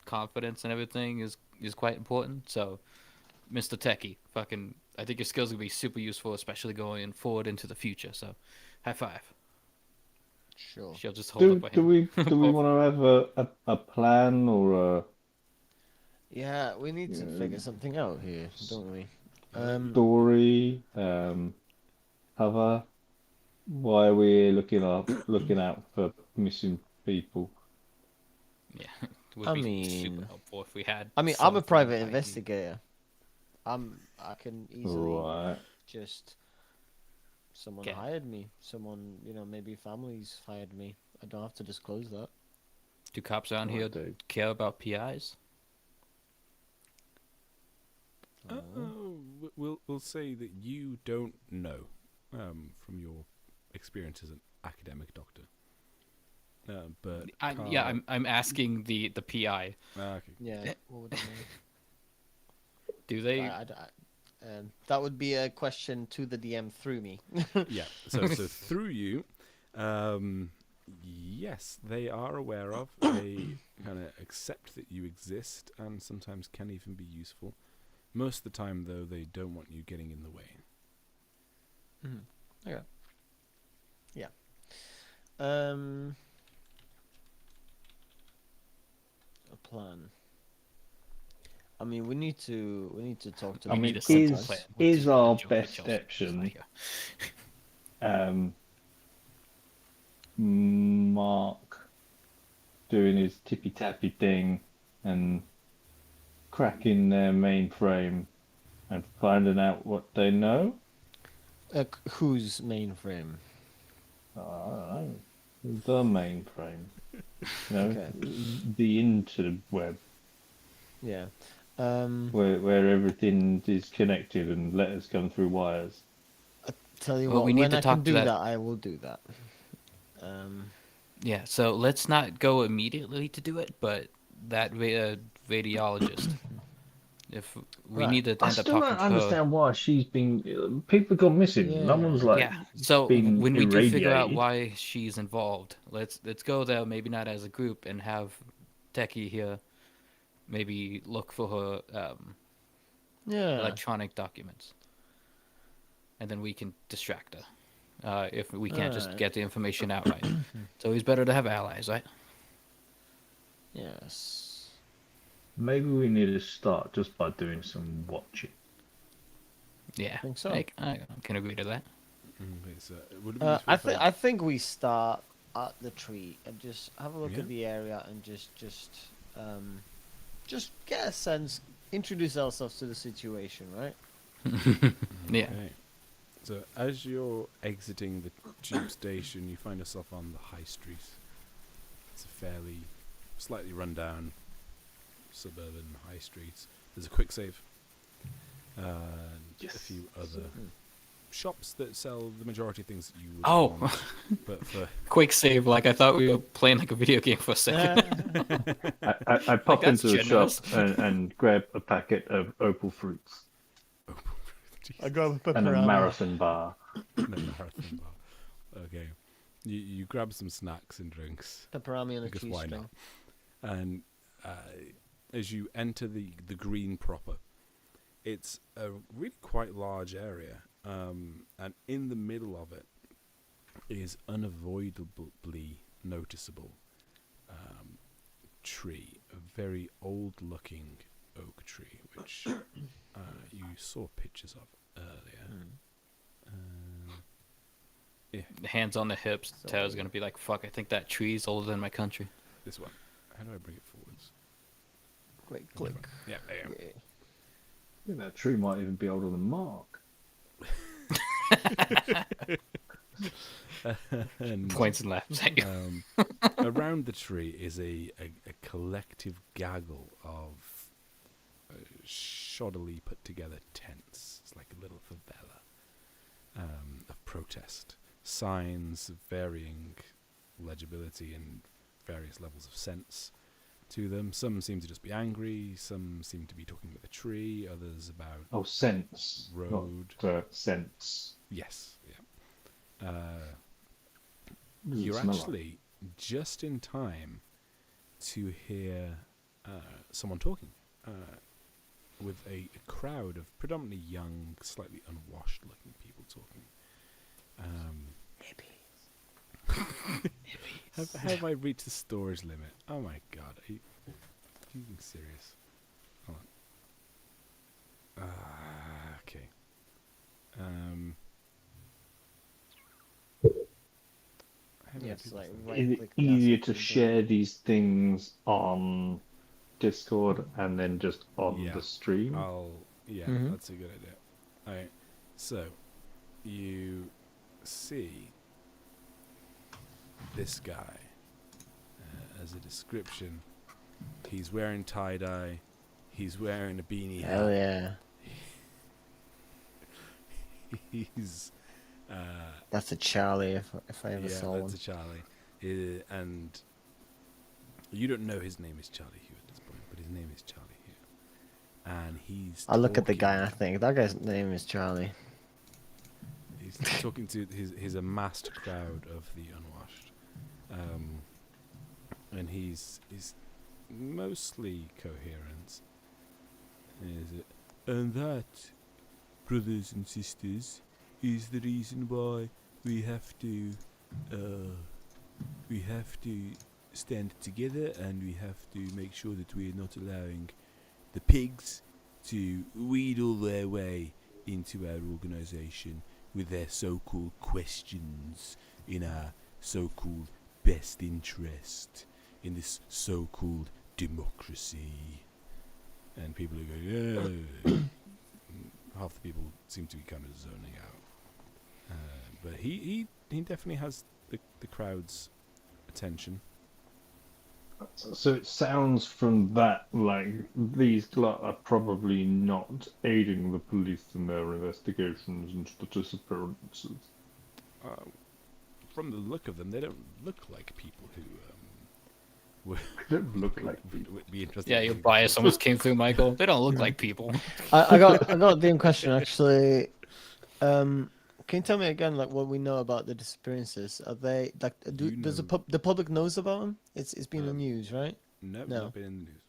confidence and everything is quite important. So, Mr. Techie, I think your skills will be super useful, especially going forward into the future. So, high five. Sure. She'll just hold up a Do hand. we want to have a plan or a Yeah, we need to figure something out here, don't we? story? Cover? Why are we looking out for missing people? Yeah, it would I be mean- super helpful if we had. I'm a some private form of ID. investigator. I can easily Right. just someone Okay. hired me. Someone, maybe families hired me. I don't have to disclose that. Do cops around here Dude. care about PIs? We'll say that you don't know from your experience as an academic doctor. But Yeah, Carl- I'm asking the PI. Okay. Yeah. What would I know? Do they? That would be a question to the DM through me. Yeah. So through you, yes, they are aware of. They kind of accept that you exist, and sometimes can even be useful. Most of the time, though, they don't want you getting in the way. Okay. Yeah. A plan. I mean, we need to talk to. I them mean, need a sometimes. simple plan. is our Joe best Chelsea is option right here. Mark doing his tippy tappy thing and cracking their mainframe and finding out what they know? Whose mainframe? I don't know. The mainframe. Okay. The interweb Yeah. where everything is connected and letters come through wires. Tell you Well, what, we need when to I talk can to do that- that, I will do that. Yeah, so let's not go immediately to do it, but that radiologist. If we Right. need to end I up still talking don't to her. understand why she's been. People have gone missing. Yeah. No one's like. Yeah. So been when we do figure out irradiated. why she's involved, let's go there. Maybe not as a group, and have Techie here. Maybe look for her Yeah. electronic documents, and then we can distract her if we can't just Alright. get the information out right. It's always better to have allies, right? Yes. Maybe we need to start just by doing some watching. Yeah, Think so. I can agree to that. Okay, so would it be useful I if think I think we start at the tree and just have a look Yeah. at the area and just get a sense, introduce ourselves to the situation, right? Yeah. Okay. So as you're exiting the tube station, you find yourself on the high street. It's a fairly, slightly run down suburban high streets. There's a quick save. And a Yes. few other shops that sell the majority of things that you would Oh. want. But for Quick save, like I thought we were playing like a video game for a second. I pop that's into the shop generous. and grab a packet of opal fruits I go with and a marathon bar. no marathon bar. Okay. You grab some snacks and drinks. Pepperami and a Because cheese why string. not? And as you enter the green proper, it's a really quite large area, and in the middle of it is unavoidably noticeable tree, a very old-looking oak tree, which you saw pictures of earlier. Hands on the hips. Taylor's gonna be like, "Fuck! I think that tree's older than my country." This one. How do I bring it forwards? Click. Yeah, there you Yeah. I think that tree might even be older than Mark. go. And Points and laughs at you. around the tree is a collective gaggle of shoddily put together tents. It's like a little favela of protest. Signs of varying legibility and various levels of sense to them. Some seem to just be angry, some seem to be talking about the tree, others about Oh, sense. road. Not sense. Yes, yeah. Doesn't You're smell like- actually just in time to hear someone talking with a crowd of predominantly young, slightly unwashed-looking people talking. Have I reached the storage limit? Oh my god, are you being serious? Hold on. Okay. How many Yeah, it's people like is there? right Is it click easier down to something. share these things on Discord and then just on Yeah. the stream? Mhm. That's a good idea. Alright, so you see this guy as a description. He's wearing tie-dye, he's wearing a beanie Hell hat, yeah. he's That's a Charlie if I ever yeah, saw that's one. a Charlie. And you don't know his name is Charlie Hugh at this point, but his name is Charlie Hugh. And he's I look at the guy and I talking- think that guy's name is Charlie. He's talking to his amassed crowd of the unwashed, and he's mostly coherent. And that, brothers and sisters, is the reason why we have to stand together, and we have to make sure that we're not allowing the pigs to wheedle their way into our organisation with their so-called questions in our so-called best interest in this so-called democracy. And people are going, yeah. Half the people seem to be kind of zoning out. But he definitely has the crowd's attention. So it sounds from that like these lot are probably not aiding the police in their investigations and disappearances. From the look of them, they don't look like people who would They don't look like people. would be interested. Yeah, in your doing bias this. almost came through, Michael. They don't look like people. I got the question actually. Can you tell me again, like what we know about the disappearances? Are they like You does know- the public knows about them? It's been in the Um, news, right? No, No. not been in the news.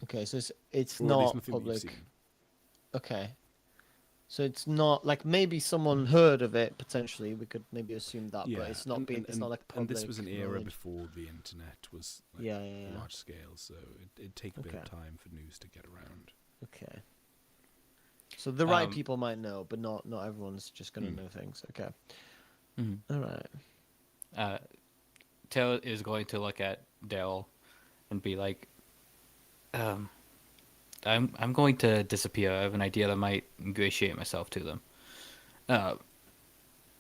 Okay, so it's Or at least not nothing that public. you've seen. Okay, so it's not like maybe someone heard of it potentially. We could maybe assume that, but it's not been. It's not like public. And this was an era knowledge. before the internet was like Yeah, yeah, yeah. large scale, so it'd take a bit of Okay. time for news to get around. Okay. So the right Um, people might know, but not everyone's just gonna Hmm. know things. Okay. Mhm. All right. Taylor is going to look at Daryl and be like, I'm going to disappear. I have an idea that might ingratiate myself to them.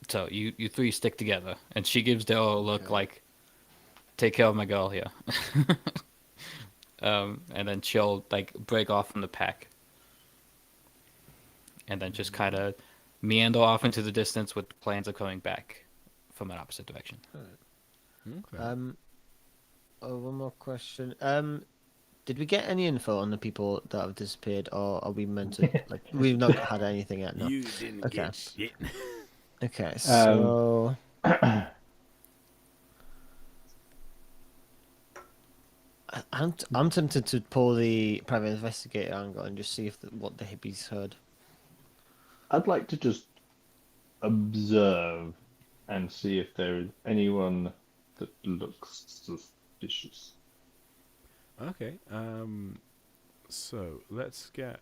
So you three stick together, and she gives Daryl a look Okay. like, take care of my girl here. and then she'll like break off from the pack, and then just kind of meander off into the distance with plans of coming back from an opposite direction. Okay. One more question. Did we get any info on the people that have disappeared, or are we meant to like we've not had anything yet? No. You didn't Okay. get shit. Okay, so I'm tempted to pull the private investigator angle and just see if what the hippies heard. I'd like to just observe and see if there is anyone that looks suspicious. Okay. So let's get.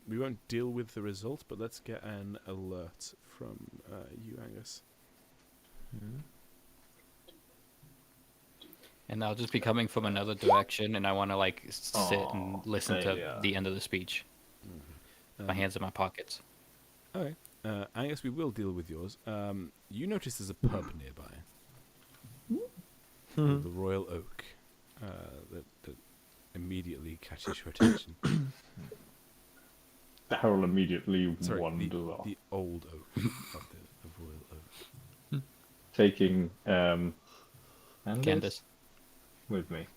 We won't deal with the result, but let's get an alert from you, Angus. And I'll just be coming from another direction, and I want to like sit and listen to yeah. the end of the speech. My hands in my pockets. Okay. Angus, we will deal with yours. You notice there's a pub nearby. Called the Royal Oak. That immediately catches your attention. Harold immediately Sorry, wanders off, the old oak of Royal Oak. taking Candace. with me.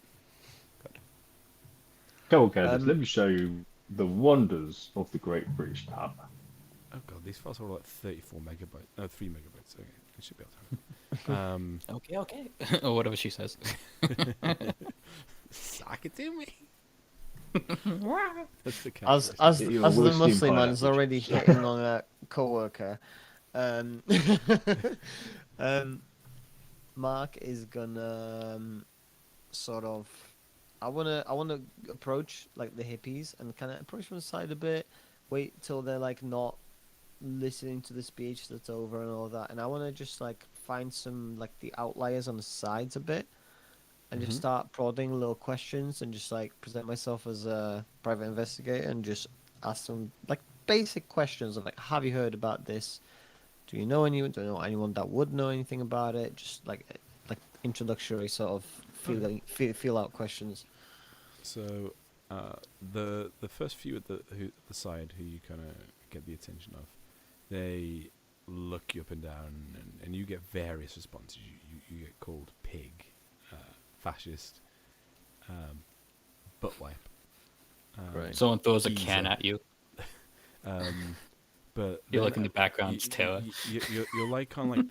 Go on, Candace. Let me show you the wonders of the Great British Pub. Oh god, these files are like 34 megabytes. No, 3 megabytes. Okay, I should be able to have it. Okay. Or whatever she says. Suck it to me. That's the As catchphrase. You're the wasting Muslim man pineapple is already juice. hitting on a coworker, Mark is gonna sort of. I wanna approach like the hippies and kind of approach from the side a bit. Wait till they're like not listening to the speech that's over and all that, and I wanna just like find some like the outliers on the sides a bit, and just start prodding little questions and just like present myself as a private investigator and just ask them like basic questions of like, have you heard about this? Do you know anyone? Do you know anyone that would know anything about it? Just like introductory sort of feel out questions. So, the first few at the side who you kind of get the attention of, they look you up and down, and you get various responses. You get called pig, fascist, butt wipe. Right. Someone throws a Geezer. can at you. But You then, look in the background, it's terror. You're like on like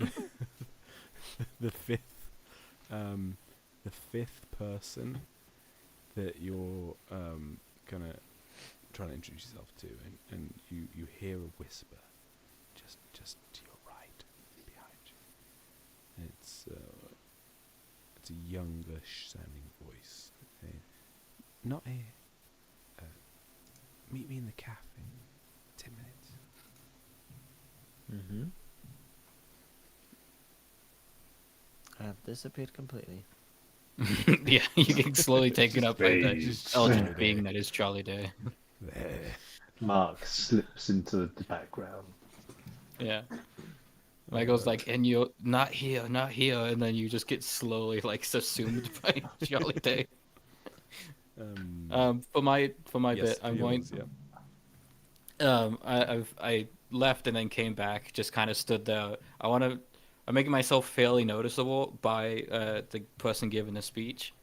the fifth person that you're kind of trying to introduce yourself to, and you hear a whisper just to your right behind you. And it's a youngish sounding voice saying, "Not here. Meet me in the cafe in 10 minutes." Mm-hmm. I have disappeared completely. Yeah, you get slowly taken up by the Phased. eldritch being that is Charlie Day. There. Mark slips into the background. Yeah. Michael's like, and you're not here, and then you just get slowly like subsumed by Charlie Day. For my Yes, bit, I'm going. yours, yeah. I left and then came back. Just kind of stood there. I'm making myself fairly noticeable by the person giving the speech,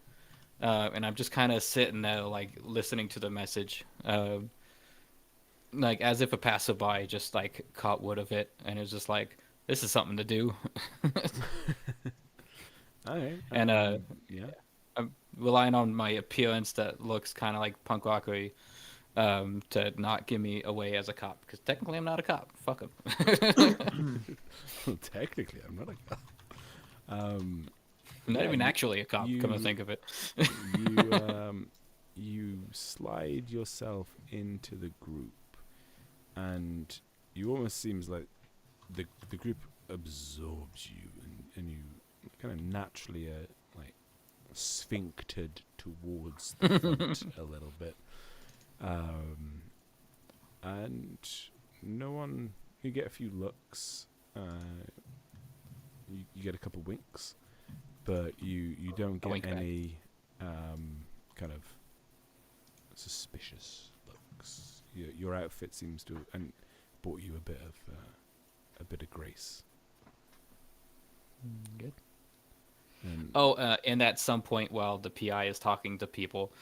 and I'm just kind of sitting there like listening to the message, like as if a passerby just like caught wood of it, and it's just like, this is something to do. Alright. And yeah. I'm relying on my appearance that looks kind of like punk rockery to not give me away as a cop, because technically I'm not a cop. Fuck him. Well, technically, I'm not a cop. I'm not Yeah, even actually a cop. Come to you- think of it. You slide yourself into the group, and you almost seems like the group absorbs you, and you kind of naturally are like sphinctered towards the front a little bit. And no one. You get a few looks. You get a couple winks, but you don't A wink get back. any kind of suspicious looks. Your outfit seems to and brought you a bit of grace. Good. And And at some point while the PI is talking to people,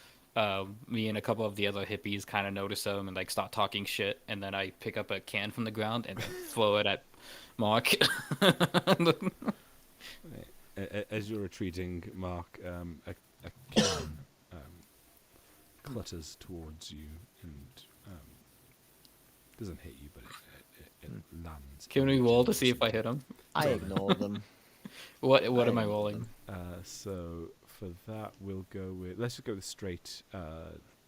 me and a couple of the other hippies kind of notice them and like start talking shit, and then I pick up a can from the ground and then throw it at Mark. as you're retreating, Mark, a can clutters towards you and doesn't hit you, but it lands. Can we roll to see if I hit him? I ignore them. What am I ignore rolling? them. So for that, we'll go with. Let's just go with straight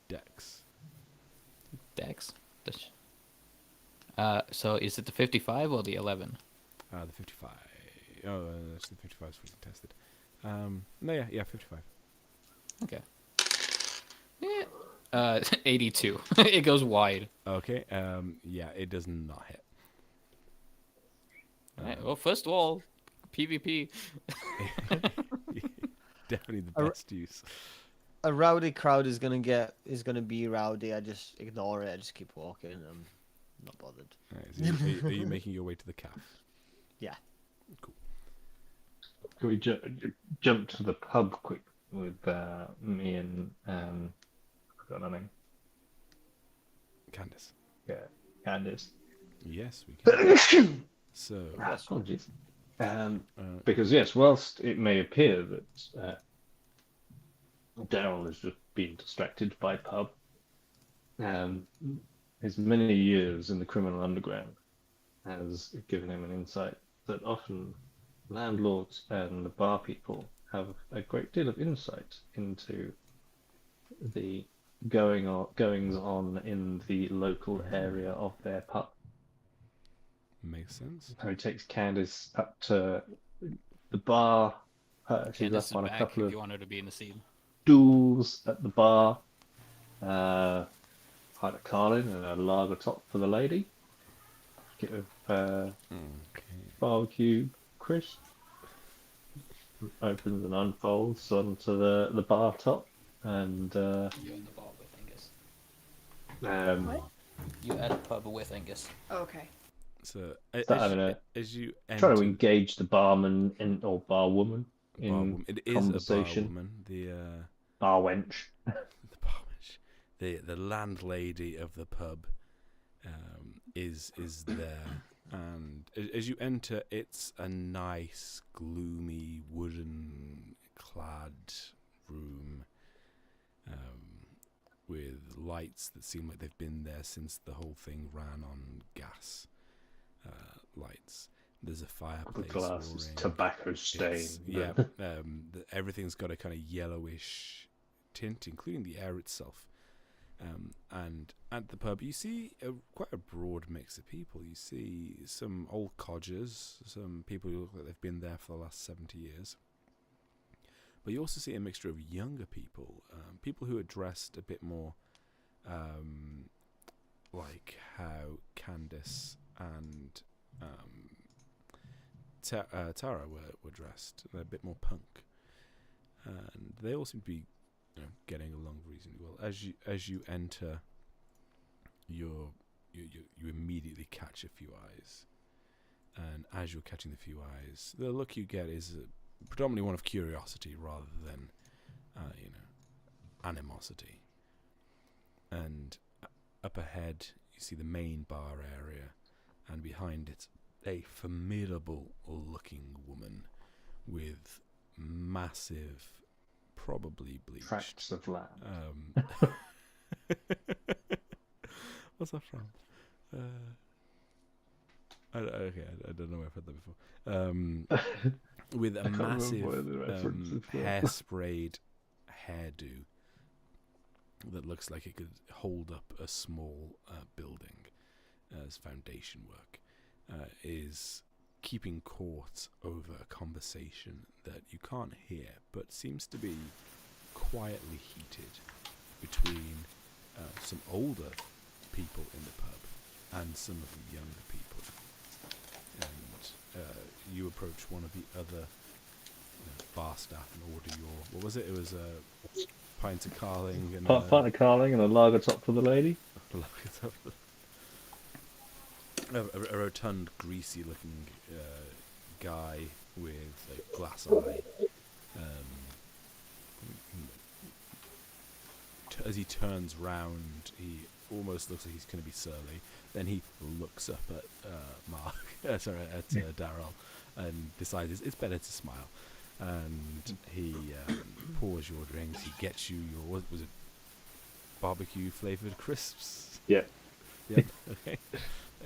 dex. Dex. So is it the 55 or the 11? The 55. Oh, that's the 55 is fully tested. No, yeah, 55. Okay. Yeah. 82. It goes wide. Okay. Yeah, it does not hit. Alright, well, first of all, PvP. Definitely the best use. A rowdy crowd is gonna be rowdy. I just ignore it. I just keep walking. I'm not bothered. Right, so are you making your way to the calf? Yeah. Cool. Can we jump to the pub quick with me and I forgot her name. Candace. Yeah, Candice. Yes, we can. So, Apologies. Because yes, whilst it may appear that Daryl has just been distracted by pub, his many years in the criminal underground has given him an insight that often landlords and the bar people have a great deal of insight into the goings on in the local area of their pub. makes sense. So he takes Candice up to the bar. She's Candace up is on a back couple if of you want her to be in the scene. stools at the bar. Pint of Carlin and a lager top for the lady. Get of barbecue crisp. Opens and unfolds onto the bar top, and You're in the bar with Angus. What? You at a pub with Angus. Oh, okay. So, as you trying to enter engage the barman or barwoman in barwoman, it is conversation. a barwoman. The Bar wench. the barwoman, the landlady of the pub, is there, and as you enter, it's a nice, gloomy, wooden-clad room, with lights that seem like they've been there since the whole thing ran on gas lights. There's a fireplace. The glass is roaring. tobacco stained. Yeah, everything's got a kind of yellowish tint, including the air itself. And at the pub, you see quite a broad mix of people. You see some old codgers, some people who look like they've been there for the last 70 years. But you also see a mixture of younger people, people who are dressed a bit more like how Candice and Tara were dressed. They're a bit more punk. And they all seem to be getting along reasonably well. As you enter, you immediately catch a few eyes, and as you're catching the few eyes, the look you get is predominantly one of curiosity rather than animosity. And up ahead, you see the main bar area, and behind it, a formidable-looking woman with massive, probably bleached Tracts of land. What's that from? I don't know where I've heard that before. With a massive hairsprayed hairdo that looks like it could hold up a small building as foundation work, is keeping court over a conversation that you can't hear, but seems to be quietly heated between some older people in the pub and some of the younger people. And you approach one of the other bar staff and order your, what was it? It was pint of Carling and Pint of Carling and a lager top for the lady. a rotund, greasy-looking guy with a glass eye. As he turns round, he almost looks like he's going to be surly. Then he looks up at Daryl, and decides it's better to smile. And he pours your drinks. He gets you your, what was it, barbecue flavored crisps? Yeah. Yep. Okay.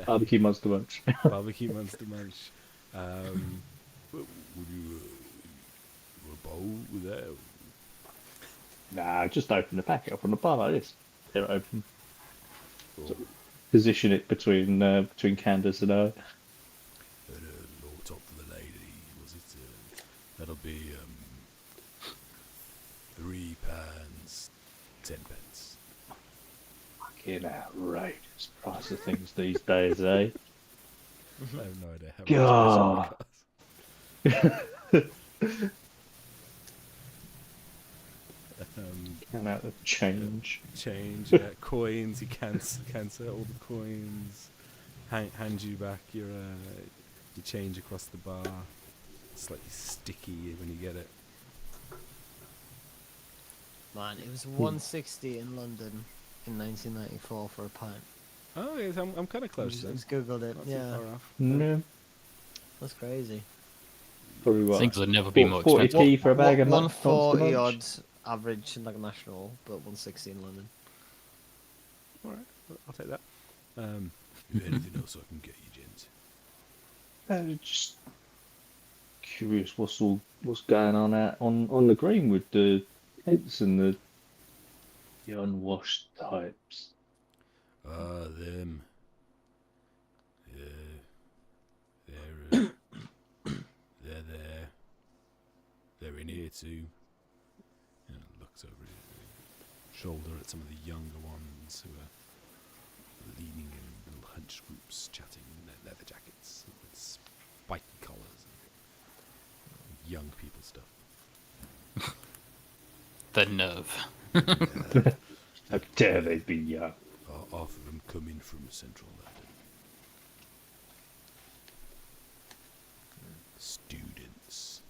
Barbecue Monster Munch. Barbecue Monster Munch. Would you a bowl with that? Nah, just open the packet up on the bar like this. They're open. Or, Position it between Candace and I. low top for the lady, was it? That'll be £3, 10 pence. Fucking outrageous price of things these days, eh? I have no idea how much it costs. Come out of change. Change, coins. He cans all the coins. Hand you back your change across the bar. Slightly sticky when you get it. Man, it was 160 in London in 1994 for a pint. Oh, yes, I'm kind of close I then. just googled it. Not too Yeah, far off. No. that's crazy. Probably what? Things would never be more 40p expensive. for a bag of Monster 140 Munch? odd average like national, but 160 in London. All right, I'll take that. Anything else I can get you, gents? Just curious, what's going on out on the green with the heads and the unwashed types? Them. Yeah, they're there. They're in here too. Looks over his shoulder at some of the younger ones who are leaning in little hunched groups, chatting in their leather jackets with spiky collars and young people stuff. The nerve. How dare they be young? Half of them come in from central London. Students.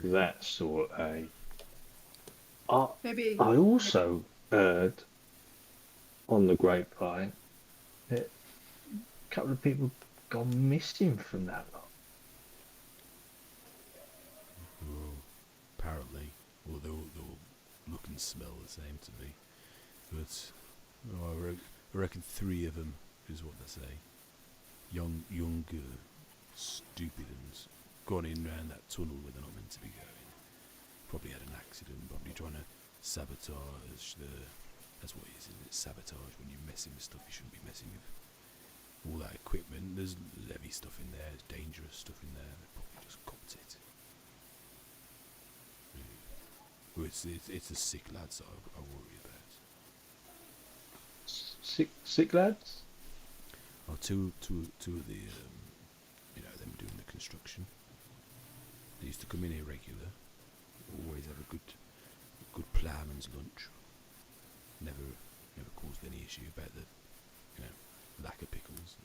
That sort, eh? Maybe. I also heard on the grapevine that a couple of people gone missing from that lot. Well, apparently, well, they all look and smell the same to me. But I reckon 3 of them is what they say. Younger, stupid ones, gone in round that tunnel where they're not meant to be going. Probably had an accident, probably trying to sabotage the... That's what it is, isn't it? Sabotage, when you're messing with stuff you shouldn't be messing with. All that equipment, there's heavy stuff in there, there's dangerous stuff in there, they probably just copped it. Well, it's the sick lads that I worry about. Sick lads? Oh, two of the, them doing the construction. They used to come in here regular. Always have a good ploughman's lunch. Never caused any issue about the, lack of pickles.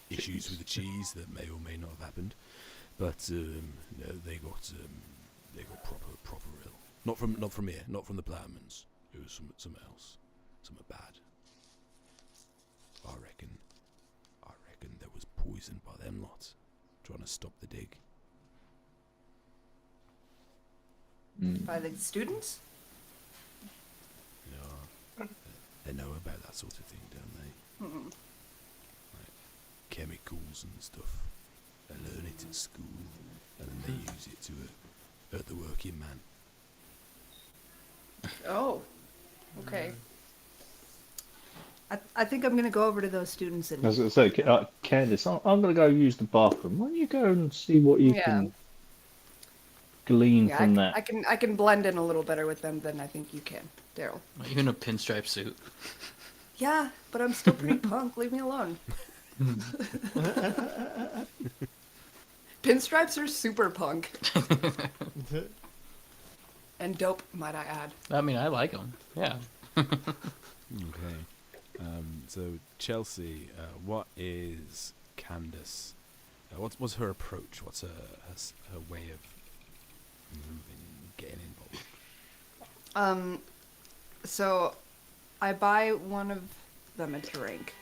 Issues with the cheese that may or may not have happened, but no, they got proper ill. Not from here, not from the ploughman's. It was somewhere else, somewhere bad. I reckon there was poison by them lot, trying to stop the dig. By the students? They know about that sort of thing, don't they? Mm-mm. Like chemicals and stuff. They learn it in school, and then they use it to hurt the working man. Oh, okay. I think I'm gonna go over to those students and I was going to say, Candice, I'm going to go use the bathroom. Why don't you go and see what you can glean from that? I can blend in a little better with them than I think you can, Daryl. Are you in a pinstripe suit? Yeah, but I'm still pretty punk. Leave me alone. Pinstripes are super punk. And dope, might I add. I mean, I like them. Yeah. Okay. So Chelsea, what is Candace? What's her approach? What's her way of moving, getting involved? So I buy one of them a drink.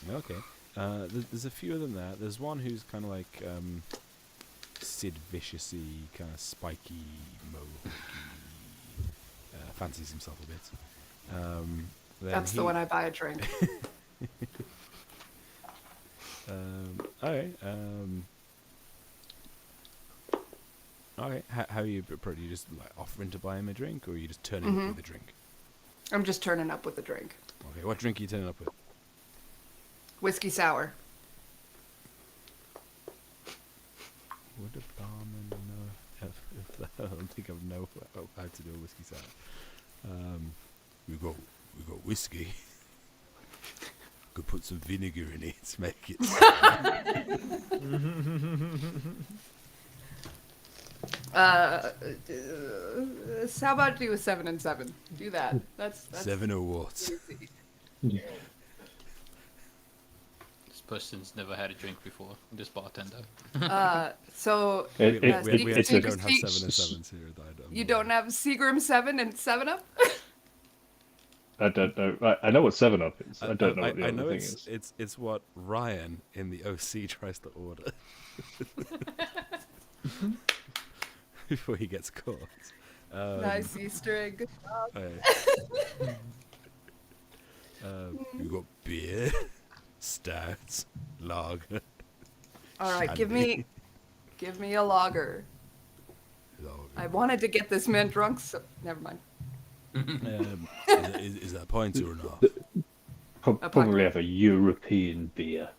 Okay. There's a few of them there. There's one who's kind of like Sid Viciousy, kind of spiky, mohawky, fancies himself a bit. That's the one I buy a drink. Okay. Okay. How you approach? You just like offering to buy him a drink, or you just turning up with a drink? I'm just turning up with a drink. Okay. What drink are you turning up with? Whiskey sour. Would a barman know? I don't think I know how to do a whiskey sour. We got whiskey. Could put some vinegar in it to make it. So how about do a 7 and 7? Do that. That's 7 or what? easy. This person's never had a drink before. This bartender. So It- We it- actually it's don't a- have 7 and 7s here. you don't have Seagram 7 and 7-Up? I don't know. I know what 7-Up is. I don't know what the I other know thing it's, is. it's what Ryan in the OC tries to order before he gets caught. Nice Easter egg. We got beer, stouts, lager. All right, give Shandy. me a lager. Lager. I wanted to get this man drunk, so never mind. Is that a pint or not? Probably have a European beer.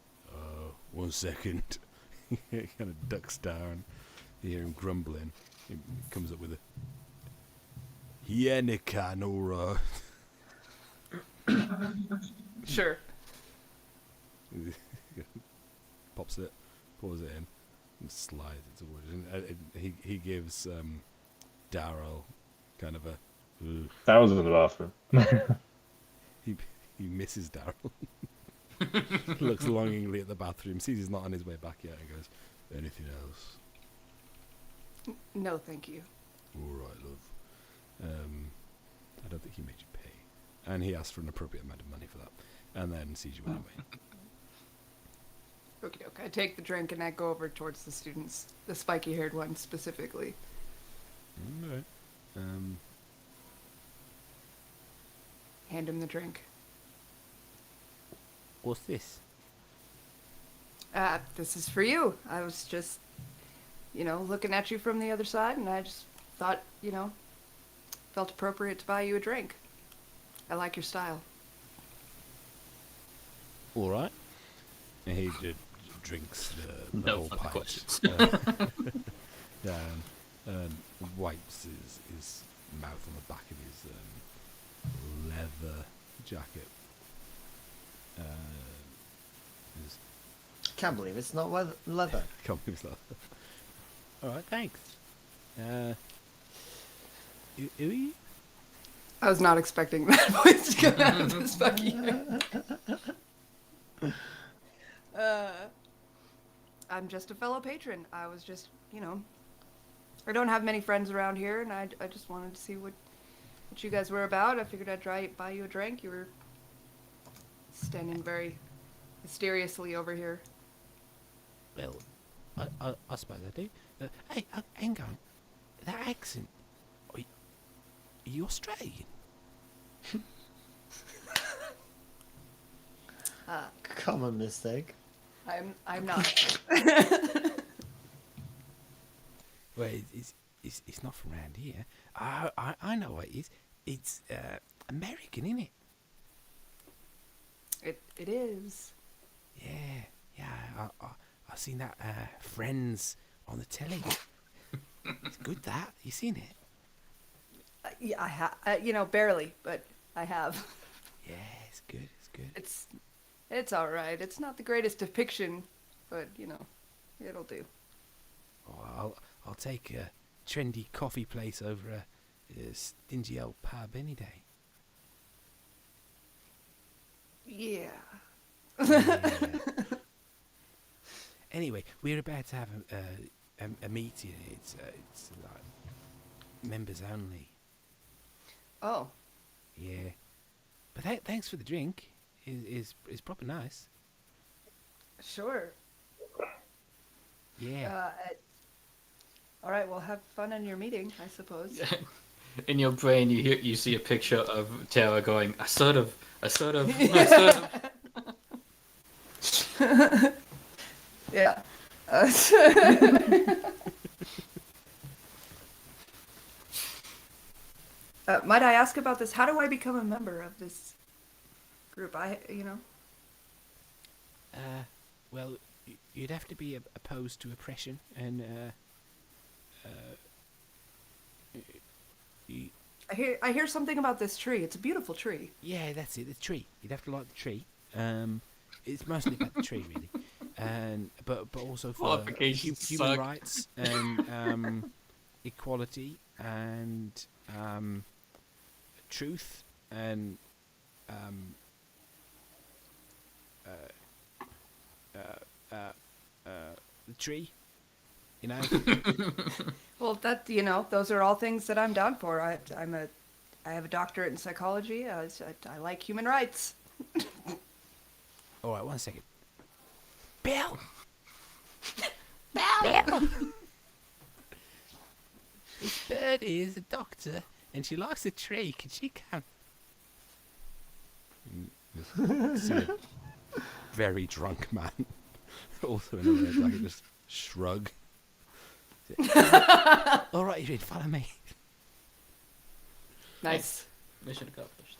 1 second. He kind of ducks down. You hear him grumbling. He comes up with a Yenican, alright. Sure. Pops it, pours it in, and slides it towards it. And, he gives Daryl kind of a. Ugh. That was in the bathroom. He misses Daryl. Looks longingly at the bathroom, sees he's not on his way back yet, and goes, "Anything else?" No, thank you. All right, love. I don't think he made you pay, and he asked for an appropriate amount of money for that, and then sees you anyway. Okay, I take the drink and I go over towards the students, the spiky-haired one specifically. All right. Hand him the drink. What's this? This is for you. I was just, looking at you from the other side, and I just thought, felt appropriate to buy you a drink. I like your style. All right. And he drinks the No whole further pint questions. down and wipes his mouth on the back of his leather jacket. Can't believe it's not leather. Can't believe that. All right, thanks. Who are you? I was not expecting that voice to come out of this spiky. I'm just a fellow patron. I was just, I don't have many friends around here, and I just wanted to see what you guys were about. I figured I'd buy you a drink. You were standing very mysteriously over here. Well, I suppose I do. Hey, hang on. That accent. Are you Australian? Common mistake. I'm not. Well, it's not from around here. I know what it is. It's American, isn't it? It is. Yeah. I've seen that Friends on the telly. It's good. That you seen it? Yeah, I have. Barely, but I have. Yeah, it's good. It's all right. It's not the greatest depiction, but It'll do. Oh, I'll take a trendy coffee place over a stingy old pub any day. Yeah. Yeah. Anyway, we're about to have a meeting. It's like members only. Oh, Yeah, but thanks for the drink. Is proper nice. sure. Yeah. All right. Well, have fun in your meeting, I suppose. In your brain, you see a picture of Tara going, I sort of. Yeah. Might I ask about this? How do I become a member of this group? Well, you'd have to be opposed to oppression, and I hear something about this tree. It's a beautiful tree. yeah, that's it. The tree. You'd have to like the tree. It's mostly about the tree, really, and but also for Qualifications human suck. rights and equality and truth and the tree. You know. Well, those are all things that I'm down for. I have a doctorate in psychology. I like human rights. All right, 1 second. Bill. This Birdie is a doctor, and she likes a tree. Can she come? See a very drunk man, also in a red jacket, just shrug. All right, you follow me. Nice. Mission accomplished.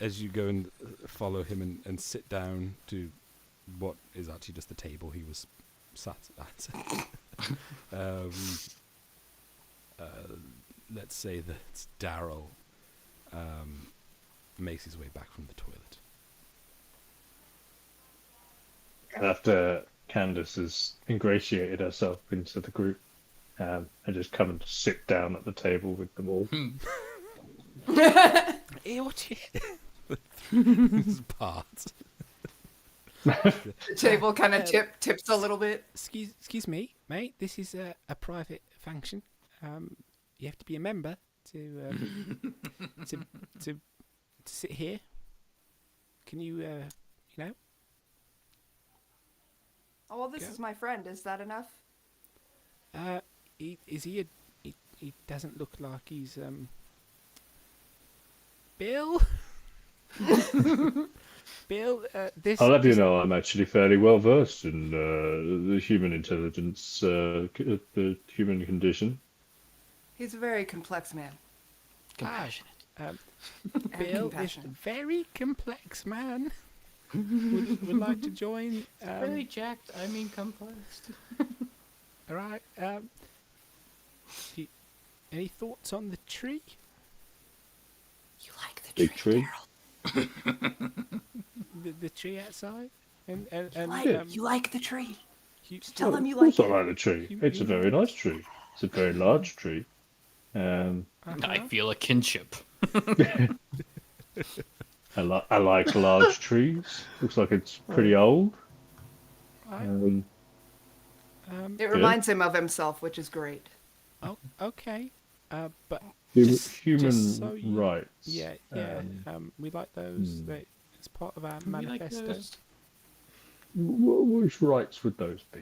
As you go and follow him and sit down to what is actually just the table he was sat at. Let's say that Daryl makes his way back from the toilet. After Candace has ingratiated herself into the group, I just come and sit down at the table with them all. Hey, watch it. This part. The table kind of tips a little bit. Excuse me, mate. This is a private function. You have to be a member to sit here. Can you you know? Oh, well, this Go. is my friend. Is that enough? He doesn't look like he's Bill. Bill, this. I'll have you know I'm actually fairly well versed in the human intelligence, the human condition. He's a very complex man. Compassionate. And Bill, this compassionate. very complex man would like to join. Very jacked, I mean complex. All right. Any thoughts on the tree? You like the Big tree. Daryl. The tree outside? And You like the tree. you, Tell him you Of course like I it. like the tree. It's a very nice tree. It's a very large tree. I feel a kinship. I like large trees. Looks like it's pretty old. Right. It reminds him of himself, which is great. Oh, okay. But Human just so you- rights. yeah. We like those. It's part of our manifesto. Which rights would those be?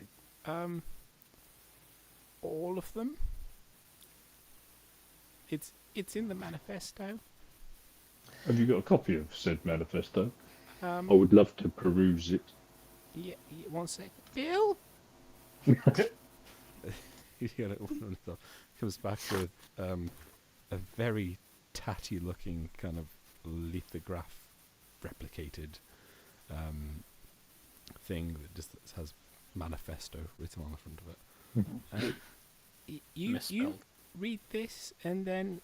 All of them. It's in the manifesto. Have you got a copy of said manifesto? I Um, would love to peruse it. yeah, 1 sec. Bill. Comes back with a very tatty-looking kind of lithograph replicated thing that just has manifesto written on the front of it. You Misspelled. read this and then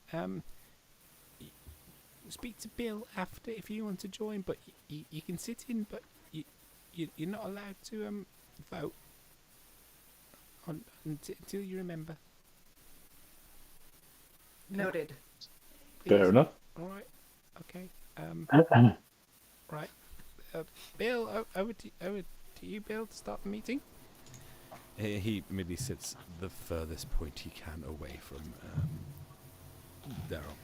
speak to Bill after if you want to join, but you can sit in, but you're not allowed to vote until you remember. Noted. Please. Fair enough. All right. Okay. Right. Bill, over to you, Bill, to start the meeting. He immediately sits the furthest point he can away from Daryl.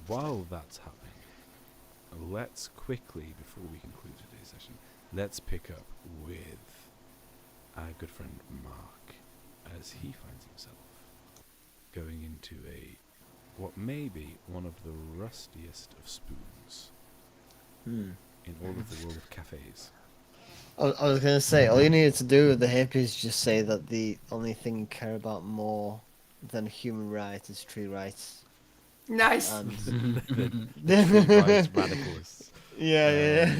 While that's happening, let's quickly, before we conclude today's session, let's pick up with our good friend Mark as he finds himself going into what may be one of the rustiest of spoons in all of the world of cafes. I was gonna say, all you needed to do with the hippies is just say that the only thing you care about more than human rights is tree rights. Nice. And The tree rights radicalists. yeah.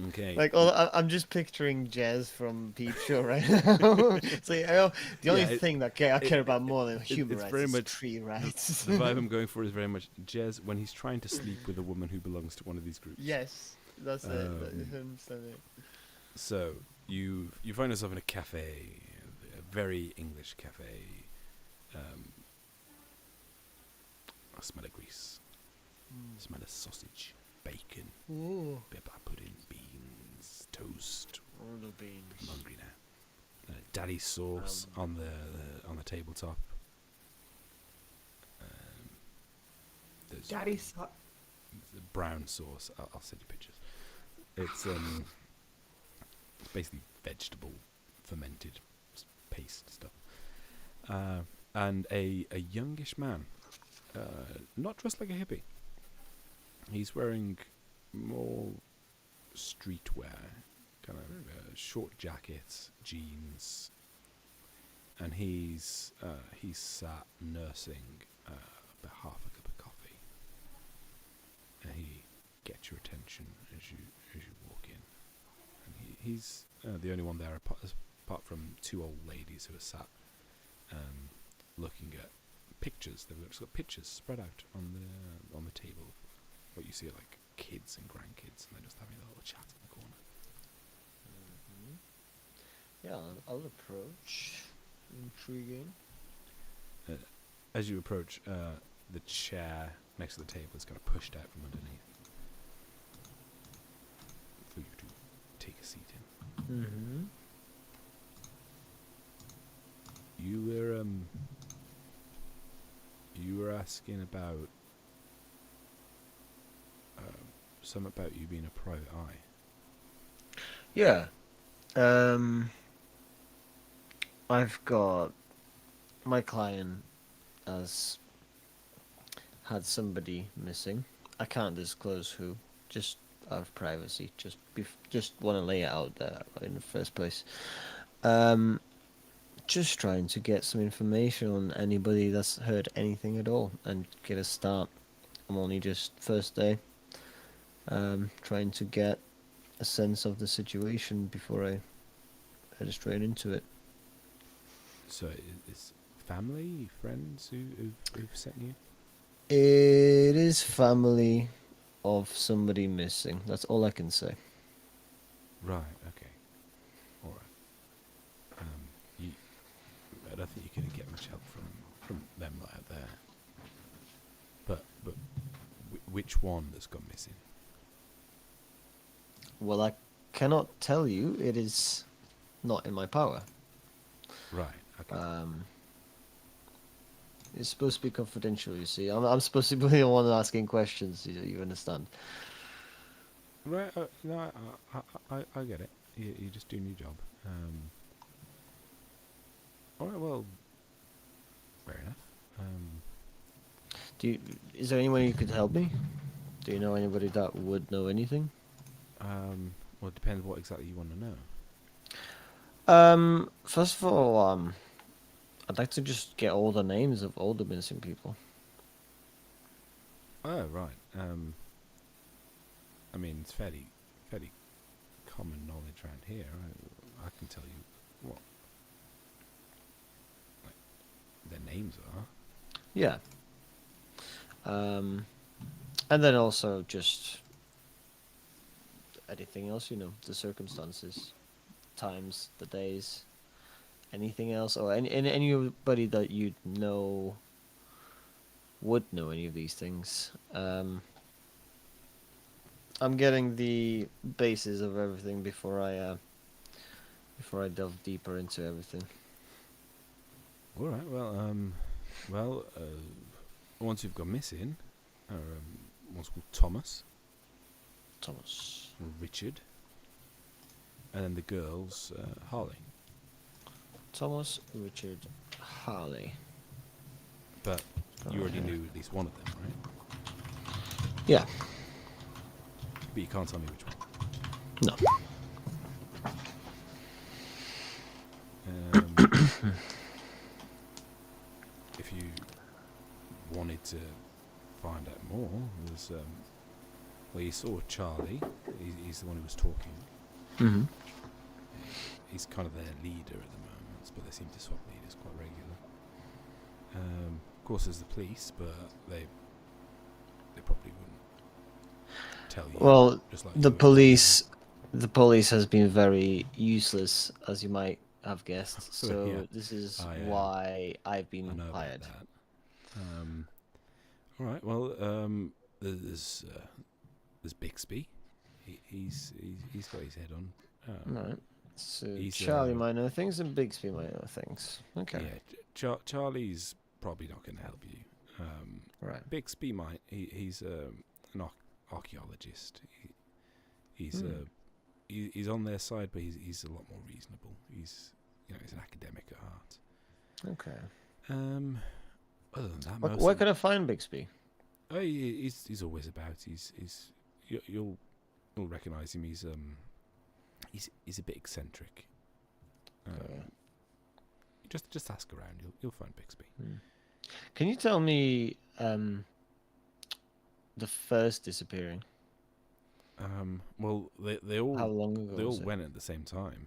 Okay. Like, I'm just picturing Jez from Peep Show right now. It's like, the only thing that I care about more than human it's rights very is much tree rights. The vibe I'm going for is very much Jez when he's trying to sleep with a woman who belongs to one of these groups. Yes, that's it. So you find yourself in a cafe, a very English cafe. I smell of grease. Smell of sausage, bacon, Ooh, pepper pudding, beans, toast. all the beans. I'm hungry now. Daddy sauce on the tabletop. There's Daddy saw. the brown sauce. I'll send you pictures. It's basically vegetable fermented paste stuff. And a youngish man, not dressed like a hippie. He's wearing more streetwear, kind of short jackets, jeans, and he's sat nursing about half a cup of coffee. And he gets your attention as you walk in, and he's the only one there apart from two old ladies who are sat looking at pictures. They've just got pictures spread out on the table. What you see are like kids and grandkids, and they're just having a little chat in the corner. Yeah, I'll approach. Intriguing. As you approach, the chair next to the table is kind of pushed out from underneath for you to take a seat in. Mm-hmm. You were asking about something about you being a private eye. Yeah. I've got my client has had somebody missing. I can't disclose who, just out of privacy. Just want to lay it out there in the first place. Just trying to get some information on anybody that's heard anything at all and get a start. I'm only just first day. Trying to get a sense of the situation before I head straight into it. So it's family, friends who've sent you? It is family of somebody missing. That's all I can say. Right. Okay. All right. I don't think you're going to get much help from them out there. But which one that's gone missing? Well, I cannot tell you. It is not in my power. Right. Okay. It's supposed to be confidential, you see. I'm supposed to be the one asking questions, you understand? Right. No, I get it. You're just doing your job. All right. Well, fair enough. Is there anyone who could help me? Do you know anybody that would know anything? Well, it depends what exactly you want to know. First of all, I'd like to just get all the names of all the missing people. Oh, right. I mean, it's fairly common knowledge around here. I can tell you what their names are. Yeah. And then also just anything else? The circumstances, times, the days, anything else, or anybody that you know would know any of these things. I'm getting the basis of everything before I delve deeper into everything. All right. Well, ones who've gone missing are one's called Thomas, Thomas. Richard, and then the girls, Harley. Thomas, Richard, Harley. But you already knew at least one of them, right? Yeah. But you can't tell me which one. No. If you wanted to find out more, there's well, you saw Charlie. He's the one who was talking. Mm-hmm. He's kind of their leader at the moment, but they seem to swap leaders quite regularly. Of course, there's the police, but they probably wouldn't tell you. Well, just like the you would. police has been very useless, as you might have guessed. So Yeah. this is I why I've I been know about hired. that. All right. Well, there's Bixby. He's got his head on. Right. So He's, Charlie might know things and Bixby might know things. Okay. Yeah. Charlie's probably not going to help you. Right. Bixby might. He's an archaeologist. He's on their side, but he's a lot more reasonable. He's an academic at heart. Okay. Other than that, Where can I find Bixby? Oh, he's always about. You'll recognise him. He's a bit eccentric. Okay. Just ask around. You'll find Bixby. Can you tell me the first disappearing? Well, they all How long ago? they all was it? went at the same time,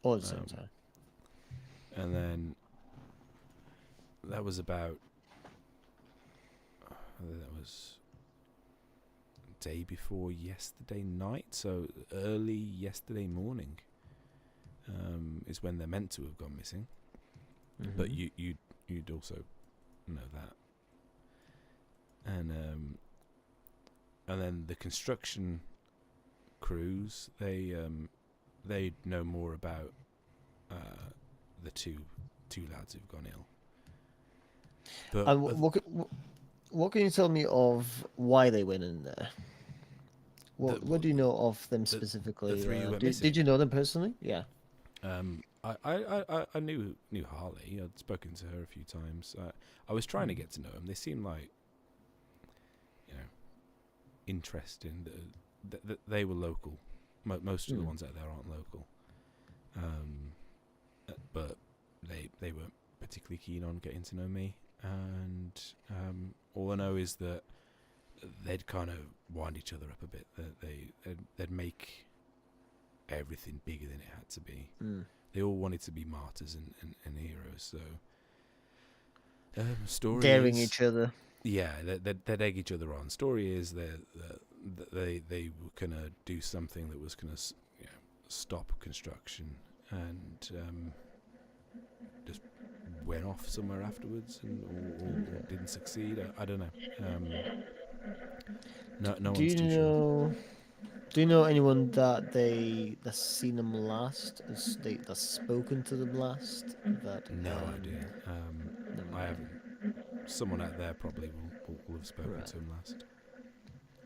All at the same time. and then that was about. That was day before yesterday night, so early yesterday morning is when they're meant to have gone missing. But Mhm. you'd also know that, and then the construction crews they know more about the two lads who've gone ill. But And what can you tell me of why they went in there? What do you know of them specifically? three who went did missing? you know them personally? Yeah. I knew Harley. I'd spoken to her a few times. I was trying to get to know them. They seemed like, interesting. They were local. Most of the ones out there aren't local. But they weren't particularly keen on getting to know me. And all I know is that they'd kind of wind each other up a bit. That they'd make everything bigger than it had to be. They all wanted to be martyrs and heroes. So story Daring is, each other. yeah, they'd egg each other on. Story is that they were gonna do something that was gonna stop construction, and just went off somewhere afterwards, or didn't succeed. I don't know. No Do one's you too sure. know? Do you know anyone that's seen them last? That's spoken to them last? No idea. No I idea. haven't. Someone out there probably will have spoken Right. to him last.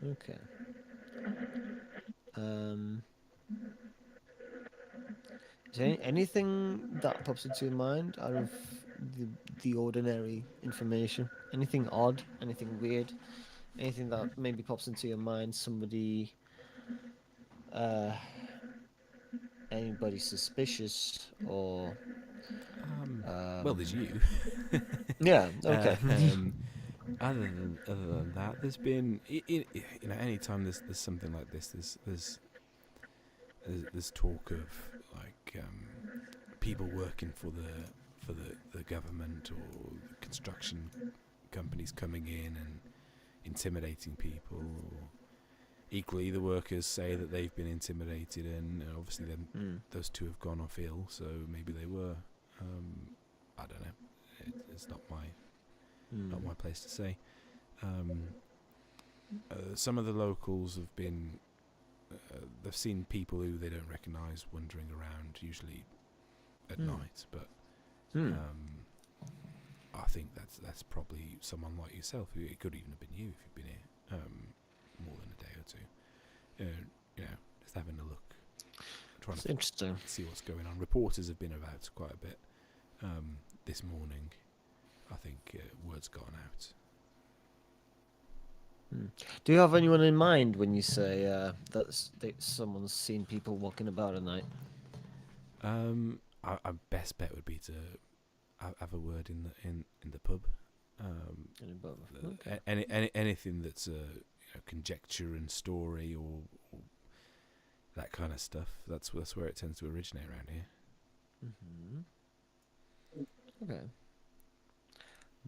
Okay. Is there anything that pops into your mind out of the ordinary information? Anything odd? Anything weird? Anything that maybe pops into your mind? Somebody, anybody suspicious or? Well, there's you. Yeah. Okay. Other than that, there's been any time there's something like this, there's talk of like people working for the government or construction companies coming in and intimidating people, or Equally, the workers say that they've been intimidated, and obviously then those two have gone off ill, so maybe they were. I don't know. It's not my place to say. Some of the locals have been. They've seen people who they don't recognise wandering around, usually at night. But I think that's probably someone like yourself. It could even have been you if you've been here more than a day or two. Just having a look, trying to interesting. See what's going on. Reporters have been about quite a bit this morning. I think word's gone out. Do you have anyone in mind when you say that someone's seen people walking about at night? Our best bet would be to have a word in the pub. Anything that's conjecture and story or that kind of stuff. That's where it tends to originate around here. Okay.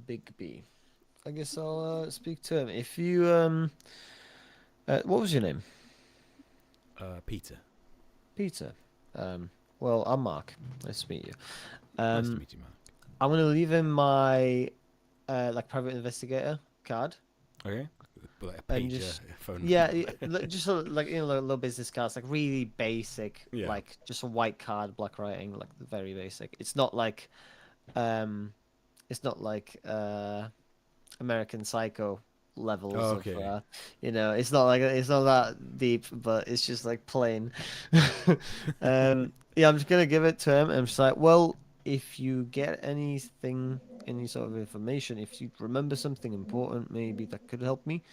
Big B. I guess I'll speak to him. If you what was your name? Peter. Peter. Well, I'm Mark. Nice to meet you. Nice to meet you, Mark. I'm gonna leave him my private investigator card. Okay. Like a pager, just, phone. Yeah, just little business cards, like really basic, like just a white card, black writing, like very basic. It's not like American Psycho levels of it's not that deep, but it's just like plain. I'm just gonna give it to him and I'm just like, well, if you get any sort of information, if you remember something important maybe that could help me,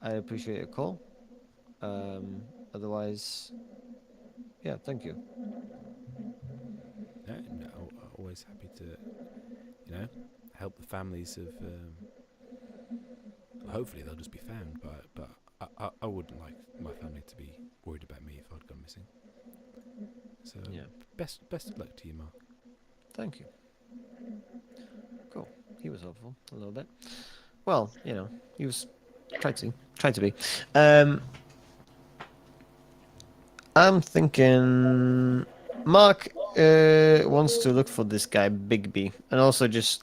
I appreciate a call. Otherwise, thank you. No, always happy to help the families of hopefully they'll just be found, but I wouldn't like my family to be worried about me if I'd gone missing. So best of luck to you, Mark. Thank you. Cool. He was helpful a little bit. Well, he was tried to be. I'm thinking Mark wants to look for this guy Big B, and also just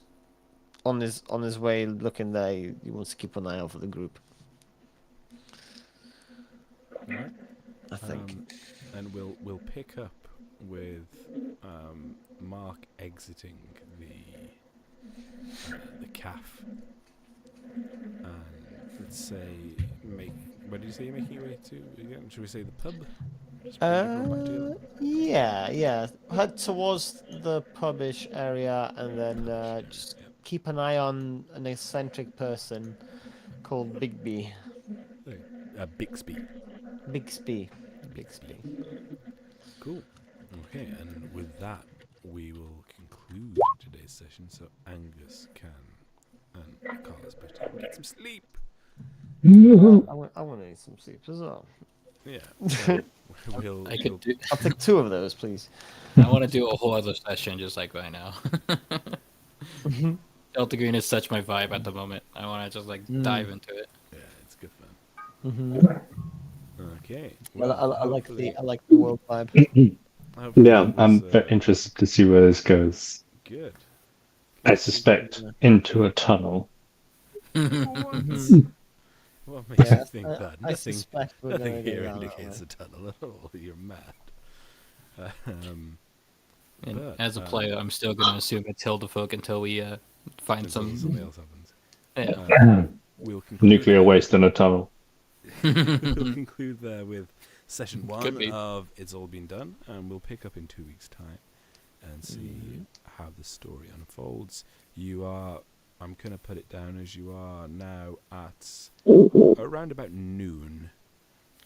on his way looking there, he wants to keep an eye out for the group. Right. I think. And we'll pick up with Mark exiting the calf, and let's say where did you say you're making your way to again? Should we say the pub? Head towards the pubish area, and then just keep an eye on an eccentric person called Bigby. Bixby. Bixby. Cool. Okay, and with that, we will conclude today's session. So Angus and Carlos both get some sleep. I want to need some sleep as well. Yeah. I'll take 2 of those, please. I want to do a whole other session just like right now. Delta Green is such my vibe at the moment. I want to just dive into it. Yeah, it's good fun. Okay. Well, I like the world vibe. Yeah, I'm very interested to see where this goes. Good. I suspect into a tunnel. What makes you think that? Nothing here indicates a tunnel at all. You're mad. As a player, I'm still going to assume it's Hildefolk until we find something else happens. Yeah. We'll conclude nuclear waste in a tunnel. We'll conclude there with session 1 of It's All Been Done, and we'll pick up in 2 weeks' time and see how the story unfolds. I'm going to put it down as you are now at around about noon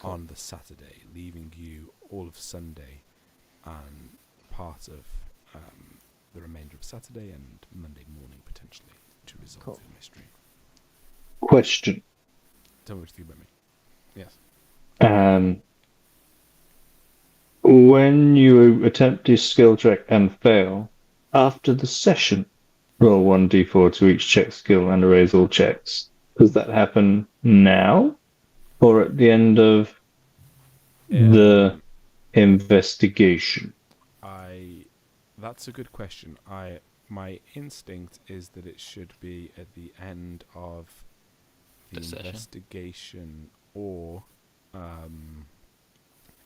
on the Saturday, leaving you all of Sunday and part of the remainder of Saturday and Monday morning potentially to resolve the mystery. Question. Tell me what you think about me. Yes. When you attempt your skill check and fail, after the session, roll 1d4 to each check skill and erase all checks. Does that happen now? or at the end of the Um, investigation? That's a good question. My instinct is that it should be at the end of the The session. investigation or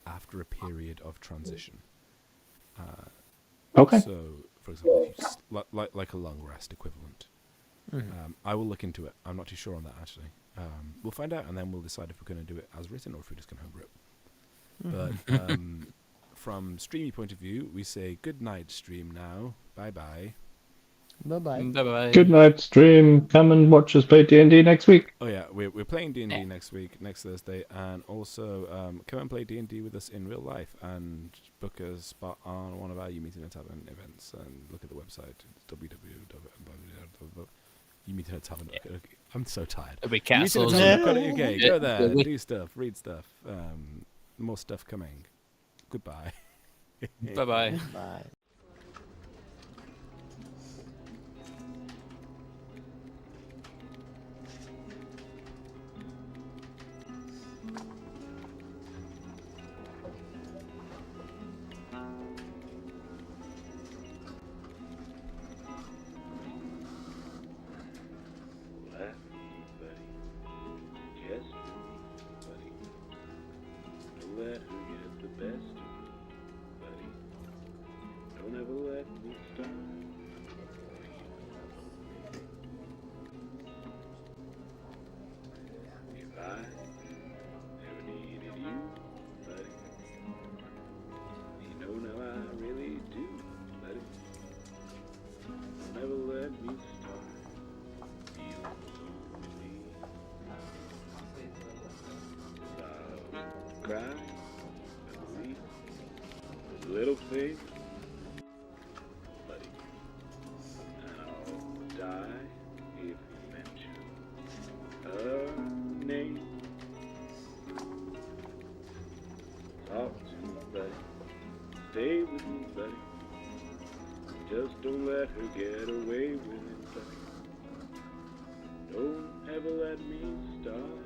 after a period of transition. Okay. So, for example, if you like a long rest equivalent. I will look into it. I'm not too sure on that actually. We'll find out, and then we'll decide if we're going to do it as written or if we're just going to homebrew it. But from streamy point of view, we say good night, stream now. Bye bye. Bye bye. Bye bye. Good night, stream. Come and watch us play D&D next week. Oh yeah, we're playing D&D next week, next Thursday, and also come and play D&D with us in real life and book a spot on one of our You Meet in a Tavern events. And look at the website. It's www.youmeetinatavern. I'm so tired. There'll be You Meet in a castles. Tavern, and- UK. Go there, do stuff, read stuff. More stuff coming. Goodbye. Bye bye. Bye. Laugh with me, buddy. Jest with me, buddy. Don't let her get the best of me, buddy. Don't ever let me start. If I ever needed you, buddy, you know now I really do, buddy. Don't ever let me start. Feeling blue with me. I'll cry, and weep, with little faith, buddy. And I'll die if you mention her name. Talk to me, buddy. Stay with me, buddy. Just don't let her get away with it, buddy. Don't ever let me start.